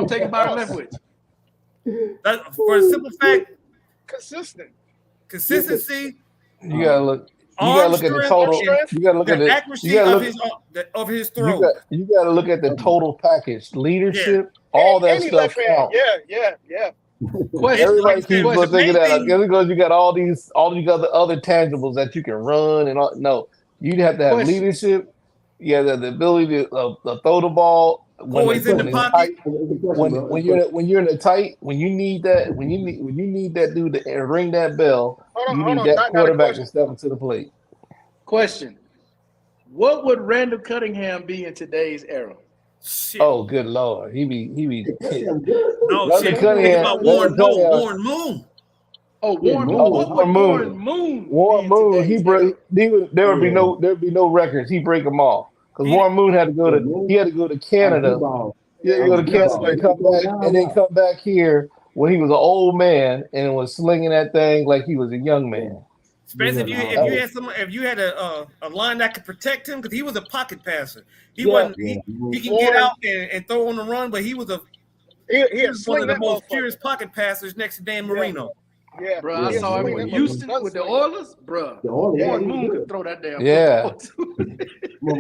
taking Byron Leftwich. For a simple fact, consistency. You gotta look. You gotta look at the total. You gotta look at the accuracy of his throw. You gotta look at the total package. Leadership, all that stuff counts. Yeah. Everybody keeps thinking that because you got all these other tangibles that you can run and all. No, you have to have leadership. You have the ability to throw the ball. Always in the pocket. When you're in the tight, when you need that dude to ring that bell, you need that quarterback to step into the plate. Question: what would Randall Cunningham be in today's era? Shit. Oh, good Lord, he be. No, shit. Think about Warren Moon. Oh, Warren Moon. Warren Moon. There'd be no records. He break them all. Because Warren Moon had to go to Canada. He had to go to Canada and come back, and then come back here when he was an old man and was slinging that thing like he was a young man. Especially if you had a line that could protect him, because he was a pocket passer. He can get out and throw on the run, but he was one of the most furious pocket passers next to Dan Marino. Yeah, bro. I saw him in Houston with the Oilers, bro. Warren Moon could throw that damn. Yeah.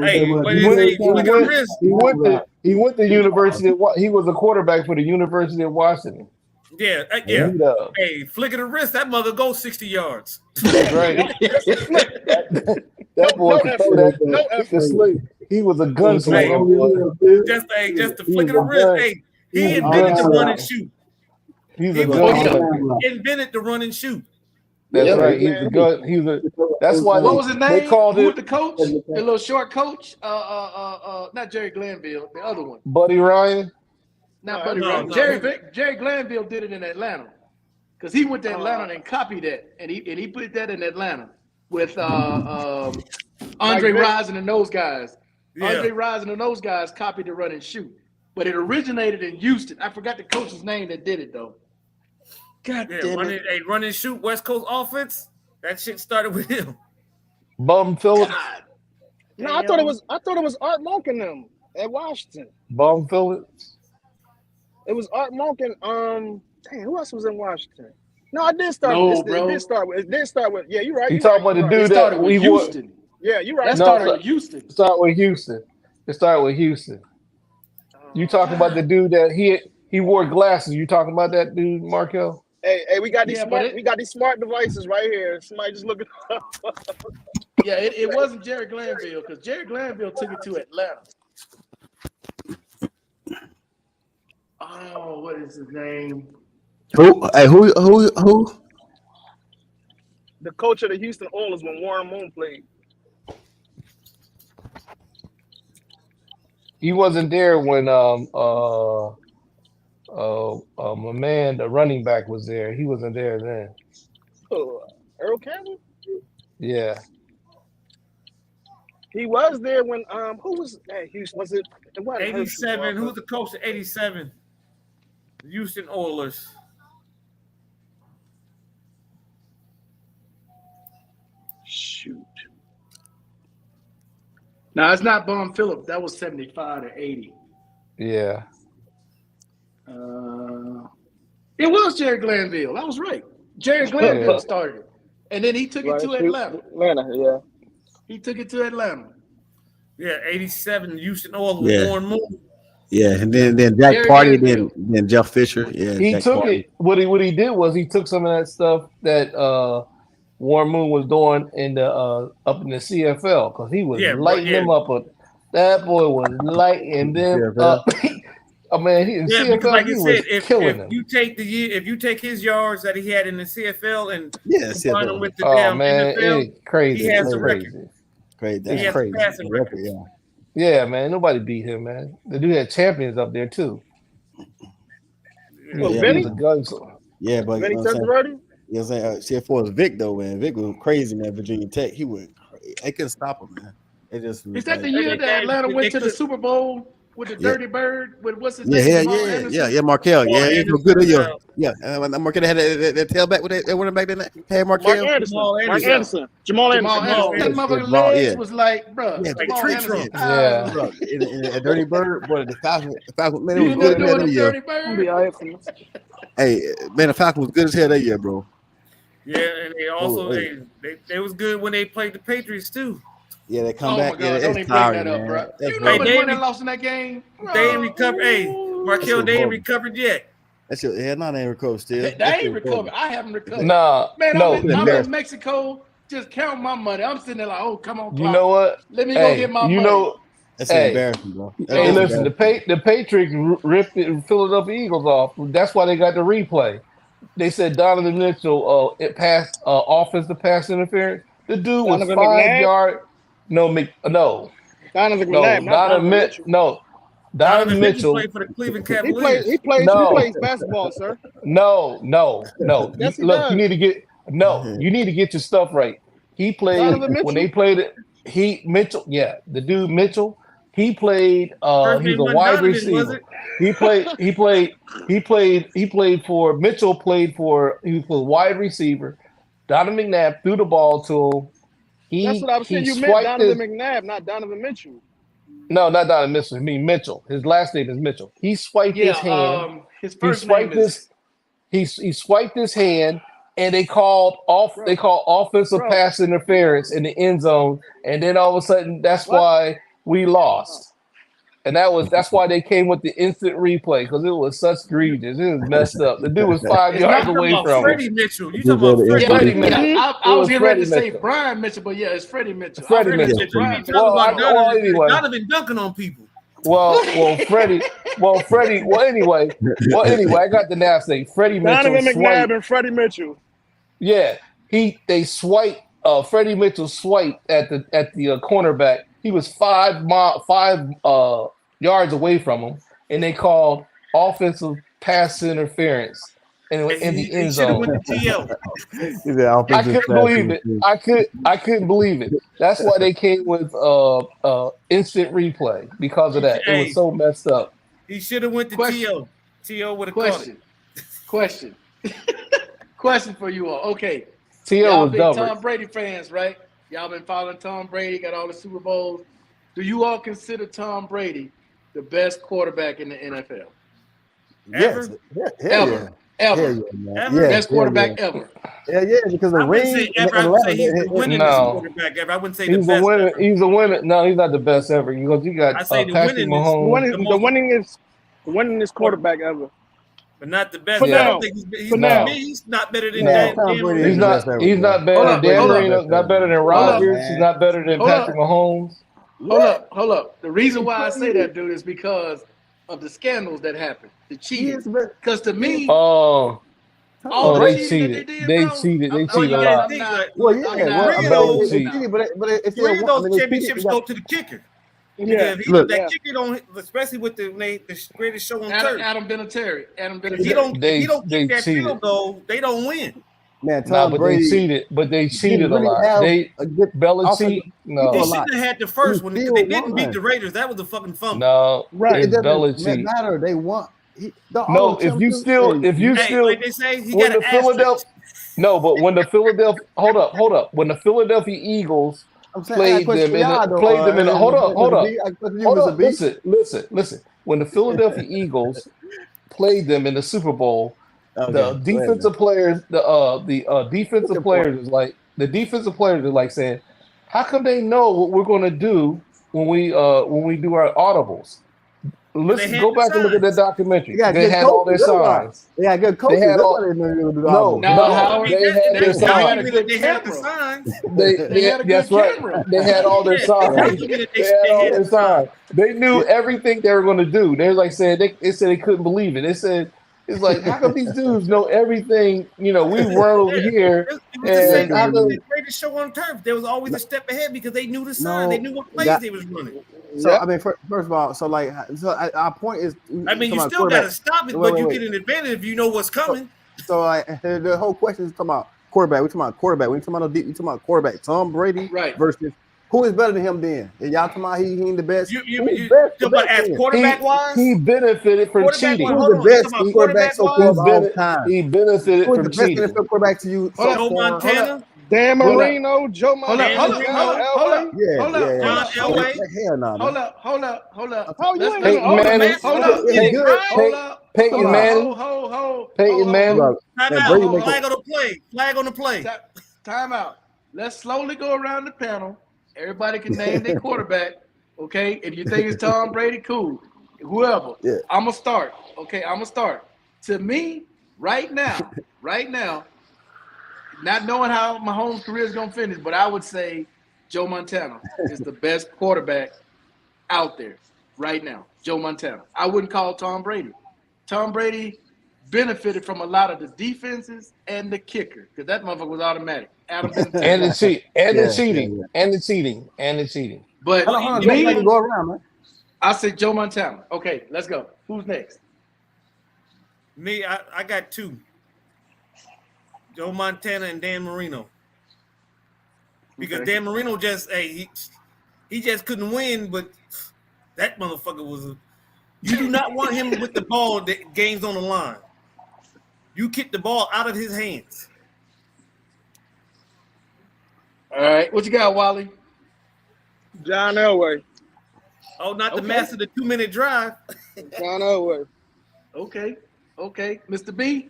Hey, but he went to University. He was a quarterback for the University of Washington. Yeah. Hey, flick of the wrist, that mother goes 60 yards. That's right. that boy could throw that. He was a gunslinger. Just the flick of the wrist. Hey, he invented the run and shoot. He invented the run and shoot. That's right. He's a good. That's why. What was his name? They called Who it was the coach? The little short coach. Not Jerry Glanville. The other one. Buddy Ryan. Not Buddy Ryan. Jerry Glanville did it in Atlanta, because he went to Atlanta and copied that, and he put that in Atlanta with Andre Rison and those guys. Yeah. Andre Rison and those guys copied the run and shoot, but it originated in Houston. I forgot the coach's name that did it though. God damn it! Run and shoot West Coast offense. That shit started with him. Bum Phillips. God. No, I thought it was Art Monk and them at Washington. Bum Phillips. It was Art Monk and who else was in Washington? No, I did start. It did start with. Yeah, you're right. You talking about the dude that we Houston? Yeah, you're right. That started with Houston. It started with Houston. You talking about the dude that he wore glasses? You talking about that dude, Markel? Hey, we got these smart devices right here. Somebody just look it up. Yeah, it wasn't Jerry Glanville, because Jerry Glanville took it to Atlanta. Oh, what is his name? Who? The coach of the Houston Oilers when Warren Moon played. He wasn't there when my man, the running back, was there. He wasn't there then. Earl Campbell? Yeah. He was there when who was at Houston? Was it wasn't Herschel, 87. Who's the coach of 87? Houston Oilers. Shoot. No, it's not Bum Phillips. That was 75 to 80. Yeah. It was Jerry Glanville. I was right. Jerry Glanville started it. And then he took it to Atlanta. Yeah. He took it to Atlanta. Yeah, 87. Houston Oilers. Warren Moon. Yeah, and then Jack Jerry Party, Glanville. then Jeff Fisher. Yeah, He Jack took Party. it. What he did was he took some of that stuff that Warren Moon was doing in the up in the CFL because he was lighting them up. That boy was lighting them up. I mean, he in CFL, because like he you was said, killing them. if you take his yards that he had in the CFL and combine them with the NFL, it's crazy. he has the record. Crazy. He has the passing record. Yeah, man. Nobody beat him, man. The dude had champions up there too. Well, He Vinny? was a gunslinger. Yeah, but Vinny you know what I'm saying? already? You know what I'm saying? See, for us, Vic though, man. Vic was crazy, man. Virginia Tech, he was. They couldn't stop him, man. It just Is that the year that Atlanta went to the Super Bowl with the Dirty Bird? With what's his name? Yeah, Markel. Yeah, he was good. Yeah, Markel had that tailback with that running back that had Markel. Mark Anderson. Jamal Anderson. That motherfucker's legs was like, bro. Yeah, Jamal Anderson. Yeah. Bro, a Dirty Bird, boy, the Falcon, man, it You was know good doing that the year. Dirty Bird? Hey, man, the Falcon was good as hell that year, bro. Yeah, and they also they was good when they played the Patriots too. Yeah, they come Oh back. my God, Yeah, don't that's even tiring, bring that up, man. bro. That's You know how much Hey, money they lost in that game? They ain't recovered. Hey, Markel, they ain't recovered yet. That's your they ain't recovered still. They ain't recovered. I haven't recovered. Nah, Man, no. I'm in Mexico just counting my money. I'm sitting there like, oh, come on, You know what? Let me go get my money. That's embarrassing, bro. Hey, listen, the Patriots ripped the Philadelphia Eagles off. That's why they got the replay. They said Donovan Mitchell it passed offensive pass interference. The dude was Donovan 5 McNabb? yards. No. Donovan McNabb, not Donovan Mitchell. No. Donovan Mitchell played for the Cleveland Cavaliers. He plays basketball, sir. No. Yes, he Look, does. You need to get your stuff right. He played when they played it. The dude Mitchell. He played. He's a wide receiver. He played for Mitchell. He was a wide receiver. Donovan McNabb threw the ball to him. That's what I was saying. You meant Donovan McNabb, not Donovan Mitchell. No, not Donovan Mitchell. I mean Mitchell. His last name is Mitchell. He swiped his hand. His first name is. He swiped his hand, and they called offensive pass interference in the end zone, and then all of a sudden that's why we lost. And that's why they came with the instant replay because it was such egregious. It was messed up. The dude was 5 yards away from Freddie him. Mitchell. You talking about Freddie Mitchell? I was getting ready to say Brian Mitchell, but yeah, it's Freddie Mitchell. Freddie Mitchell. You talking about Donovan dunking on people. Freddie. Anyway, I got the now say Freddie Mitchell. Donovan McNabb and Freddie Mitchell. Yeah, they swiped. Freddie Mitchell swiped at the cornerback. He was 5 yards away from him, and they called offensive pass interference in the end zone. I couldn't believe it. I couldn't believe it. That's why they came with instant replay because of that. It was so messed up. He should have went to T.O. T.O. would have caught it. Question for you all. Okay, T.O. was dumb. Tom Brady fans, right? Y'all been following Tom Brady, got all the Super Bowls. Do you all consider Tom Brady the best quarterback in the NFL? Yes. Ever. Best quarterback ever. Yeah, because the ring. I would say he's the winningest quarterback ever. I wouldn't say the best ever. He's a winner. No, he's not the best ever. Because you got Patrick Mahomes. The winningest quarterback ever. But not the best. For now. I don't think he's not better than Dan Marino. He's not better than Dan Marino. Not better than Rodgers. He's not better than Patrick Mahomes. Hold up. The reason why I say that, dude, is because of the scandals that happened. The cheating. Because to me, they cheated. They cheated a lot. Those championships go to the kicker. Yeah, that kicker don't, especially with the greatest show on turf. Adam Vinatieri. If he don't kick that field goal, they don't win. Man, Nah, Tom but Brady they cheated. But they cheated a really lot. have They a good Belichick. offensive. They No, shouldn't have had the first one because they didn't beat the Raiders. That was a fucking fumble. no, Right. it's It doesn't Belichick. matter. They want all No, the championships. Hey, like they say, he when got the an Philadelphia, asterisk. no, but when the Philadelphia, hold up, when the Philadelphia Eagles I'm saying I got a played question them for in y'all the, though. played them in the, hold up, Mr. B, I got a question for you, Mr. B. listen. When the Philadelphia Eagles played them in the Super Bowl, the Okay, defensive players, defensive Good point. players is like the defensive players are like saying, how come they know what we're going to do when we do our audibles? They Listen, had go the back and look at that signs. documentary. They got They good had all coaches. their That's why. signs. They got good They coaches. had That's all why they know you do the no, audibles. No, no, Howard, they had their That's they had documented a signs. that good they had the camera. signs. They had a good That's right. camera. They had all their Yeah, signs. documented They they had all had their the signs. signs. They knew everything they were going to do. They like said they said they couldn't believe it. They said it's like how come these dudes know everything? You know, we run over here It was the and same how thing with come? the greatest show on turf. There was always a step ahead because they knew the sign. They No, knew what plays that, they was running. so I mean, first of all, our point is. I mean, you about still got to quarterback. stop it, Wait, but you wait. get an advantage if you know what's coming. So the whole question is talking about quarterback. We're talking about quarterback. We're talking about we talking about quarterback. Tom Brady Right. versus who is better than him then? And y'all talking about he ain't the best. You Who's best? talking about as then? quarterback wise? He benefited from cheating. Who's Hold the on. You best talking about quarterback quarterback so far wise? of all time? He benefited Who is from the best cheating. NFL quarterback to you so Joe far? Montana, Dan Hold up. Marino, Joe Hold up, Montana, hold up, John hold up, hold Elway. up, Yeah, hold up, yeah. hold John up, hold up, Elway. Hell no, hold man. up, hold up, hold up. Oh, you ain't Peyton gonna hold Manning. up. Hold Let's up, get it good. right. hold up, Peyton hold up, Manning. Peyton Manning. Look, Time man, out. Brady make Flag on the play. Flag on the play. Time out. Let's slowly go around the panel. Everybody can name their quarterback. Okay, if you think it's Tom Brady, cool. Whoever. Yeah. I'm gonna start. Okay, I'm gonna start. To me, right now, not knowing how Mahomes' career is gonna finish, but I would say Joe Montana is the best quarterback out there right now. Joe Montana. I wouldn't call Tom Brady. Tom Brady benefited from a lot of the defenses and the kicker because that motherfucker was automatic. Adam Vinatieri. And the cheat, and the Yeah, cheating, yeah. and the cheating, and the cheating. But Hold on, me, let me go around, man. I said Joe Montana. Okay, let's go. Who's next? Me, I got two. Joe Montana and Dan Marino. Because Okay. Dan Marino just he just couldn't win, but that motherfucker was you do not want him with the ball that game's on the line. You kick the ball out of his hands. All right, what you got, Wally? John Elway. Oh, not the Okay. master of the 2-minute drive. John Elway. Okay, Mr. B.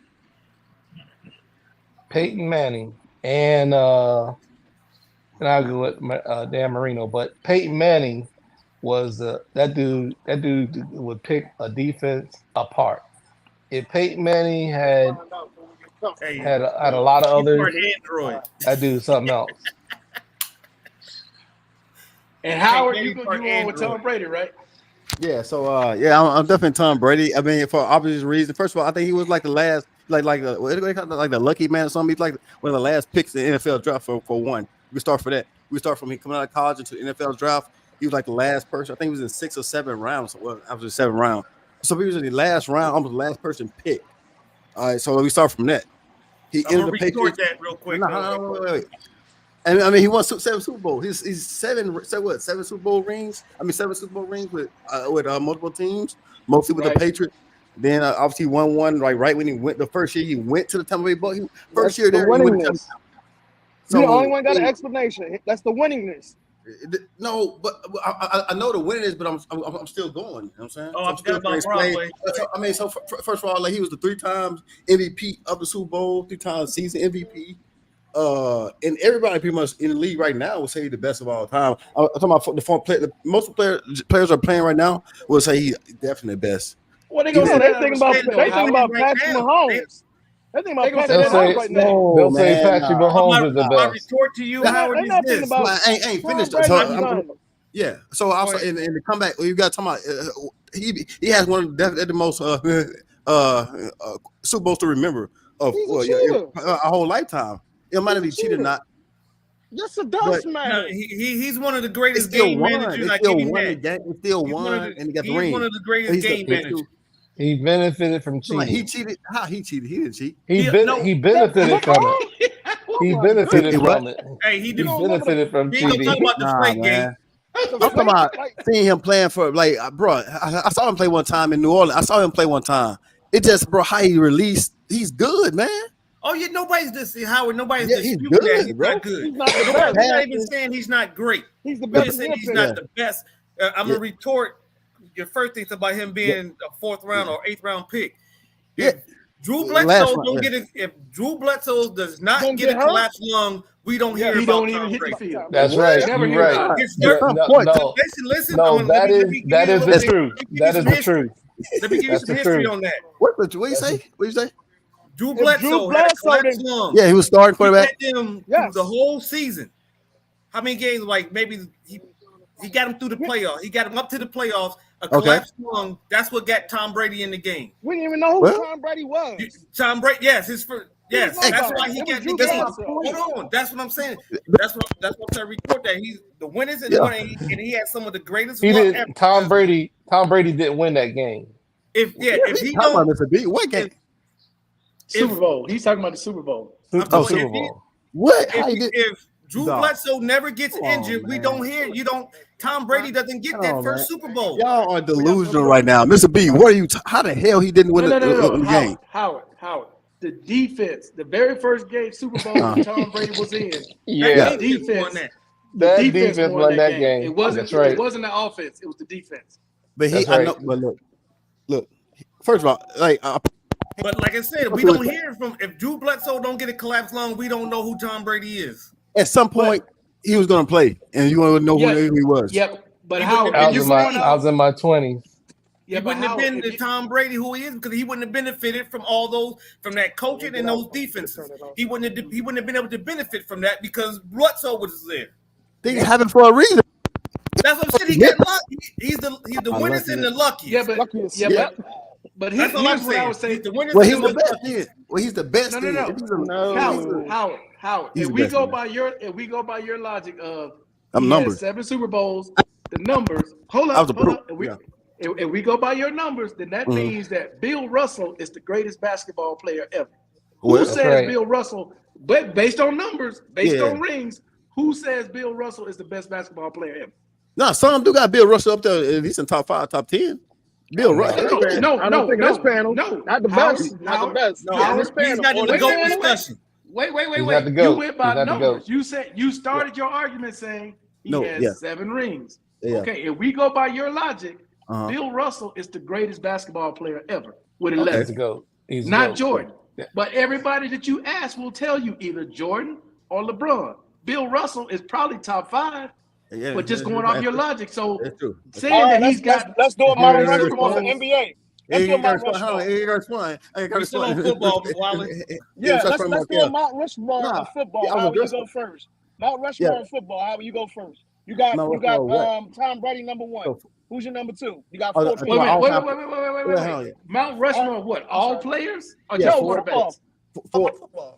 Peyton Manning and I'll go with Dan Marino, but Peyton Manning was that dude would pick a defense apart. If Peyton Manning had a lot of others, Android. that dude something else. And Howard, you on with Tom Brady, right? Yeah, so I'm definitely Tom Brady. I mean, for obvious reasons. First of all, I think he was like the last, like what do they call it? Like the lucky man or something. He's like one of the last picks in the NFL draft for one. We start for that. We start from him coming out of college into the NFL draft. He was like the last person. I think he was in 6 or 7 rounds. Well, after the 7th round, so he was in the last round, almost the last person picked. All right, so we start from that. He I'm entered gonna the Patriots. that real quick. Wait. And I mean, he won 7 Super Bowls. He's 7 Super Bowl rings. I mean, 7 Super Bowl rings with multiple teams, mostly with the Patriots. Then obviously he won one right when he went the first year he went to the Tampa Bay Buccaneers. First year there, he went to So, you the only one got an explanation. That's the winningness. No, but I know the winning is, but I'm still going. You know what I'm saying? Oh, so I forgot about Broadway. I mean, so first of all, like he was the 3 times MVP of the Super Bowl, 3 times season MVP. And everybody pretty much in the league right now will say he's the best of all time. I'm talking about the form play. Most players are playing right now will say he's definitely the best. What they gonna say? They think about Patrick Mahomes. They think about Patrick Mahomes right now. They'll say Patrick Mahomes is the My best. retort to you, Howard, is this. I ain't finished. Yeah. So also in the comeback, you got talking about he has one of the most Super Bowls to remember of a whole lifetime. It might have been cheated or not. Yes, it does matter. He's one of the greatest game managers. I give him that. He still won, and he got the ring. He's one of the greatest game managers. He benefited from cheating. He cheated. How he cheated? He didn't cheat. He benefited from it. He benefited from it. Hey, he benefited from cheating. cheating. Talking about the Flake game. I'm talking about seeing him playing for bro. I saw him play one time in New Orleans. I saw him play one time. It just, bro, how he released. He's good, man. Oh yeah, nobody's Howard. Nobody's he's disputing good, that he's bro. not good. He's not the best. We're not even saying he's not great. He's the We're best. just saying he's not the best. I'm gonna retort your first thing about him being a 4th round or 8th round pick. If Drew Bledsoe don't get it, if Drew Bledsoe does not get a collapsed lung, we don't hear about. He don't even hit the field. That's right. You're right. Listen. No, that is the truth. That is the truth. Let me give you some history on that. What you say? What you say? Drew Bledsoe had a collapsed lung. Yeah, he was starting quarterback. He had them through the whole season. How many games? Like maybe he got him through the playoffs. He got him up to the playoffs. A collapsed lung. That's what got Tom Brady in the game. We didn't even know who Tom Brady was. Tom Brady, yes, his first. Yes, that's why he got. Hold on, that's what I'm saying. That's what I'm trying to report. That he's the winners and he had some of the greatest. He didn't. Tom Brady didn't win that game. If he don't, what game? Super Bowl. He's talking about the Super Bowl. Super Bowl. What? If Drew Bledsoe never gets injured, we don't hear you don't. Tom Brady doesn't get that first Super Bowl. Y'all are delusional right now, Mr. B. What are you? How the hell he didn't win the game? Howard. The defense, the very first game Super Bowl Tom Brady was in. Yeah, the defense. That defense won that game. It wasn't. Right. It wasn't the offense. It was the defense. But look. First of all, but like I said, we don't hear from. If Drew Bledsoe don't get a collapsed lung, we don't know who Tom Brady is. At some point, he was going to play, and you want to know who he was. Yep. But how? I was in my 20s. He wouldn't have been the Tom Brady who he is because he wouldn't have benefited from from that coaching and those defenses. He wouldn't have been able to benefit from that because Bledsoe was there. Things happen for a reason. That's what I'm saying. He got lucky. He's the winners and the luckiest. But that's all I'm saying. I was saying. Well, he's the best. Well, he's the best. No. Howard. If we go by your logic of numbers, 7 Super Bowls, the numbers. Hold up. If we go by your numbers, then that means that Bill Russell is the greatest basketball player ever. Who says Bill Russell? But based on numbers, based on rings, who says Bill Russell is the best basketball player ever? No, some do got Bill Russell up there. At least in top 5, top 10. Bill Russell. No, not the best. Not the best. No, he's not in the GOAT discussion. Wait. You went by numbers. You said you started your argument saying he has 7 rings. Yeah. Okay, if we go by your logic, Bill Russell is the greatest basketball player ever with 11. He's not Jordan. Yeah. But everybody that you ask will tell you either Jordan or LeBron. Bill Russell is probably top 5. Yeah, but just going off your logic, so saying that he's got. Let's do a Mount Rushmore for NBA. Let's do a Mount Rushmore. We're still on football, Wally. Yeah, let's do a Mount Rushmore on football. How will you go first? Mount Rushmore on football. How will you go first? You got Tom Brady number 1. Who's your number 2? You got 4 players. Wait. Mount Rushmore, what? All players or just quarterbacks? Football.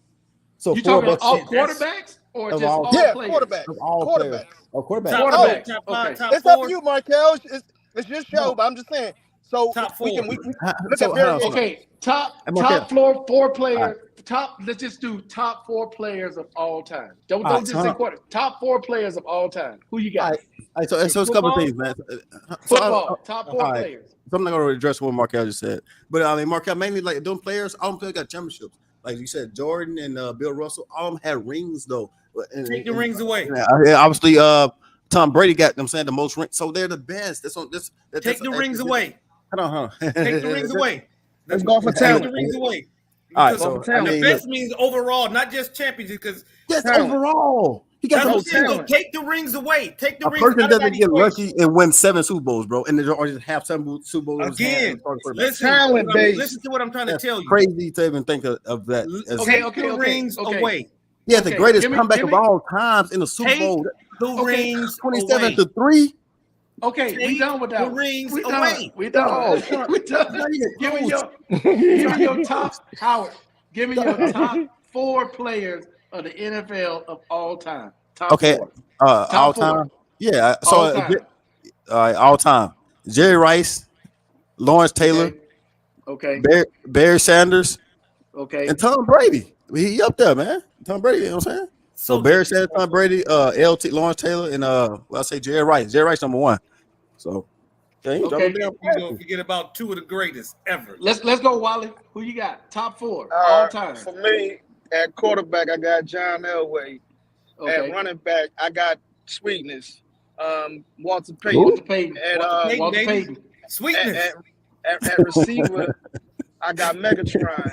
So you talking about all quarterbacks or just all players? Quarterbacks. Quarterback. It's up to you, Markel. It's your show, but I'm just saying. So we can look at top floor 4 players. Let's just do top 4 players of all time. Don't just say quarter. Top 4 players of all time. Who you got? So it's a couple of things, man. Football. Top 4 players. So I'm not going to address what Markel just said, but I mean Markel mainly like them players. All them players got championships. Like you said, Jordan and Bill Russell, all of them had rings though. Take the rings away. Obviously, Tom Brady got them saying the most rings, so they're the best. Take the rings away. Hold on. Take the rings away. Let's go for talent. Take the rings away. All right, so the best means overall, not just championship. Because overall, he got no talent. Take the rings away. Take the rings. A person doesn't get lucky and win 7 Super Bowls, bro, and or just have 7 Super Bowls again. Listen to what I'm trying to tell you. Crazy to even think of that. Take the rings away. Yeah, the greatest comeback of all times in the Super Bowl. The rings 27-3. Okay, we done with that. The rings away. We done. Give me your top, Howard. Give me your top 4 players of the NFL of all time. Top 4. All time. Yeah. So all time. Jerry Rice, Lawrence Taylor, Okay. Barry Sanders. Okay. And Tom Brady. He up there, man. Tom Brady, you know what I'm saying? So Barry Sanders, Tom Brady, LT, Lawrence Taylor, and I'll say Jerry Rice. Jerry Rice number 1. So yeah, he okay. You don't forget about 2 of the greatest ever. Let's go, Wally. Who you got? Top 4 all time. For me, at quarterback, I got John Elway. Okay. At running back, I got Sweetness. Walter Payton. Walter Payton. And, Walter Payton. Sweetness. At receiver, I got Megatron.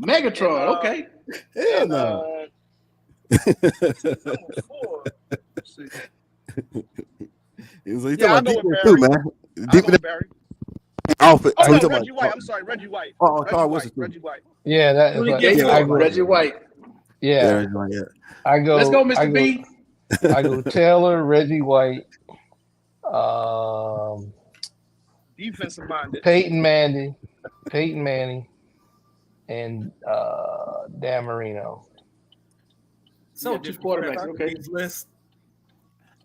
Megatron, okay. Hell no. Number 4. Let's see. So you talking about defense too, man. Defense. Barry. Reggie White. I'm sorry, Reggie White. Reggie White. Yeah, that is Reggie White. Yeah. I go. Let's go, Mr. B. I go Taylor, Reggie White, defensive minded. Peyton Manning, and Dan Marino. So just quarterbacks. Okay.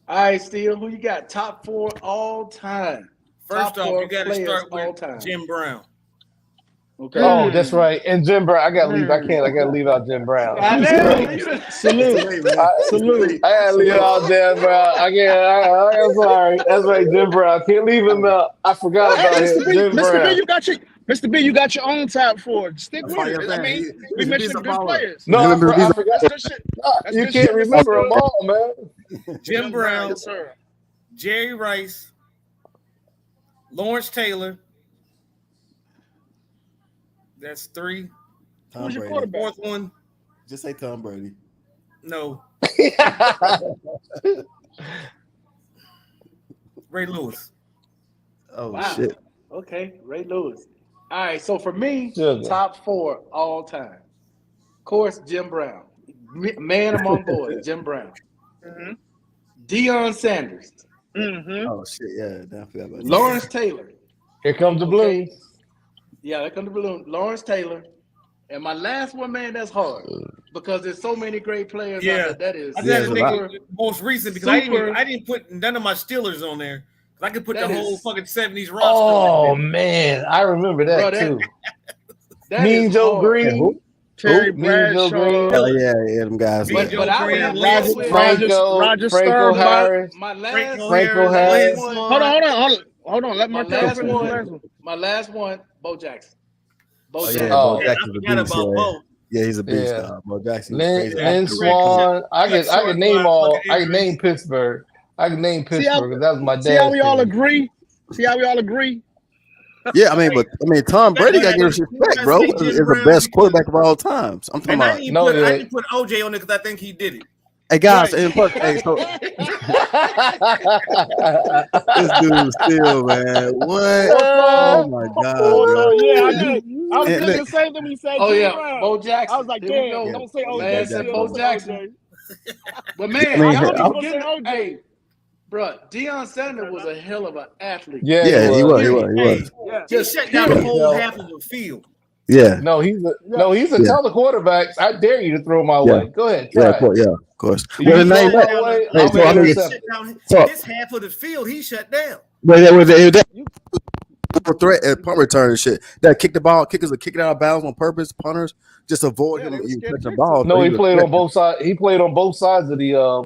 All right, Steele, who you got? Top 4 all time. First off, you got to start with Jim Brown. Okay. Oh, that's right. And Jim Brown, I got to leave. I got to leave out Jim Brown. Salute. I got to leave out Jim Brown. I'm sorry. That's right, Jim Brown. I can't leave him out. I forgot about him. Jim Brown. Mr. B, you got your own top 4. Stick with it. I mean, we mentioned good players. No, I forgot. That's good shit. You can't remember them all, man. Jim Brown, Jerry Rice, Lawrence Taylor. That's 3. Who's your quarterback? 4th one. Just say Tom Brady. No. Ray Lewis. Oh, wow. Shit. Okay, Ray Lewis. All right, so for me, top 4 all time. Of course, Jim Brown. Man among boys, Jim Brown. Mm-hmm. Deion Sanders. Mm-hmm. Oh, shit, yeah. I forgot about Lawrence Taylor. Here comes the balloon. Yeah, there comes the balloon. Lawrence Taylor. And my last one, man, that's hard because there's so many great players out there. That is I think the most recent because I didn't put none of my Steelers on there. I could put the whole fucking 70s roster. Oh, man. I remember that, too. Mean Joe Green. Terry Bradshaw. Oh, yeah, them guys. But I would Franco Harris. Franco Harris. Hold on. Let me my last one, Bo Jackson. Bo Jackson. Yeah, he's a beast. Bo Jackson. Lynn Swan. I can name Pittsburgh. I can name Pittsburgh because that was my dad. See how we all agree? Yeah, I mean, Tom Brady got to give us respect, bro. Is the best quarterback of all time. So I'm talking about. I didn't put OJ on it because I think he did it. Hey guys, and plus, hey, so this dude still, man. What? Oh my god. Oh yeah, I knew. I was thinking the same thing when you said. Oh yeah, Bo Jackson. I was like, damn, don't say OJ. Man said Bo Jackson. But man, y'all forgetting OJ. Bro, Deion Sanders was a hell of an athlete. Yeah, he was. Just shut down the whole half of the field. Yeah. No, he's a ton of quarterbacks. I dare you to throw my way. Go ahead. Try of course. His half of the field, he shut down. Threat at punt return and shit. That kick the ball, kickers are kicking out of bounds on purpose. Punters just avoid him. You catch the ball. No, he played on both sides. He played on both sides of the line.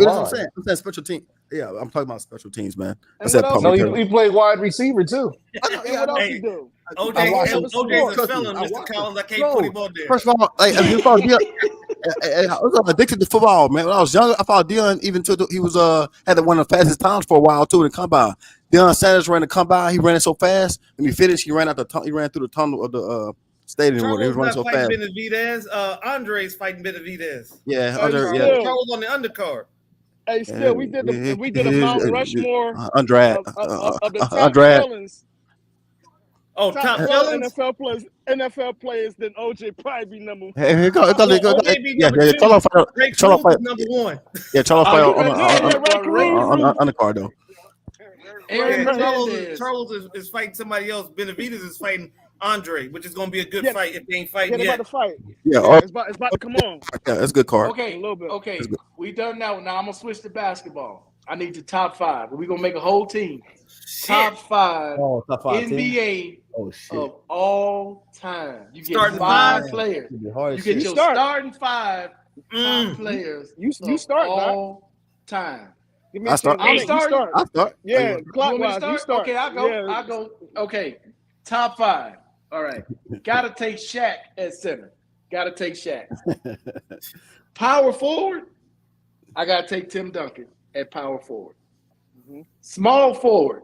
I'm saying special team. Yeah, I'm talking about special teams, man. He played wide receiver too. What else he do? OJ's a felon, Mr. Collins. I can't put him on there. First of all, I was addicted to football, man. When I was younger, I thought Deion even took he was had one of the fastest times for a while too in the combine. Deion Sanders ran the combine. He ran it so fast. When he finished, he ran through the tunnel of the stadium. He was running so fast. Benavidez. Andre's fighting Benavidez. Yeah, Charles on the undercard. Hey, still, we did a Mount Rushmore of the top felons. Oh, top felons? NFL players, then OJ probably be number one. Hey, go. Charles number one. Yeah, Charles on the card though. Charles is fighting somebody else. Benavidez is fighting Andre, which is going to be a good fight if they ain't fighting yet. About to fight. Yeah, it's about to come on. Yeah, that's a good card. Okay, a little bit. Okay, we done now. Now I'm gonna switch to basketball. I need the top 5. We're gonna make a whole team. Top five NBA of all time. You get Starting five five? players. It'd be hard You as get shit. your start. starting five players You of start, Doc. all time. Give me I a start. chance. I'm You starting. start. I start. Yeah, You want me to clockwise. You start? start. Okay, I'll go. Yeah. I'll go. Okay, top five. All right. Gotta take Shaq at center. Gotta take Shaq. Power forward. I gotta take Tim Duncan at power forward. Small forward.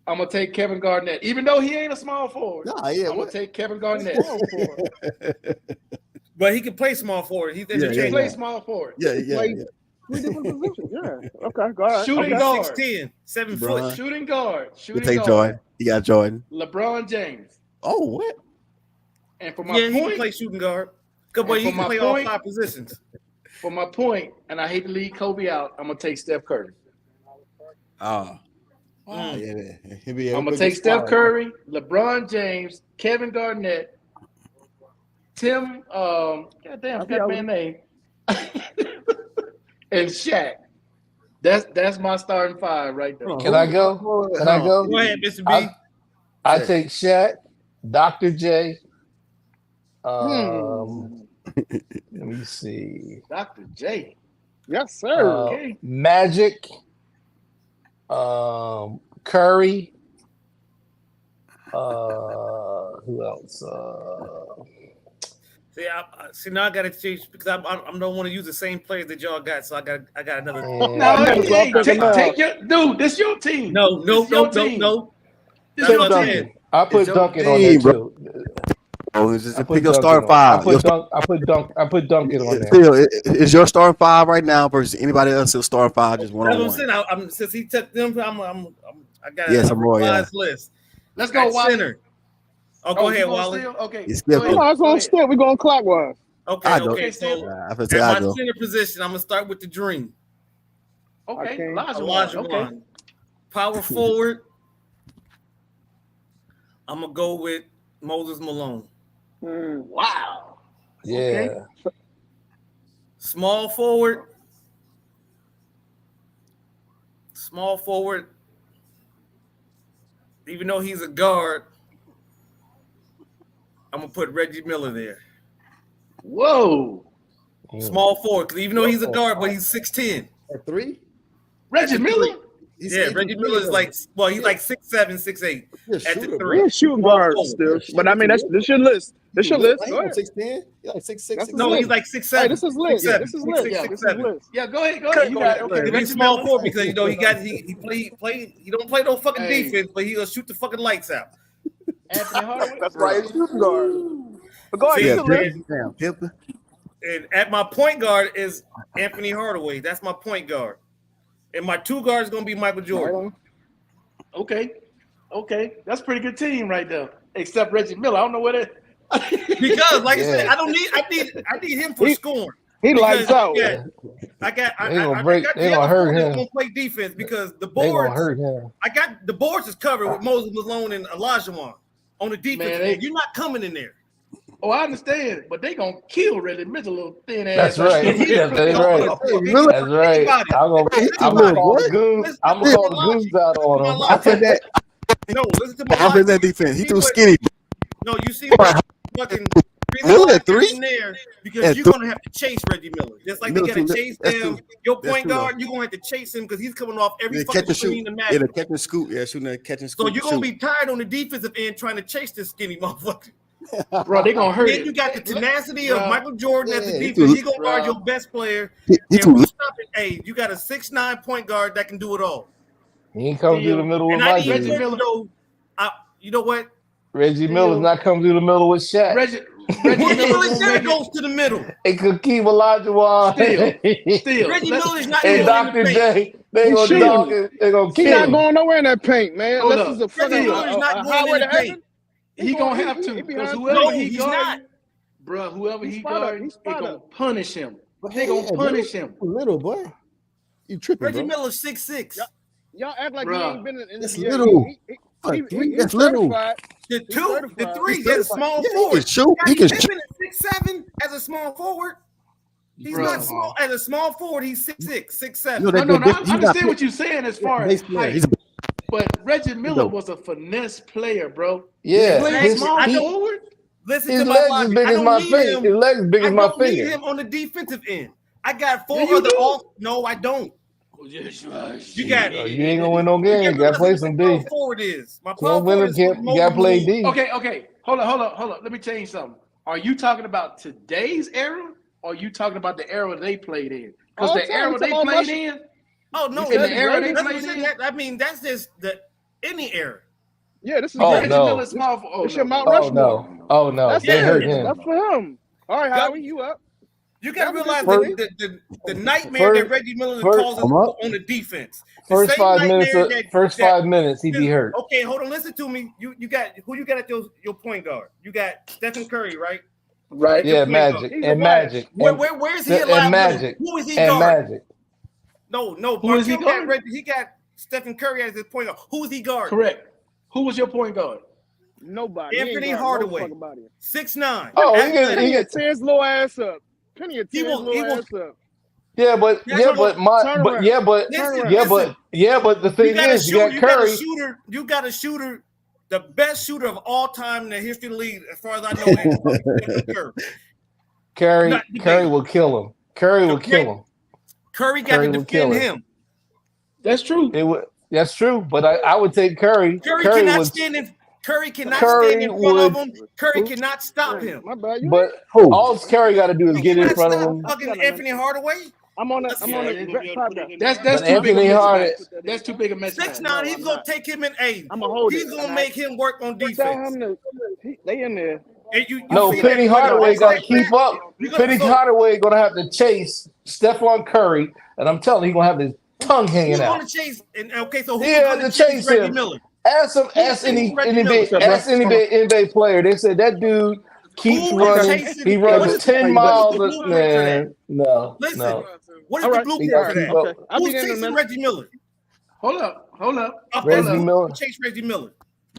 I'm gonna take Kevin Garnett, even though he ain't a small forward. Nah, yeah. I'm gonna take Kevin Garnett. But he can play small forward. He's He can interchangeable. play small forward. Yeah. Three different positions. Yeah. Okay. Go ahead. Shooting Okay. guard. 6'10", 7 LeBron. foot. Shooting guard. You Shooting take guard. Jordan. You got Jordan. LeBron James. Oh, what? And for my Yeah, he can point, play shooting guard. Good boy, And he for can my play all point- 5 positions. for my point, and I hate to leave Kobe out, I'm gonna take Steph Curry. Oh. Mm. Yeah. He'll be I'm gonna take Steph Curry, LeBron James, Kevin Garnett, Tim. Goddamn, I forgot man's name. And Shaq. That's my starting five right there. Can I go? Can I go? Go ahead, Mr. B. I take Shaq, Dr. J. Let me see. Dr. J. Yes, sir. Okay. Magic, Curry. Who else? See, now I got to change because I don't want to use the same players that y'all got. So I got another. No, hey, take your dude. This your team. No. This your team. This Tim your Duncan. team. I put It's your Duncan on team, there bro. too. Oh, it's just I pick put your Duncan starting on- five. I put Duncan on there. Still, is your starting five right now versus anybody else's starting five just one That's on what I'm one? saying. Since he took them, I got Yes, a I'm more, yeah. revised list. Let's go, At Wally. center. Oh, go ahead, you gonna Wally. steal? Okay. You still go go. ahead. I was on step. We're going clockwise. I go. Okay. So I feel at say I my go. center position, I'm gonna start with the Dream. Okay. Okay. Elijah. Okay. Wan. Power forward. I'm gonna go with Moses Malone. Wow. Yeah. Okay. Small forward. Even though he's a guard, I'm gonna put Reggie Miller there. Whoa. Small forward, because even though he's a guard, but he's 6'10". At 3? Reggie Miller. Yeah, Reggie Miller is like, he's like 6'7", 6'8". At the 3. We're a shooting guard still. But I mean, this your list. This your list. Go ahead. 6'10"? You're like 6'6". No, he's like 6'7". Hey, this is list. Yeah, This is list. yeah, This is 6'7". list. Yeah, go ahead. Go ahead. You got it. Okay. He's Reggie small Miller. forward because he play. He don't play no fucking Hey. defense, but he'll shoot the fucking lights out. Anthony Hardaway. That's right. Shooting guard. But go ahead. Yeah, This is list. Damn, Pippa. And at my point guard is Anthony Hardaway. That's my point guard. And my 2 guards is gonna be Michael Jordan. Okay. That's a pretty good team right there. Except Reggie Miller. I don't know what it. Because, like I said, I need him for scoring. He lights out. Yeah, I got They gonna break- got they the gonna other hurt four that's him. gonna play defense because the They gonna boards. hurt him. I got the boards is covered with Moses Malone and Elijah Wan on the defense. Man, You're not coming in there. Oh, I understand, but they gonna kill Reggie Miller, little thin ass. That's right. Yeah, that's right. That's right. I'm gonna call the goons. I'm gonna call the goons out on him. I said that. No, listen to my I said that defense. He too skinny. No, you see what fucking Miller at 3? in there because At you're 3? gonna have to chase Reggie Miller. Just like Miller they gotta too- chase that's them. too- Your that's point too low. guard, you're gonna have to chase him because he's coming off every Yeah, fucking catch and shoot. screen and Yeah, the match. catch and scoop. Yeah, shooting that catch and So scoop. you're gonna be tired on the defensive end trying to chase this skinny motherfucker. Bro, they gonna hurt Then it. you got the tenacity of Bro. Michael Jordan at the Yeah, he defense. too- He's gonna guard Bro. your best player. He And too who's stopping? Hey, you got a 6'9" point guard that can do it all. He ain't coming through the middle with And I my need dude. Reggie Reggie Miller. You know what? Reggie Miller's not coming through the middle with Shaq. Reggie Reggie Miller Miller gonna never make it. goes to the middle. It could keep Elijah Wan. Still, Reggie let's- Miller is not And even in Dr. the paint. J, they He's gonna shooting. dog it. They gonna He's kill not him. going nowhere in that paint, man. Hold Unless up. it's a Reggie fucking Miller's not going highway in to the paint. heaven. he gonna have to he because behind- whoever No, he he's guard, not. bro, whoever He's he spot up. guard, He's they spot gonna up. punish him. They gonna punish him. Little boy. You tripping, Reggie bro. Miller's 6'6". Y'all act like Bruh. he ain't been in the That's NBA. little. He's That's little. certified. The He's 2, the certified. 3, He's he's a small Yeah, he forward. can shoot. He can shoot. Pippen is 6'7" as a small forward. He's Bro. not small as a small forward. He's 6'6", 6'7". You know, No, that- I he's not understand big. what you're saying as far as Base player. height. He's a But Reggie Miller was a finesse player, bro. Yeah, Playing small forward. Listen his to my legs logic. as big I as don't my need finger. him. His legs as big as I my don't need finger. him on the defensive end. I got four Yeah, you other do. off. No, I don't. You got You ain't gonna win no you game. You gotta play realize some what my D. power forward is. My You power don't win forward a is camp. You gotta play D. Okay. Hold up. Let me change something. Are you talking about today's era, or are you talking about the era they played in? Because the era they played in. Oh no, in the era they that's played what I'm in. saying. I mean, that's just any era. Yeah, this is Oh, Reggie no. Miller small. It's your Mount Oh Rushmore. no. Oh no. That's They hurt him. him. That's for him. All right, Howie, you up? You got to realize First- the nightmare that Reggie Miller causes on the defense. The First same 5 minutes. nightmare First 5 minutes, he'd be hurt. Okay, hold on. Listen to me. You got who you got at your point guard? You got Stephen Curry, right? Right. Yeah, Magic and Magic. Where's he and alive? Magic. Who is he and guard? Magic. No. Who is he guard? He got Stephen Curry as his point guard. Who is he guard? Correct. Who was your point guard? Nobody. Anthony Hardaway. 6'9". Oh, he Penny get tear his little ass up. Penny tear his little ass up. Yeah, but the thing is, you got Curry. You got a shooter, the best shooter of all time in the history of the league, as far as I know. Curry will kill him. Curry will kill him. Curry got to defend him. That's true. That's true. But I would take Curry. Curry cannot stand in front of him. Curry cannot stop him. But all Curry got to do is get in front of him. Fucking Anthony Hardaway. That's too Anthony big. Hardaway. That's too big a mess. 6'9", he's gonna take him in eight. I'm gonna hold it. He's gonna make him work on defense. They in there. Penny Hardaway got to keep up. Penny Hardaway gonna have to chase Stephon Curry, and I'm telling you, he's gonna have his tongue hanging He's out. gonna chase. Okay, so who's gonna chase Reggie him? Miller? Ask any NBA player. They said that dude keeps running. He runs 10 miles. Man, no. Listen, what is the blueprint for that? Who's chasing Reggie Miller? Hold up. Reggie Miller. Chase Reggie Miller.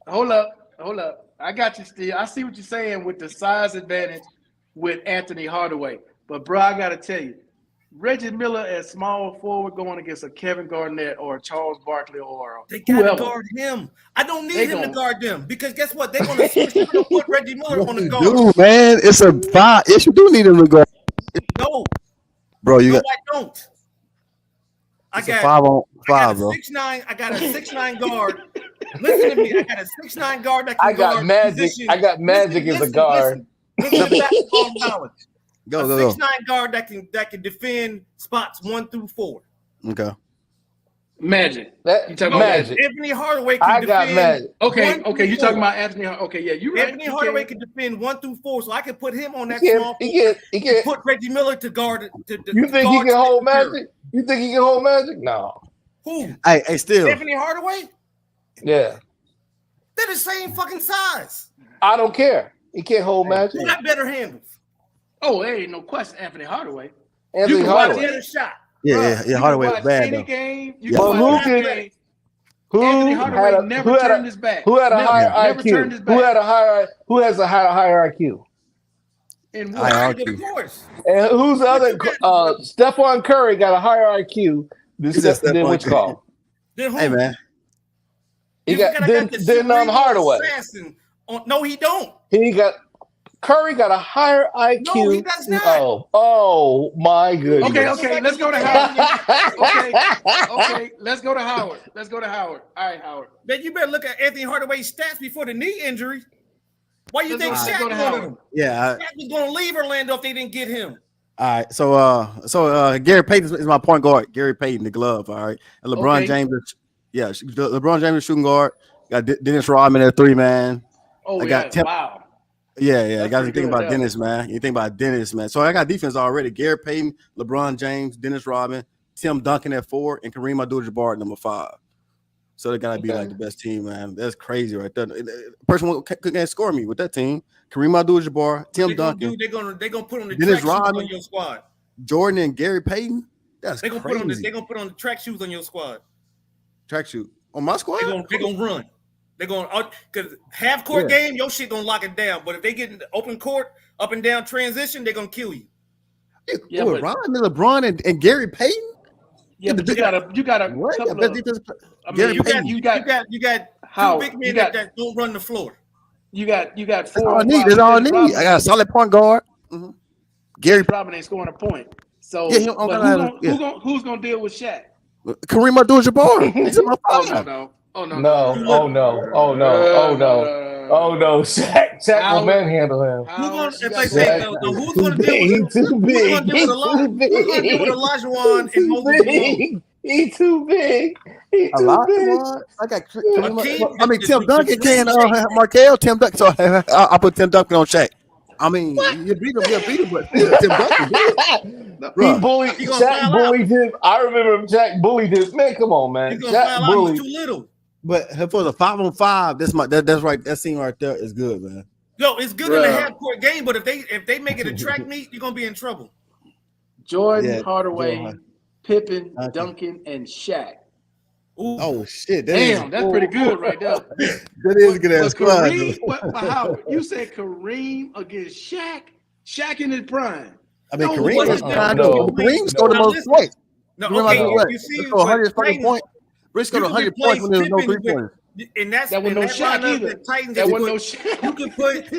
Hold up. I got you, Steve. I see what you're saying with the size advantage with Anthony Hardaway. But, bro, I got to tell you, Reggie Miller as small forward going against a Kevin Garnett or a Charles Barkley or they got to guard him. I don't need him to guard them because guess what? They're going to put Reggie Miller on the guard. Dude, man, it's a 5. Yes, you do need him to guard. No, bro, I don't. I got 5-on-5, bro. 6'9". I got a 6'9" guard. Listen to me. I got a 6'9" guard that can guard Magic. position. I got Magic as a guard. Listen to basketball knowledge. Go. 6'9" guard that can defend spots 1 through 4. Okay. Magic. Magic. Anthony Hardaway can I defend. got Magic. Okay. You talking about Anthony? Okay, yeah, you right. Anthony Hardaway can defend 1 through 4, so I can put him on that He small. can't. Put Reggie Miller to guard. You think he can hold Magic? You think he can hold Magic? No. Who? Hey, still. Anthony Hardaway? Yeah. They're the same fucking size. I don't care. He can't hold Magic. Who got better handles? Oh, there ain't no question. Anthony Hardaway. Anthony Hardaway. Better shot. Yeah. Hardaway was bad Any though. game. Anthony Hardaway never turned his back. Who had a higher Never turned his IQ? back. Who has a higher IQ? And Higher Of IQ. course. And who's the other? Stephon Curry got a higher IQ than which call? Then who? Hey, man. He got then Hardaway. No, he don't. Curry got a higher IQ. No, he does not. Oh my goodness. Okay. Let's go to Howard. Okay. Let's go to Howard. All right, Howard. Then you better look at Anthony Hardaway's stats before the knee injury. Why you think Let's Shaq go to wanted Howard. him? Yeah. Shaq was going to leave Orlando if they didn't get him. All right. So Gary Payton is my point guard. Gary Payton, the glove. All right. And LeBron James. LeBron James shooting guard. Got Dennis Rodman at 3-man. Oh, wow. Yeah. You got to think about Dennis, man. You think about Dennis, man. So I got defense already. Gary Payton, LeBron James, Dennis Rodman, Tim Duncan at 4, and Kareem Abdul-Jabbar at number 5. So they got to be like the best team, man. That's crazy right there. The person couldn't score me with that team. Kareem Abdul-Jabbar, Tim Duncan. They're gonna put on the Dennis track shoes Rodman, on your squad. Jordan and Gary Payton. That's They're crazy. gonna put on the track shoes on your squad. Track shoot on my squad. They're gonna run. They're going because half court game, your shit gonna lock it down. But if they get in the open court, up and down transition, they're gonna kill you. Rodman, LeBron, and Gary Payton. Yeah, but you got a what? couple Best of. defense. I Gary mean, Payton. You got two Howard. big men You got that don't run the floor. you got That's 4 all I on need. 5. That's all I Dennis need. I Rodman, got a solid point guard. Mm-hmm. Gary Dennis Rodman ain't scoring a point. So, Yeah, he don't but gotta- who's gonna deal with Shaq? Kareem Abdul-Jabbar. He's in my Oh five. no. Oh no! Shaq will manhandle him. Who's gonna You if got they say Shaq who's too gonna deal big. with He too big. Who's gonna deal with Olajuwon and Moses Malone? He too big. He A too lot. big. I got. Akeem, I mean, Tim the Duncan dream can shape. Markel. Tim Duncan. So I put Tim Duncan on Shaq. I mean, you beat him, but still, Tim Duncan did. He bullied. He gonna Shaq foul bullied him. I remember Shaq bullied him. Man, come on, man. He's gonna Shaq foul out. bullied. He's too little. But for the 5-on-5, that's right. That scene right there is good, man. Yo, it's good in the half court game, but if they make it a track meet, you're gonna be in trouble. Jordan, Hardaway, Pippen, Duncan, and Shaq. Ooh. Oh shit! Damn, that's pretty good right there. That is a good ass squad. Howard, you said Kareem against Shaq? Shaq in his prime. I mean, No, Kareem is trying to no, Kareem scored the most points. No, Remember okay. what? You see, 100 fucking points. Rich scored 100 points when there was no 3-pointers. And that's That was no Shaq either. Titans, That wasn't no Shaq. You can put,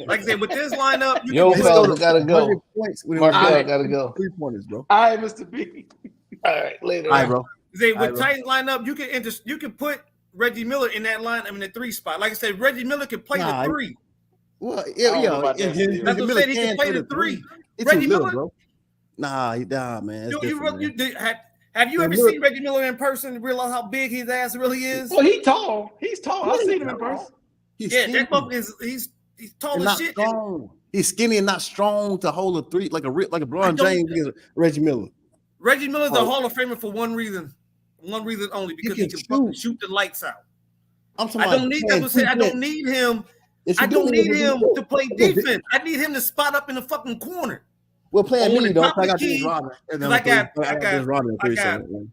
like I said, with this lineup, you Yo, can fellas, gotta go. 100 points when Markel gotta go. 3-pointers, bro. All right, Mr. B. All right, later. All right, bro. With Titans lineup, you can put Reggie Miller in that line. I mean, the 3 spot. Like I said, Reggie Miller can play the 3. Well, That's what I'm saying. He can play the 3. Reggie Miller, bro. Nah, man. Have you ever seen Reggie Miller in person and realize how big his ass really is? Well, he's tall. He's tall. I've seen him in person. That motherfucker he's tall as shit. Strong. He's skinny and not strong to hold a 3 like a LeBron James against Reggie Miller. Reggie Miller's a Hall of Famer for one reason only, because he can fucking shoot the lights out. I don't need him. I don't need him to play defense. I need him to spot up in the fucking corner. Well, playing me though, I got Dennis Rodman.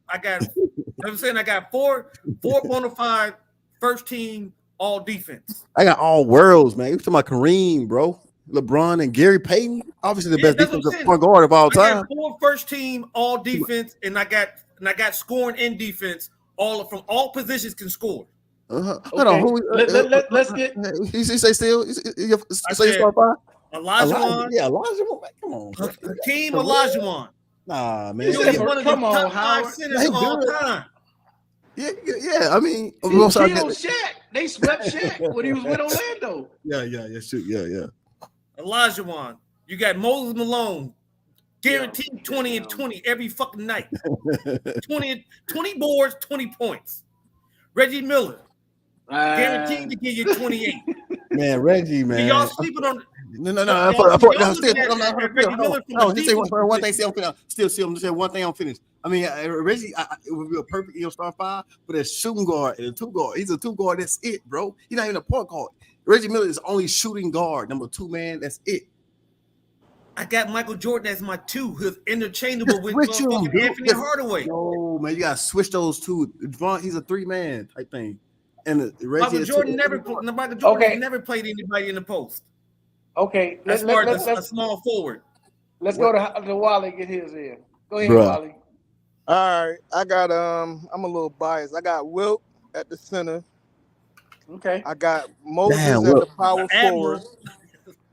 I got four bona fide first team all defense. I got all worlds, man. You talking about Kareem, bro? LeBron and Gary Payton, obviously the best defensive point guard of all time. I got 4 first team all defense, and I got scoring in defense. From all positions can score. Hold on, let's get. He say still. Say start 5. Olajuwon. Yeah, Olajuwon. Come on, Team Olajuwon. Nah, man. He's one of the top 5 centers of all time. Yeah. I mean, Shaq. They swept Shaq when he was with Orlando. Yeah. Olajuwon. You got Moses Malone. Guaranteed 20 and 20 every fucking night. 20 boards, 20 points. Reggie Miller. Guaranteed to give you 28. Man, Reggie, man. Y'all sleeping on No. Still one thing I'm finished. I mean, Reggie, it would be a perfect start 5, but a shooting guard and a 2 guard. He's a 2 guard. That's it, bro. He's not even a point guard. Reggie Miller is only shooting guard, number 2 man. That's it. I got Michael Jordan as my 2, who's interchangeable with Anthony Hardaway. No, man, you gotta switch those 2. He's a 3-man type thing. And Michael Jordan never played anybody in the post. Okay, let's a small forward. Let's go to Wally, get his in. Go ahead, Wally. All right, I got I'm a little biased. I got Wilt at the center. Okay. I got Moses at the power forward.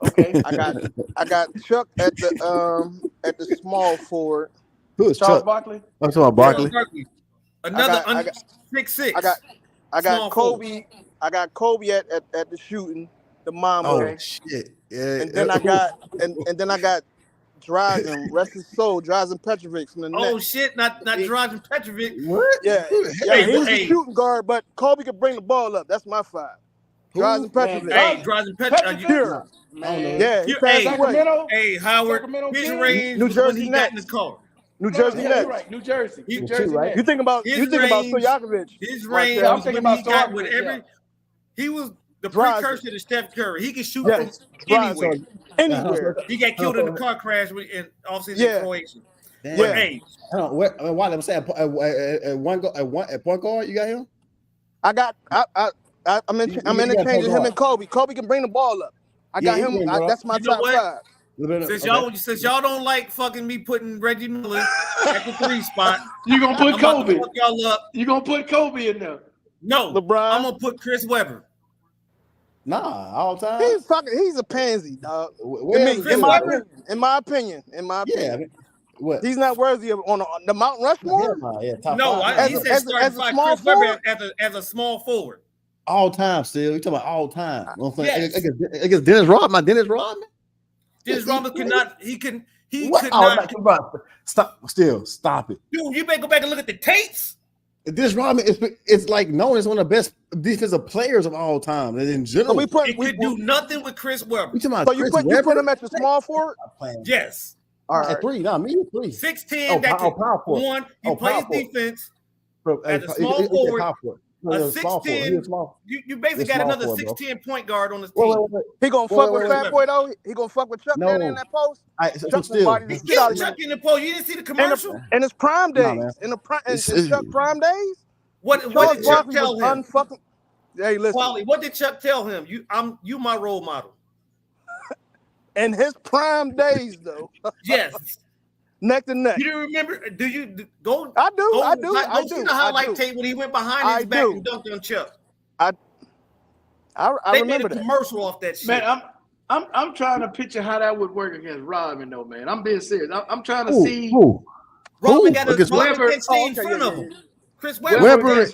Okay. I got Chuck at the small forward. Who is Charles Chuck? Barkley? I'm talking about Barkley. Another 6'6". I got Kobe. I got Kobe at the shooting, the mama. Oh shit! Yeah. And then I got Drazen, rest his soul, Drazen Petrovic from the net. Oh shit! Not Drazen Petrovic. What? Yeah, he's a shooting guard, but Kobe can bring the ball up. That's my 5. Drazen Petrovic. Hey, Drazen Petrovic. Yeah, he passed away. Hey, Howard. His range New Jersey when he Nets. got in the car. New Jersey Nets. Right. New Jersey. Right? You think about Stojakovic. His range. I'm thinking about Stojakovic. He was the precursor to Steph Curry. He can shoot from anywhere. He got killed in a car crash in offseason Croatia. Yeah. Hey, why I'm saying at point guard, you got him. I'm interchanging him and Kobe. Kobe can bring the ball up. I got him. That's my top 5. Since y'all don't like fucking me putting Reggie Miller at the 3 spot, you gonna put Kobe. Fuck y'all up. You gonna put Kobe in there? No, LeBron. I'm gonna put Chris Webber. Nah, all time. He's a pansy, dog. In my opinion. Yeah. I mean, what? He's not worthy of on the Mount Rushmore. Top No, five. he said starting five. Chris Webber as a small forward. All time, still. You talking about all time? Yes. Against Dennis Rodman. Dennis Rodman could not. He could not. Stop it. Dude, you better go back and look at the tapes. Dennis Rodman is like known as one of the best defensive players of all time. And in general, It could do nothing with Chris Webber. So you put him at the small forward? Yes. All right. At 3, not me. 3. 6'10", that can one. He plays defense as a small forward. A 6'10", you basically got another 6'10" point guard on his team. He gonna fuck with Fat Boy though. He gonna fuck with Chuck down in that post. Chuck in the post. You didn't see the commercial? In his prime days, in Chuck prime days. What did Chuck tell him? Hey, listen. Wally, what did Chuck tell him? You my role model. In his prime days, though. Yes. Neck to neck. You don't remember? Do you go? I do. Go see the highlight tape when he went behind his back and dunked on Chuck. I they remember made a commercial off that shit. Man, I'm trying to picture how that would work against Rodman, though, man. I'm being serious. I'm trying to see. Rodman got a Webber can't stay in front of him. Chris Webber,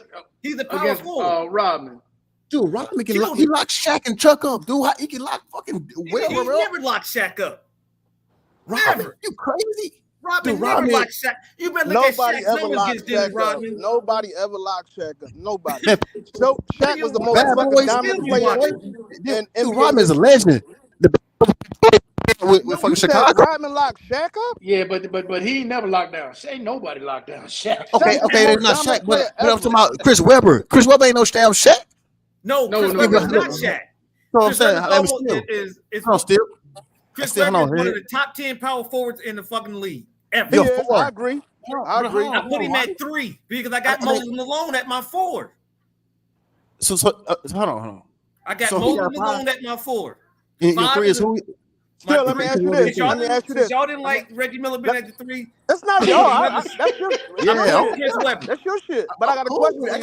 he's the power forward. Rodman. Dude, Rodman he locked Shaq and Chuck up, dude. He can lock fucking Webber He never locked Shaq up. Never. You crazy? Rodman never locked Shaq. You better look at Shaq's numbers against Dennis Rodman. Nobody ever locked Shaq up. Nobody. So Shaq was the most fucking dominant player. And Rodman is a legend. With fucking Chicago. Rodman locked Shaq up? Yeah, but he never locked down. Ain't nobody locked down Shaq. Okay, not Shaq, but I'm talking about Chris Webber. Chris Webber ain't no damn Shaq. No, Chris Webber's not Shaq. So I'm saying, Chris Webber is one of the top 10 power forwards in the fucking league. Ever. I agree. I put him at 3 because I got Moses Malone at my 4. So hold on. I got Moses Malone at my 4. Your 3 is who? Still, let me ask you this. Y'all didn't like Reggie Miller being at the 3. That's not y'all. That's your. That's your shit. But I got a question for you.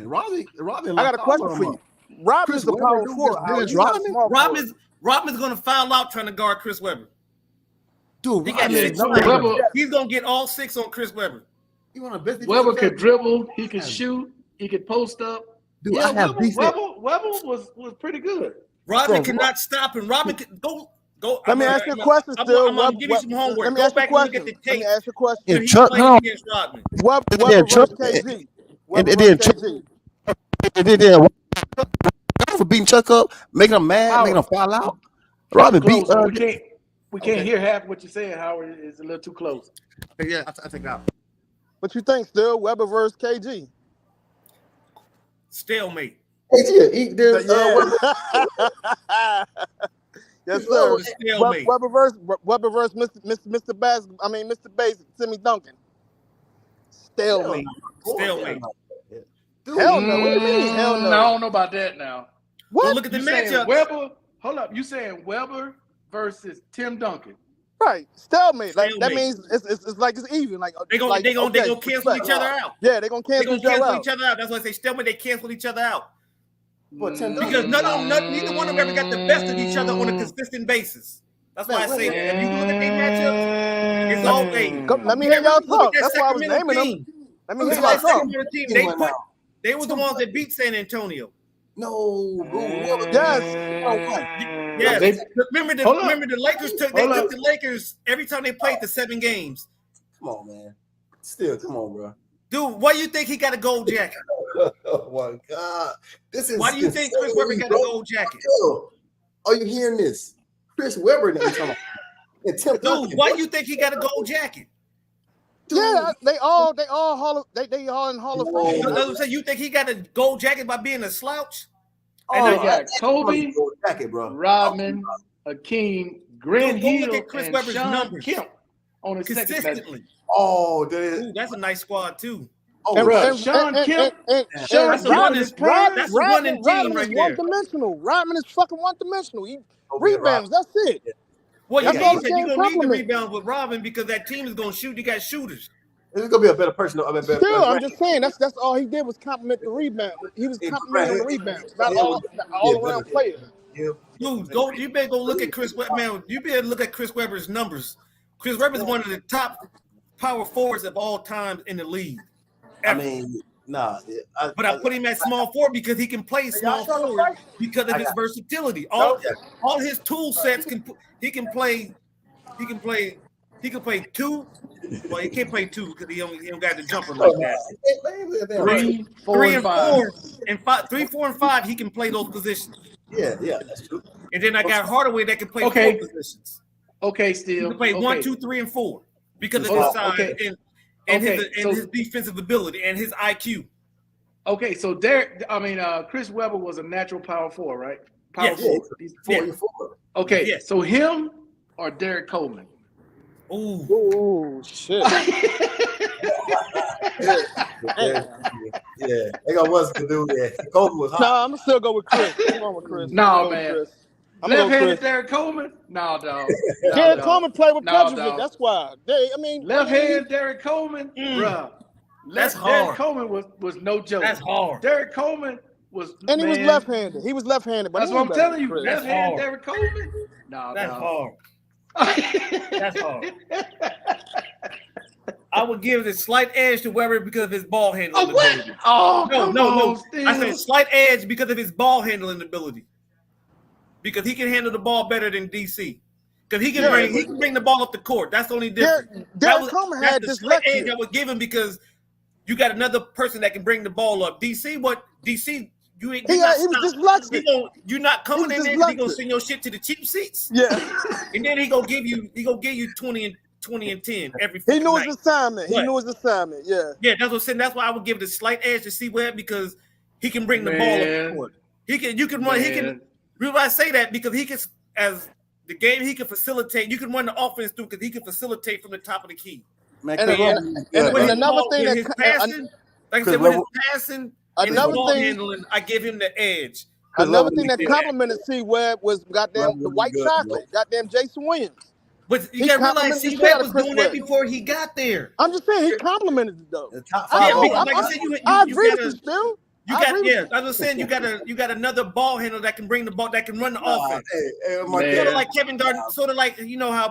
Rodman. I got a question for you. Rodman's the power forward. Rodman's gonna foul out trying to guard Chris Webber. Dude, he's gonna get all 6 on Chris Webber. Webber could dribble. He could shoot. He could post up. Dude, Webber was pretty good. Rodman cannot stop him. Rodman can go. Let me ask you a question. Still, I'm gonna give you some homework. Let me ask you a question. Let me ask you a question. And Chuck, Webber versus KG. And then for beating Chuck up, making him mad, making him fall out. Rodman beat. We can't hear half what you're saying, Howard. It's a little too close. Yeah, I think out. What you think, still Webber versus KG? Stalemate. Yes, sir. Webber versus Mr. Bass. Mr. Bass, Timmy Duncan. Stalemate. Hell no. What do you mean? Hell no. I don't know about that now. What? Well, look at the matchup. Webber. Hold up. You saying Webber versus Tim Duncan? Right, stalemate. Like that means it's like it's even. Like they gonna cancel each other out. Yeah, they're gonna cancel each other out. That's why I say stalemate. They cancel each other out. Because neither one of them ever got the best of each other on a consistent basis. That's why I say that. If you look at their matchups, it's all fake. Let me hear y'all talk. That's why I was naming them. Let me hear y'all talk. They were the ones that beat San Antonio. No, yes. Remember the Lakers took the Lakers every time they played the 7 games. Come on, man. Still, come on, bro. Dude, why do you think he got a gold jacket? Oh my God. Why do you think Chris Webber got a gold jacket? Are you hearing this? Chris Webber now. Dude, why do you think he got a gold jacket? Yeah, they all in Hall of Fame. You think he got a gold jacket by being a slouch? And they got Kobe, Rodman, Hakeem, Grant Hill, and Sean Kemp on the consistently. That's a nice squad too. Sean Kemp. That's a running team right there. One-dimensional. Rodman is fucking one-dimensional. He rebounds. That's it. Well, That's yeah, all he the said you're same gonna need the compliment. rebounds with Robin because that team is gonna shoot. You got shooters. He's gonna be a better person. I mean, Still, I'm just saying that's all he did was compliment the rebound. He was complimenting on the rebounds, not all around player. Dude, you better go look at Chris Webber. Man, you better look at Chris Webber's numbers. Chris Webber's one of the top power forwards of all time in the league. Ever. I mean, nah. But I put him at small forward because he can play small forward because of his versatility. All his tool sets he can play two. Well, he can't play two because he don't got the jumper like that. 3, 4, and 5. 3, 4, and 5. He can play those positions. Yeah, that's true. And then I got Hardaway that can play 4 positions. Okay, still. He can play 1, 2, 3, and 4 because of his size and his defensive ability and his IQ. Okay, so Chris Webber was a natural power forward, right? Power forward. He's forward. Okay, so him or Derek Coleman? Ooh, shit. Yeah. They got what's to do there. Coleman was hot. No, I'm gonna still go with Chris. I'm going with Chris. No, man. Left-handed Derek Coleman? No, dog. Derek Coleman played with Petrovic. That's why. Left-handed Derek Coleman, bruh. That's hard. Derek Coleman was no joke. That's hard. Derek Coleman was, and he was left-handed. He was left-handed, but that's what I'm telling you. Left-handed Derek Coleman? No, that's hard. That's hard. I would give the slight edge to Webber because of his ball handling ability. No. I said slight edge because of his ball handling ability. Because he can handle the ball better than DC. Because he can bring the ball up the court. That's the only difference. Derek Coleman had the slight edge I would give him because you got another person that can bring the ball up. DC, you ain't. He was dyslexic. You're not coming in there. He gonna send your shit to the cheap seats. Yeah, and then he gonna give you 20 and 10 every. He knew his assignment. What? He knew his assignment. Yeah, that's what I'm saying. That's why I would give it a slight edge to see where because he can bring the ball up the court. You can run. He can. Reason why I say that because he can as the game he can facilitate. You can run the offense through because he can facilitate from the top of the key. And another thing with his passing, like I said, with his passing. Another thing, handling, I give him the edge. Another thing that complimented C-Webb was goddamn the white chocolate, goddamn Jason Williams. But you gotta realize C-Webb was doing that before he got there. I'm just saying he complimented it though. I agree with you still. I was saying you got another ball handler that can bring the ball, that can run the offense. Sort of like Kevin Durant, sort of like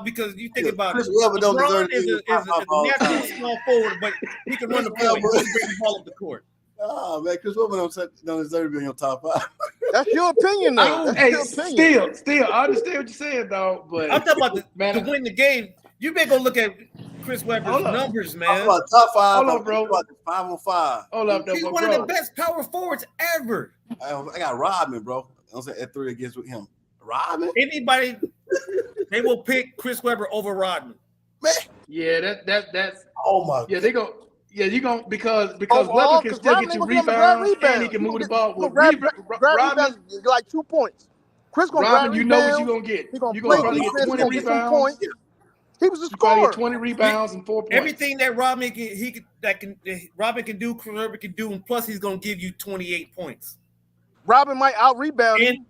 because you think about it. LeBron is a natural small forward, but he can run the ball. He can bring the ball up the court. Oh man, Chris Webber don't deserve to be in your top 5. That's your opinion, though. Still, I understand what you're saying, though. But I'm talking about to win the game. You better go look at Chris Webber's numbers, man. I'm about top 5. Hold on, bro. 5-on-5. Hold up, he's one of the best power forwards ever. I got Rodman, bro. I'm saying at 3 against him. Rodman. Anybody, they will pick Chris Webber over Rodman. Man. Yeah, that's. Oh my. Yeah, they go. Yeah, you going because Webber can still get you rebounds and he can move the ball. Rodman like 2 points. Chris gonna Rodman, you know what you gonna get. He gonna you gonna probably get 20 rebounds. He was a scorer. 20 rebounds and 4 points. Everything that Rodman Robin can do, Chris Webber can do, and plus he's gonna give you 28 points. Robin might out rebound him.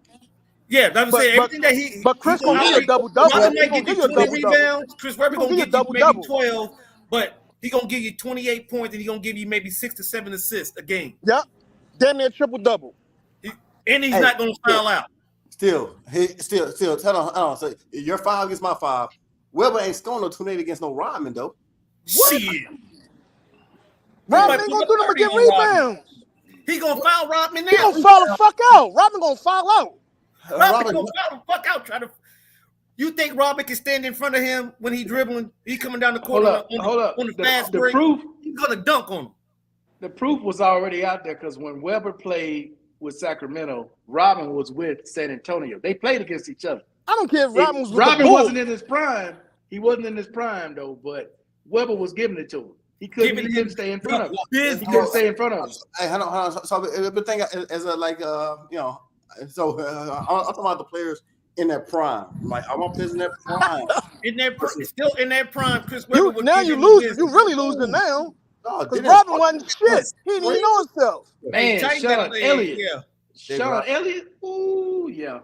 Yeah, I'm saying everything that he. But Chris gonna give you a double-double. Robin might give you 20 rebounds. Chris Webber gonna give you maybe 12, but he gonna give you 28 points and he gonna give you maybe 6 to 7 assists a game. Yep, damn near triple-double. And he's not gonna foul out. Still. Hold on. So your 5 against my 5. Webber ain't scoring no 28 against no Rodman though. Shit. Rodman ain't gonna do nothing but get rebounds. He gonna foul Rodman now. He gonna foul the fuck out. Rodman gonna foul out. Rodman gonna foul the fuck out. You think Robin can stand in front of him when he dribbling? He coming down the court on the fast break. He's gonna dunk on him. The proof was already out there because when Webber played with Sacramento, Robin was with San Antonio. They played against each other. I don't care if Robin was with Robin wasn't in his prime. He wasn't in his prime though, but Webber was giving it to him. He couldn't stay in front of him. He couldn't stay in front of him. Hey, hold on. So the thing as a I'm talking about the players in their prime. Like I want players in their prime. Still in their prime, Chris Webber. Now you losing. You really losing now. Because Robin wasn't shit. He didn't even know himself. Man, Sean Elliott. Yeah. Sean Elliott. Ooh, yeah.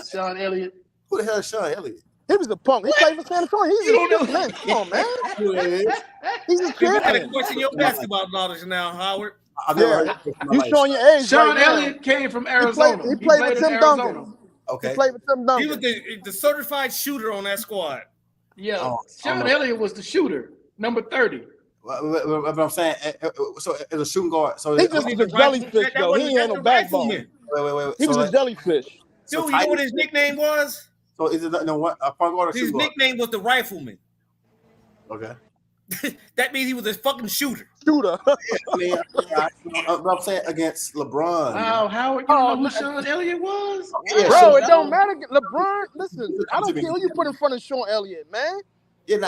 Sean Elliott. Who the hell is Sean Elliott? He was a punk. He played for San Antonio. He's a man. Come on, man. He's a You gotta champion. question your basketball knowledge now, Howard. I've never heard You showing your age Sean right now. Elliott came from Arizona. He played with Tim Duncan. Okay. He played with Tim Duncan. He was the certified shooter on that squad. Yeah, Sean Elliott was the shooter, number 30. But I'm saying, so as a shooting guard, so he just was a jellyfish, though. He ain't no basketball. Wait. He was a jellyfish. Dude, you know what his nickname was? So is it a point guard or his nickname was the Rifleman. Okay. That means he was a fucking shooter. Shooter. I'm saying against LeBron. Wow, Howard, you know who Sean Elliott was? Yeah, Bro, it don't matter. LeBron, listen, I don't care who you put in front of Sean Elliott, man. He's a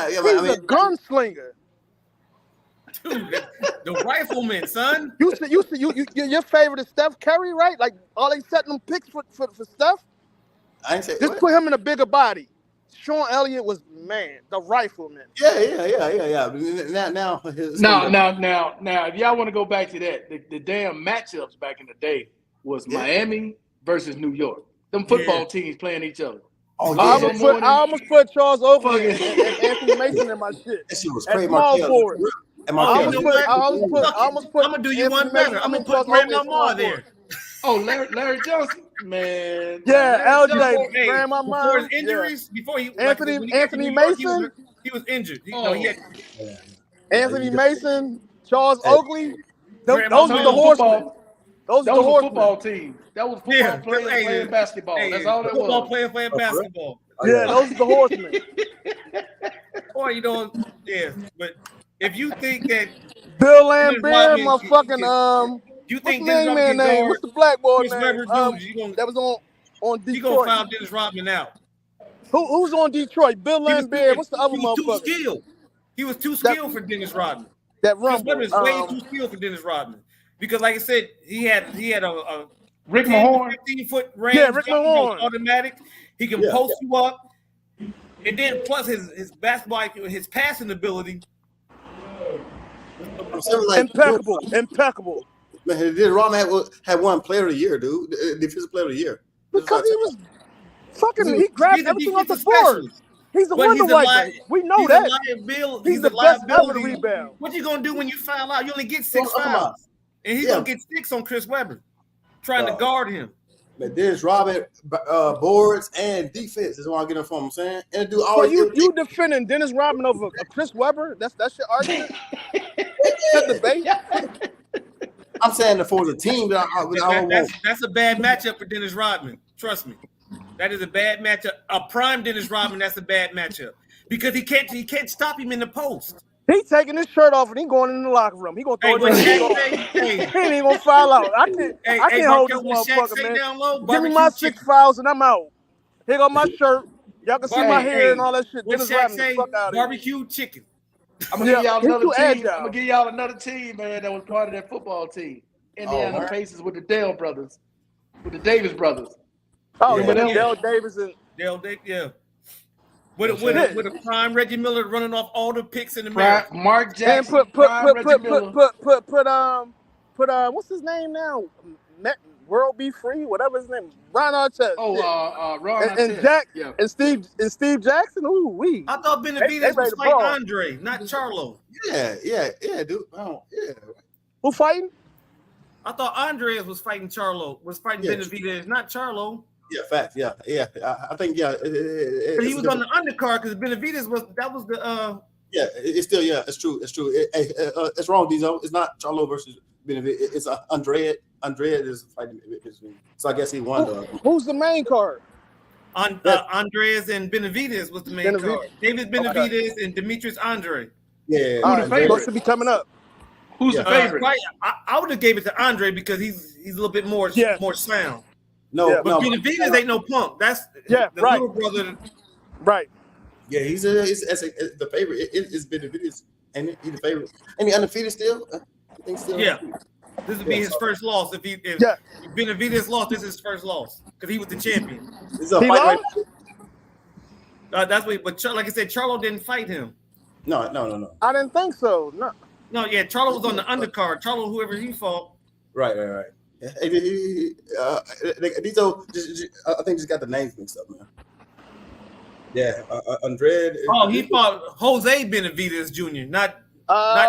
gunslinger. Dude, the Rifleman, son. Your favorite is Steph Curry, right? Like, all they setting them picks for Steph? I ain't say just put him in a bigger body. Sean Elliott was the Rifleman. Yeah. Now, if y'all want to go back to that, the damn matchups back in the day was Miami versus New York. Them football teams playing each other. I almost put Charles Oakley and Anthony Mason in my shit. That shit was crazy. crazy. I'm gonna do you one better. I'm gonna put Grandma Ma there. Oh, Larry Johnson, man. Yeah, LJ, Grandma Ma. Before his injuries, before he Anthony Mason, he was injured. Anthony Mason, Charles Oakley. Those were the horsemen. Those were the football team. That was football playing basketball. That's all that was. Football playing basketball. Yeah, those are the horsemen. Or but if you think that Bill Lambert, motherfucking you think what's the man name? What's the black boy name? That was on Detroit. You gonna foul Dennis Rodman out? Who's on Detroit? Bill Lambert. What's the other motherfucker? He was too skilled for Dennis Rodman. That Rumble. Chris Webber is way too skilled for Dennis Rodman because, like I said, he had a Rick Mahorn, 15-foot range. Yeah, Rick Mahorn, automatic. He can post you up, and then plus his basketball, his passing ability. Impeccable. Man, Rodman had won Player of the Year, dude. Defensive Player of the Year. Because he was fucking. He grabbed everything off the board. He's a wonder wiper. We know that. He's the best ever to rebound. What you gonna do when you foul out? You only get 6 fouls, and he's gonna get 6 on Chris Webber, trying to guard him. Man, Dennis Rodman boards and defense is what I'm getting from. I'm saying, and do always. So you defending Dennis Rodman over Chris Webber? That's your argument. That's debate. I'm saying for the team that's a bad matchup for Dennis Rodman. Trust me, that is a bad matchup. A prime Dennis Rodman, that's a bad matchup because he can't stop him in the post. He taking his shirt off and he going in the locker room. He gonna throw it. He ain't even gonna foul out. I can't hold this motherfucker, man. Give me my 6 fouls and I'm out. Here go my shirt. Y'all can see my hair and all that shit. Dennis Rodman, fuck out of here. Barbecue chicken. I'm gonna give y'all another team. I'm gonna give y'all another team, man, that was part of that football team. Indiana Pacers with the Dale brothers, with the Davis brothers. Oh, yeah. Dale Davis and yeah. With a prime Reggie Miller running off all the picks in America. Mark Jackson. And put what's his name now? World Be Free, whatever his name is. Ron Artest. Ron Artest. And Steve Jackson. Ooh, we. I thought Benavidez was fighting Andre, not Charlo. Yeah, dude. Who fighting? I thought Andreas was fighting Benavidez, not Charlo. Yeah, facts. Yeah. I think he was on the undercard because Benavidez was the. Yeah, it's still it's true. It's wrong, Dizo. It's not Charlo versus Benavidez. It's Andrea. Andrea is fighting between. So I guess he won. Who's the main card? Andreas and Benavidez was the main card. David Benavidez and Demetrius Andre. Yeah, who's the favorite? Should be coming up. Who's the favorite? I would have gave it to Andre because he's a little bit more sound. But Benavidez ain't no punk. That's the little brother. Right. Yeah, he's the favorite. It's Benavidez, and he's the favorite. And he undefeated still. I think still. Yeah. This would be his first loss if Benavidez lost. This is his first loss because he was the champion. This is a fight. That's what. But like I said, Charlo didn't fight him. No. I didn't think so. No, Charlo was on the undercard. Charlo, whoever he fought. Right. These I think just got the names mixed up, man. Yeah, Andrade. He fought Jose Benavidez Jr., not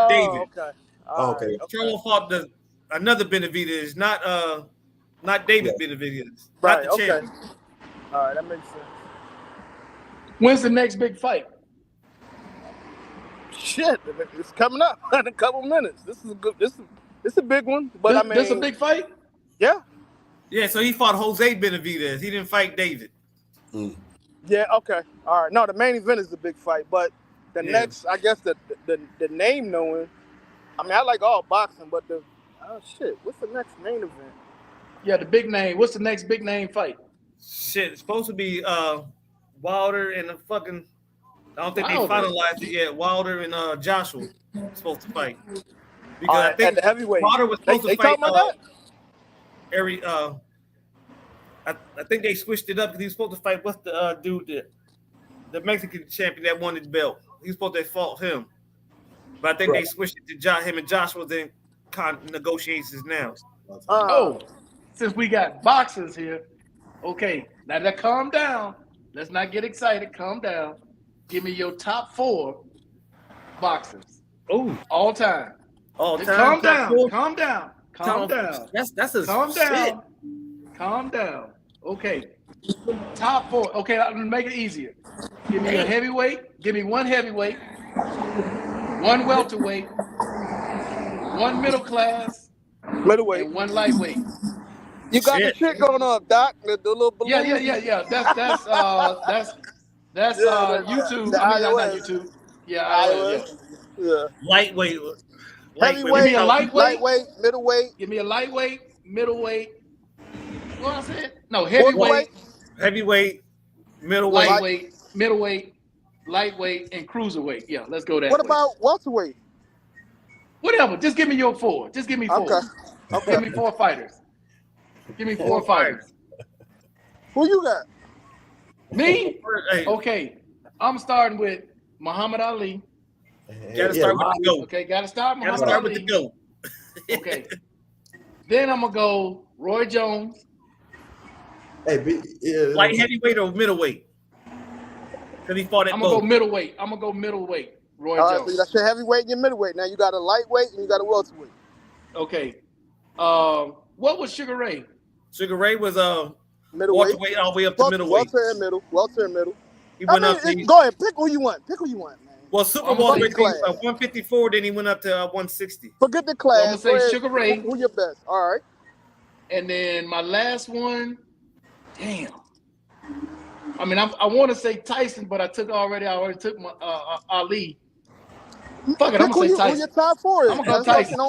David. Okay. Okay. Charlo fought another Benavidez, not David Benavidez, right. not the champion. All right, that makes sense. When's the next big fight? Shit, it's coming up in a couple minutes. This is a good. This is a big one. But this a big fight? Yeah. Yeah. So he fought Jose Benavidez. He didn't fight David. Yeah. Okay. All right. No, the main event is the big fight, but the next, I guess the name knowing. I mean, I like all boxing, but what's the next main event? Yeah, the big name. What's the next big name fight? Shit, it's supposed to be Wilder and the fucking. I don't think they finalized it yet. Wilder and Joshua supposed to fight because I think the heavyweight. Wilder was supposed to fight. About that? I think they switched it up because he was supposed to fight. What's the dude the Mexican champion that won his belt? He was supposed to fought him, but I think they switched it to him and Joshua. Then negotiations now. Since we got boxers here, okay. Now calm down. Let's not get excited. Calm down. Give me your top 4 boxers. Oh, all time. All time. Calm down. Calm down. Calm down. That's a calm shit. down. Calm down. Okay. Top 4. Okay, I'm gonna make it easier. Give me a heavyweight. Give me 1 heavyweight, 1 welterweight, 1 middle class, middleweight, and 1 lightweight. You got the shit going on, Doc. The little balloon. Yeah. That's YouTube. I mean, not YouTube. Yeah. Lightweight. Heavyweight. Give me a lightweight, middleweight. Give me a lightweight, middleweight. What I said? No, heavyweight. Heavyweight, middleweight. Middleweight, lightweight, and cruiserweight. Yeah, let's go that What way. about welterweight? Whatever. Just give me your 4. Just give me 4. Okay. Give me 4 fighters. Give me 4 fighters. Who you got? Me? Okay. I'm starting with Muhammad Ali. Gotta start with the GOAT. Okay, gotta start with the GOAT. Okay. Then I'm gonna go Roy Jones. Light heavyweight or middleweight? Because he fought at I'm gonna go middleweight. Roy Jones. So that's your heavyweight and your middleweight. Now you got a lightweight and you got a welterweight. Okay. What was Sugar Ray? Sugar Ray was middleweight, welterweight all the way up to middleweight. Welter and middle. He went up. Go ahead, pick who you want, man. Well, super welterweight 154. Then he went up to 160. Forget the class. I'm gonna say Sugar Ray. Who your best? All right. And then my last one. Damn. I mean, I want to say Tyson, but I already took my Ali. Fuck it, I'm gonna say Tyson. Who your top 4 is? I'm gonna go Tyson.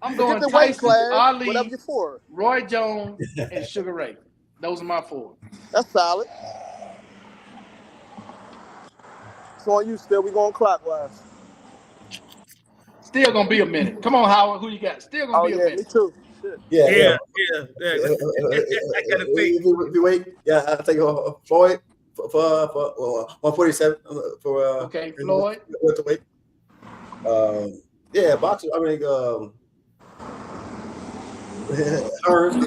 I'm going Tyson, Ali, whatever your 4. Roy Jones, and Sugar Ray. Those are my 4. That's solid. So on you still, we going clockwise. Still gonna be a minute. Come on, Howard. Who you got? Still gonna be a minute. Me too. Shit. Yeah. I gotta think. Wait. Yeah, I'll take Floyd for 147 for okay, Floyd. Welterweight. Yeah, boxing. I mean, Hearns,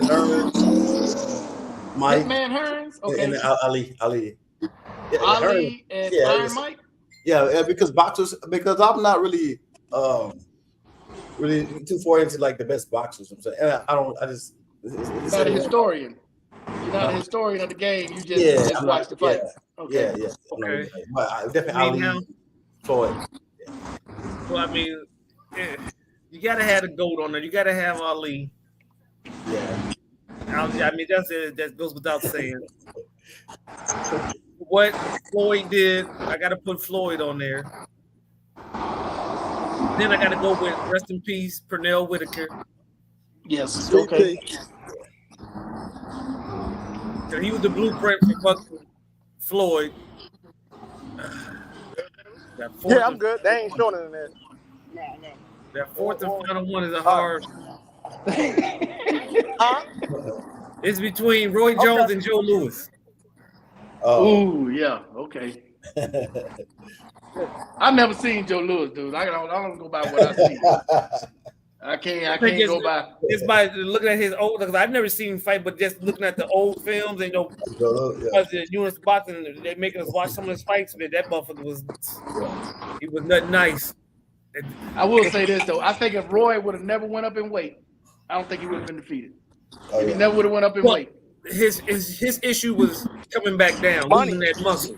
Mike, Hitman Hearns. Okay. and Ali. Yeah, Ali and Iron Mike. Yeah, because I'm not really too far into like the best boxers. I'm saying, and You're not a historian. You're not a historian of the game. You just watch the fights. Okay. Yeah. Okay. But definitely Ali, Floyd. Well, I mean, you gotta have the GOAT on there. You gotta have Ali. Yeah. I mean, that goes without saying. What Floyd did, I gotta put Floyd on there. Then I gotta go with rest in peace, Pernell Whitaker. Yes. Okay. So he was the blueprint for fucking Floyd. Yeah, I'm good. They ain't shorter than that. No. That 4th and final one is a hard. It's between Roy Jones and Joe Louis. Oh, yeah. Okay. I've never seen Joe Louis, dude. I don't go by what I see. I can't go by. Just by looking at his old, because I've never seen him fight, but just looking at the old films, and because the U.S. boxing, they making us watch some of his fights. Man, that motherfucker was nothing nice. I will say this though, I think if Roy would have never went up in weight, I don't think he would have been defeated. If he never would have went up in weight. His issue was coming back down, losing that muscle.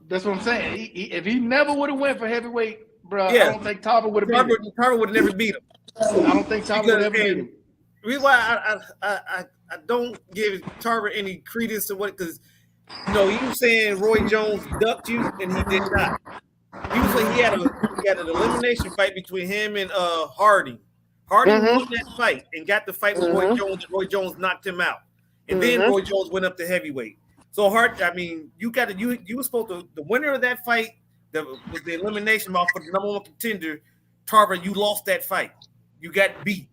That's what I'm saying. If he never would have went for heavyweight, bro, I don't think Tarver would have beat him. Tarver would have never beat him. I don't think Tarver would ever beat him. The reason why I don't give Tarver any credence to what, because you was saying Roy Jones ducked you, and he did not. He was like he had an elimination fight between him and Hardy. Hardy won that fight and got the fight with Roy Jones. Roy Jones knocked him out, and then Roy Jones went up to heavyweight. So Hardy, I mean, you were supposed to, the winner of that fight was the elimination bout for the number one contender. Tarver, you lost that fight. You got beat,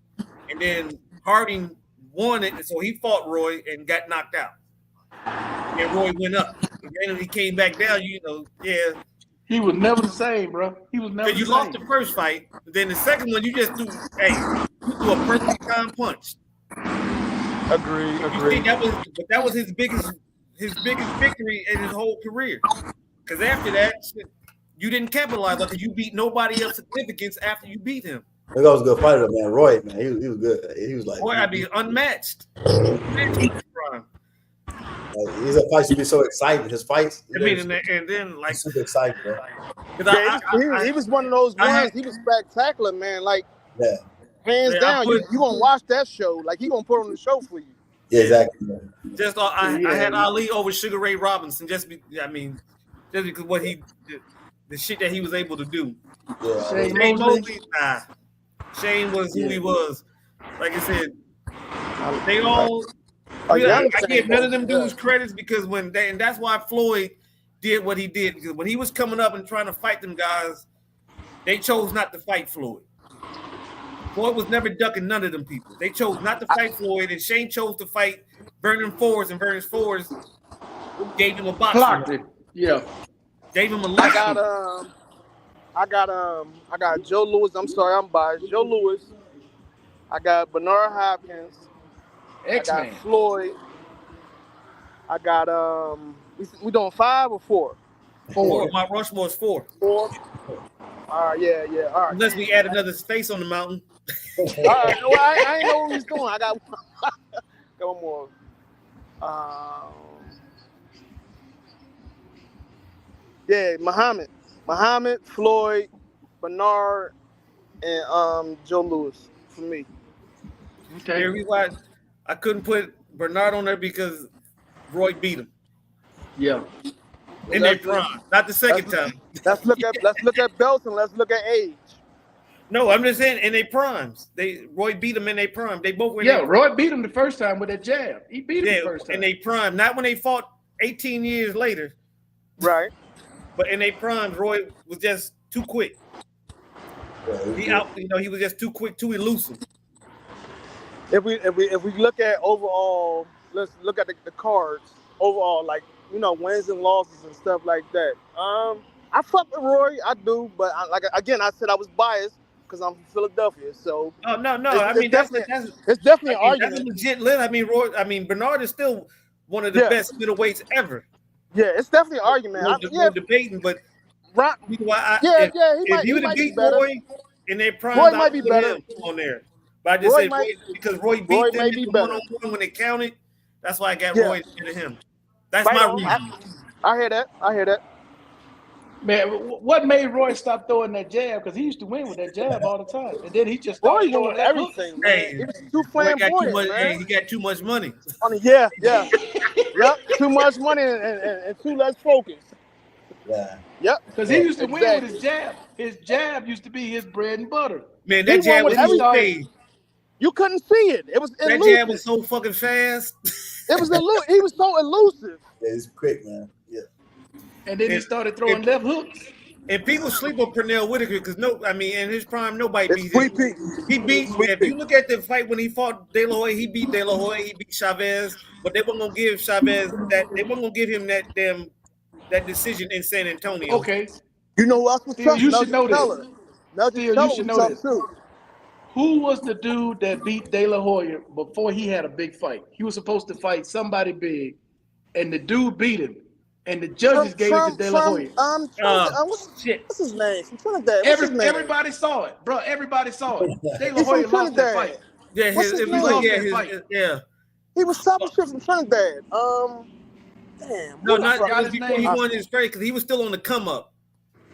and then Harding won it, and so he fought Roy and got knocked out. And Roy went up. And then he came back down. He was never the same, bro. He was never the same. You lost the first fight. Then the second one, you just threw a perfect time punch. Agree. That was his biggest victory in his whole career. Because after that, you didn't capitalize because you beat nobody of significance after you beat him. That was a good fighter, man. Roy, man, he was good. He was like, unmatched. He's a fight to be so exciting. His fights. I mean, and then like super exciting, bro. He was one of those ones. He was spectacular, man. Like, hands down, you gonna watch that show. Like, he gonna put on the show for you. Yeah, exactly. Man. Just I had Ali over Sugar Ray Robinson just because what the shit that he was able to do. Yeah, Shane Mosley, Shane was who he was. Like I said, they all. I give none of them dudes credits because and that's why Floyd did what he did, because when he was coming up and trying to fight them guys, they chose not to fight Floyd. Floyd was never ducking none of them people. They chose not to fight Floyd, and Shane chose to fight Vernon Forrest, and Vernon Forrest gave him a boxing. Clocked it. Yeah. Gave him a look. I got Joe Louis. I'm sorry, I'm biased. Joe Louis. I got Bernard Hopkins. X-Man. I got Floyd. I got we doing 5 or 4? 4. My Rushmore is 4. 4. All right, yeah. All right. Unless we add another space on the mountain. All right, no, I ain't know what he's doing. I got one more. Muhammad, Floyd, Bernard, and Joe Louis for me. Okay. I couldn't put Bernard on there because Roy beat him. Yeah. In their prime, not the second time. Let's look at belts and let's look at age. No, I'm just saying in their primes. Roy beat him in their prime. They both were. Roy beat him the first time with that jab. He beat him the first time. In their prime, not when they fought 18 years later. Right. But in their prime, Roy was just too quick. He was just too quick, too elusive. If we look at overall, let's look at the cards overall, like wins and losses and stuff like that. I fuck with Roy, I do, but I said I was biased because I'm from Philadelphia. So no. It's definitely an argument. That's a legit list. I mean, Roy. Bernard is still one of the best middleweights ever. Yeah, it's definitely an argument. We're debating, but if you would have beat Roy in their prime, Roy might be better on there. But I just said because Roy beat them in the one-on-one when they counted. That's why I got Roy instead of him. That's my reason. I hear that. Man, what made Roy stop throwing that jab? Because he used to win with that jab all the time, and then he just started throwing everything. Hey, he was too flamboyant, he got too much money. Yeah. Yep, too much money and too less focus. Yeah. Yep. Because he used to win with his jab. His jab used to be his bread and butter. Man, that jab was everything. You couldn't see it. It was elusive. That jab was so fucking fast. It was he was so elusive. Yeah, he's quick, man. Yeah. And then he started throwing left hooks. And people sleep on Pernell Whitaker because in his prime, nobody beat him. He beat. If you look at the fight when he fought De La Hoya, he beat De La Hoya, he beat Chavez, but they weren't gonna give Chavez that. They weren't gonna give him that decision in San Antonio. Okay. You know who else was tough? You should know this. You should know this. Who was the dude that beat De La Hoya before he had a big fight? He was supposed to fight somebody big, and the dude beat him, and the judges gave it to De La Hoya. What's his name? From Trinidad. Everybody saw it, bro. Everybody saw it. De La Hoya lost that fight. Yeah, What's his name? Yeah. He was talking shit from Trinidad. Damn. No, not before he won his straight because he was still on the come up.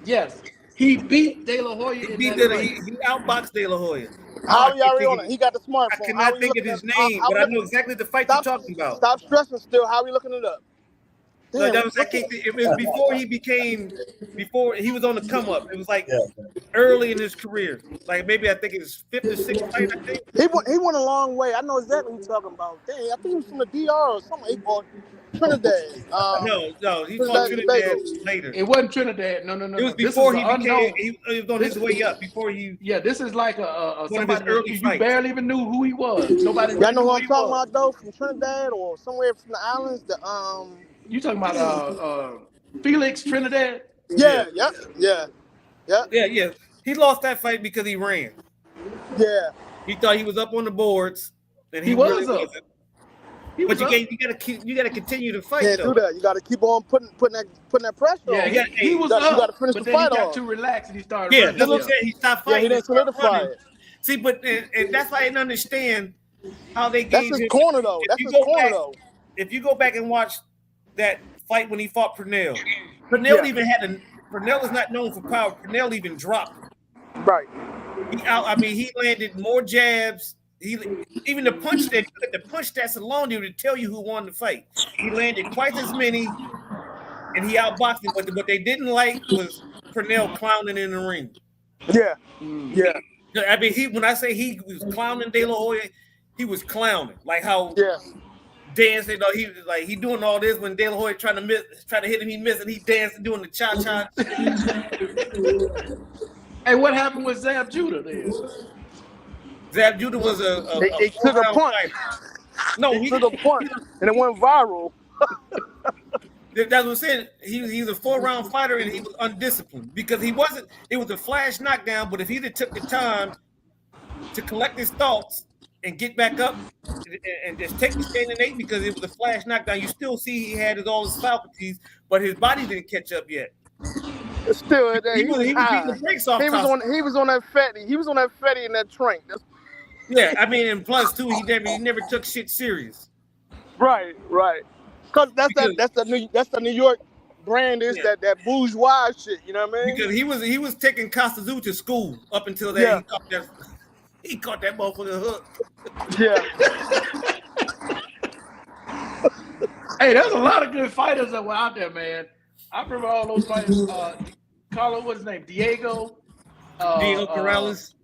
Yes, he beat De La Hoya. He outboxed De La Hoya. Howie Ariona, he got the smartphone. I cannot think of his name, but I know exactly the fight you're talking about. Stop stressing still. How are we looking it up? No, that was it was before he was on the come up. It was like early in his career. Like maybe I think it was 5th or 6th fight, I think. He went a long way. I know exactly what you're talking about. Dang, I think he was from the DR or something. He fought Trinidad. No, he fought Trinidad later. It wasn't Trinidad. No. It was before he was on his way up. Before he. Yeah, this is like a one of his early fights. You barely even knew who he was. Nobody. Y'all know who I'm talking about though, from Trinidad or somewhere from the islands. You talking about Felix Trinidad? Yeah. He lost that fight because he ran. Yeah. He thought he was up on the boards, and he was really up. wasn't. But you gotta continue to fight. Can't do that. You gotta keep on putting that pressure on. Yeah, he was up. You gotta finish the fight off. He got too relaxed and he started. Yeah, that's what I'm saying. He stopped fighting. Yeah, he didn't solidify it. See, but and that's why I didn't understand how they gave That's his corner though. If you go back and watch that fight when he fought Pernell, Pernell is not known for power. Pernell even dropped. Right. He landed more jabs. Even the punch stats alone, they would tell you who won the fight. He landed twice as many, and he outboxed him. But what they didn't like was Pernell clowning in the ring. Yeah. I mean, when I say he was clowning De La Hoya, he was clowning like how. Dancing, he doing all this when De La Hoya trying to hit him, he missed, and he dancing doing the cha-cha. Hey, what happened with Zab Judah then? Zab Judah was he took a punch. No, he took a punch, and it went viral. That's what I'm saying. He's a 4-round fighter, and he was undisciplined because he wasn't. It was a flash knockdown, but if he took the time to collect his thoughts and get back up and just take the standing 8 because it was a flash knockdown. You still see he had all his faculties, but his body didn't catch up yet. Still, he was beating the brakes off. He was on that fatty. He was on that fatty in that train. Yeah, I mean, and plus too, he never took shit serious. Right. Cause that's the New York brand is that bourgeois shit. You know what I mean? Because he was taking Costa to school up until that. Yeah. He caught that motherfucker hook. Yeah. Hey, there's a lot of good fighters that were out there, man. I remember all those fighters. Carlo, what's his name? Diego Corrales.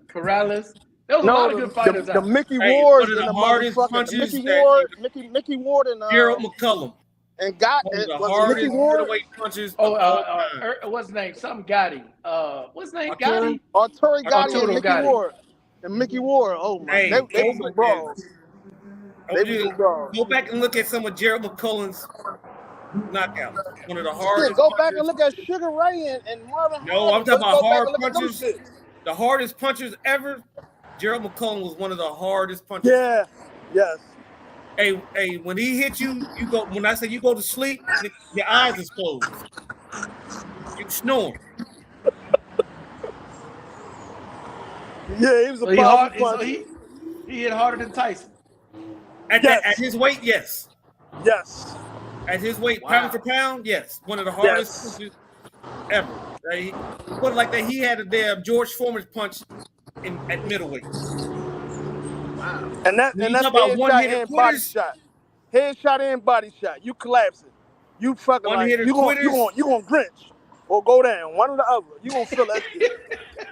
Corrales. There was a lot of good fighters out there. The Mickey Ward and the hardest punches. Mickey Ward and Gerald McCullum. And got the hardest middleweight punches. What's his name? Something Gotti. What's his name? Gotti. Arturo Gotti and Mickey Ward. And Mickey Ward. Oh my! They were some brawls. Go back and look at some of Gerald McCullum's knockouts. One of the hardest. Go back and look at Sugar Ray and Marvin. No, I'm talking about hard punches. The hardest punches ever. Gerald McCullum was one of the hardest punches. Yeah. Yes. Hey, when he hit you, you go. When I say you go to sleep, your eyes is closed. You snore. Yeah, he was a powerful puncher. He hit harder than Tyson. At his weight, yes. Yes. At his weight, pound for pound, yes. One of the hardest punches ever. Like that, he had a damn George Foreman's punch at middleweight. Wow. And that's headshot and body shot. Headshot and body shot. You collapse it. You fucking you gonna Grinch or go down. One or the other. You gonna feel that shit.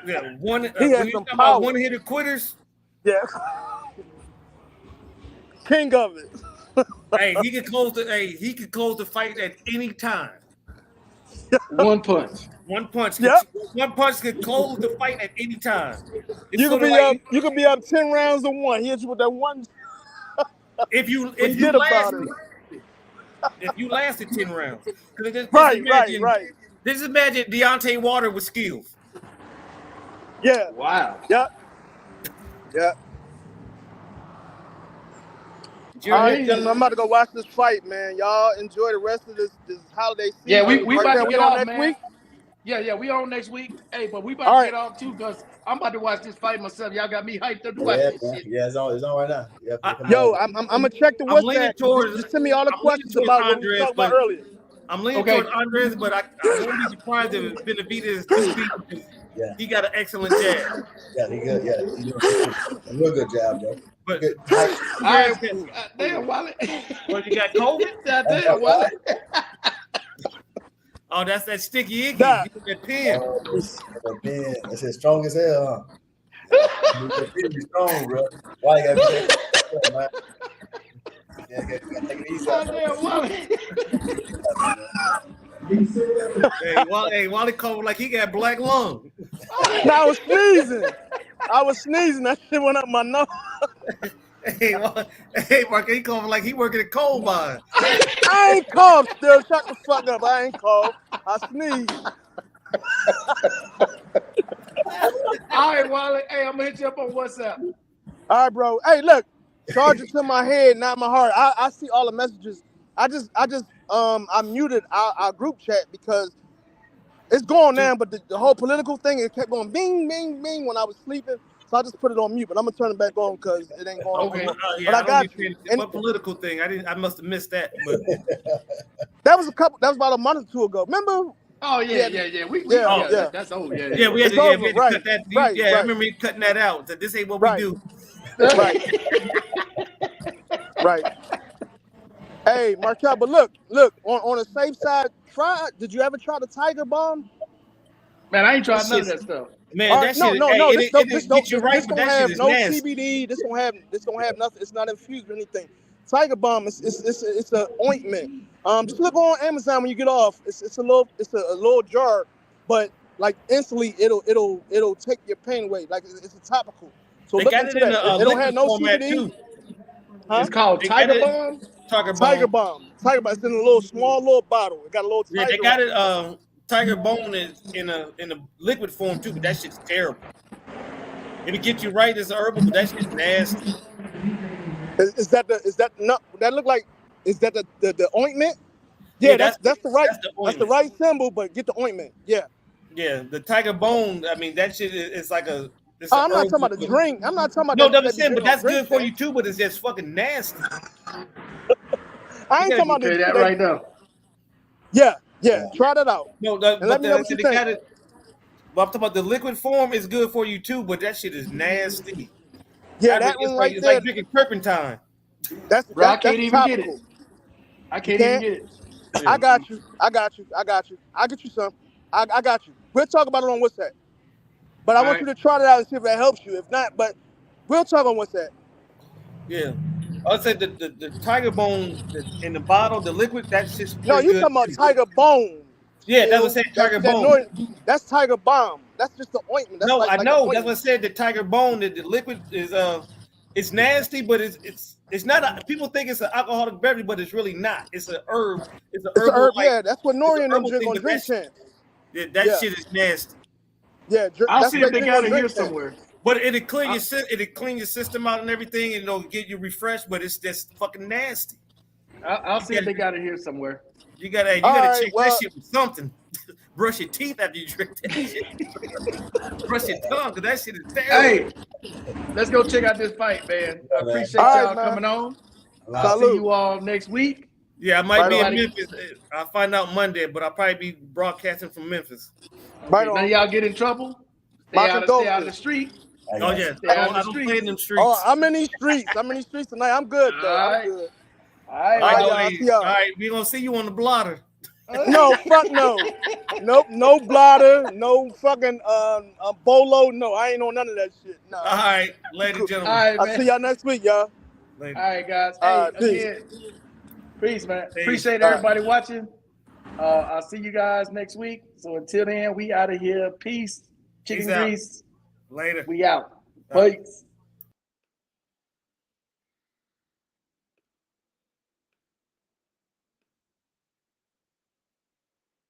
Yeah, he had some power. One-hitter quitters. Yeah. King of it. Hey, he could close the fight at any time. One punch. One punch. Yep. One punch could close the fight at any time. You could be up 10 rounds to 1. He hit you with that one. If you lasted 10 rounds. Right. Just imagine Deontay Wilder with skills. Yeah. Wow. Yep. Yeah. All right, gentlemen, I'm about to go watch this fight, man. Y'all enjoy the rest of this holiday season. Yeah, we about to we get on off, next man. week. Yeah, we on next week. Hey, but we about to get off too, because I'm about to watch this fight myself. Y'all got me hyped up to watch this shit. Yeah, it's on right now. Yo, I'm gonna check the WhatsApp. Just send me all the questions about what we Andres, talked about earlier. I'm leaning towards Andres, but I won't be surprised if Benavidez is 2B because he got an excellent jab. Yeah, he good. Yeah, he doing a real good job, bro. But damn, Wallet. Well, you got COVID? Damn, Wallet. Oh, that's that sticky icky. That pen. That pen. That shit strong as hell, huh? That pen be strong, bro. Why you gotta be man? Yeah, you gotta take it easy. Damn, Wallet. Hey, Wally cold like he got black lung. I was sneezing. That shit went up my nose. Hey, Mark, he coughing like he working at coal mine. I ain't cough still. Shut the fuck up. I ain't cough. I sneezed. All right, Wally. Hey, I'm gonna hit you up on WhatsApp. All right, bro. Hey, look. Charge it to my head, not my heart. I see all the messages. I muted our group chat because it's going down, but the whole political thing, it kept going bing, bing, bing when I was sleeping. So I just put it on mute, but I'm gonna turn it back on because it ain't going on. But I got you. What political thing? I must have missed that. But that was about a month or two ago. Remember? Oh yeah. That's old. Yeah, we had to cut that. Right, I remember you cutting that out. So this ain't what we do. Right. Hey, Markel, but look, on the safe side, did you ever try the Tiger Bomb? Man, I ain't tried none of that stuff. Man, that shit, this don't have no nasty. CBD. This don't have nothing. It's not infused or anything. Tiger Bomb it's an ointment. Just look on Amazon when you get off. It's a little jar, but like instantly it'll take your pain away. Like it's a topical. So they look got into it in that. It don't have no CBD. Too. Huh? It's called Tiger Bomb. Tiger Bomb. It's in a small bottle. It got a little tiger. Yeah, they got it. Tiger Bone is in a liquid form too, but that shit's terrible. It'll get you right as an herbal, but that shit's nasty. Is that the ointment? Yeah, that's the right symbol, but get the ointment. Yeah. Yeah, the Tiger Bone. I mean, that shit is like a. I'm not talking about the drink. I'm not talking about. No, but that's good for you too. But it's just fucking nasty. I ain't talking about that right now. Yeah. Try that out. No, let me know what you think. But I'm talking about the liquid form is good for you too, but that shit is nasty. Yeah, that one right it's there. Like drinking turpentine. I can't even get it. I can't even get it. I got you. I'll get you some. I got you. We'll talk about it on WhatsApp. But I want you to try it out and see if that helps you. If not, but we'll talk on WhatsApp. Yeah. I'd say the Tiger Bone in the bottle, the liquid, that's just no. You talking about Tiger Bone? Yeah, that was saying Tiger Bone. That's Tiger Bomb. That's just the ointment. That's I know. That's what I said. The Tiger Bone, the liquid is it's nasty, but it's not. People think it's an alcoholic beverage, but it's really not. It's an herb. It's an herb. Yeah, that's what Nori and them drink on Drink Champs. That shit is nasty. Yeah, I'll see if they got it here somewhere. But it'll clean your system out and everything, and it'll get you refreshed. But it's just fucking nasty. I'll see if they got it here somewhere. You gotta check that shit with something. Brush your teeth after you drink that shit. Brush your tongue, because that shit is terrible. Hey, let's go check out this fight, man. I appreciate y'all coming on. I'll see you all next week. Yeah, I might be in Memphis. I'll find out Monday, but I'll probably be broadcasting from Memphis. None of y'all get in trouble. Stay out of the street. Oh yeah, I don't play in them streets. Oh, I'm in these streets tonight. I'm good though. I'm good. All right, we gonna see you on the blotter. No, fuck no. Nope, no blotter, no fucking bolo. No, I ain't on none of that shit. No. All right, ladies and gentlemen. All right, I'll see y'all next week, y'all. Later. All right, guys. Hey, again, peace, man. Appreciate everybody watching. I'll see you guys next week. So until then, we out of here. Peace. Chicken grease. Later. We out. Peace.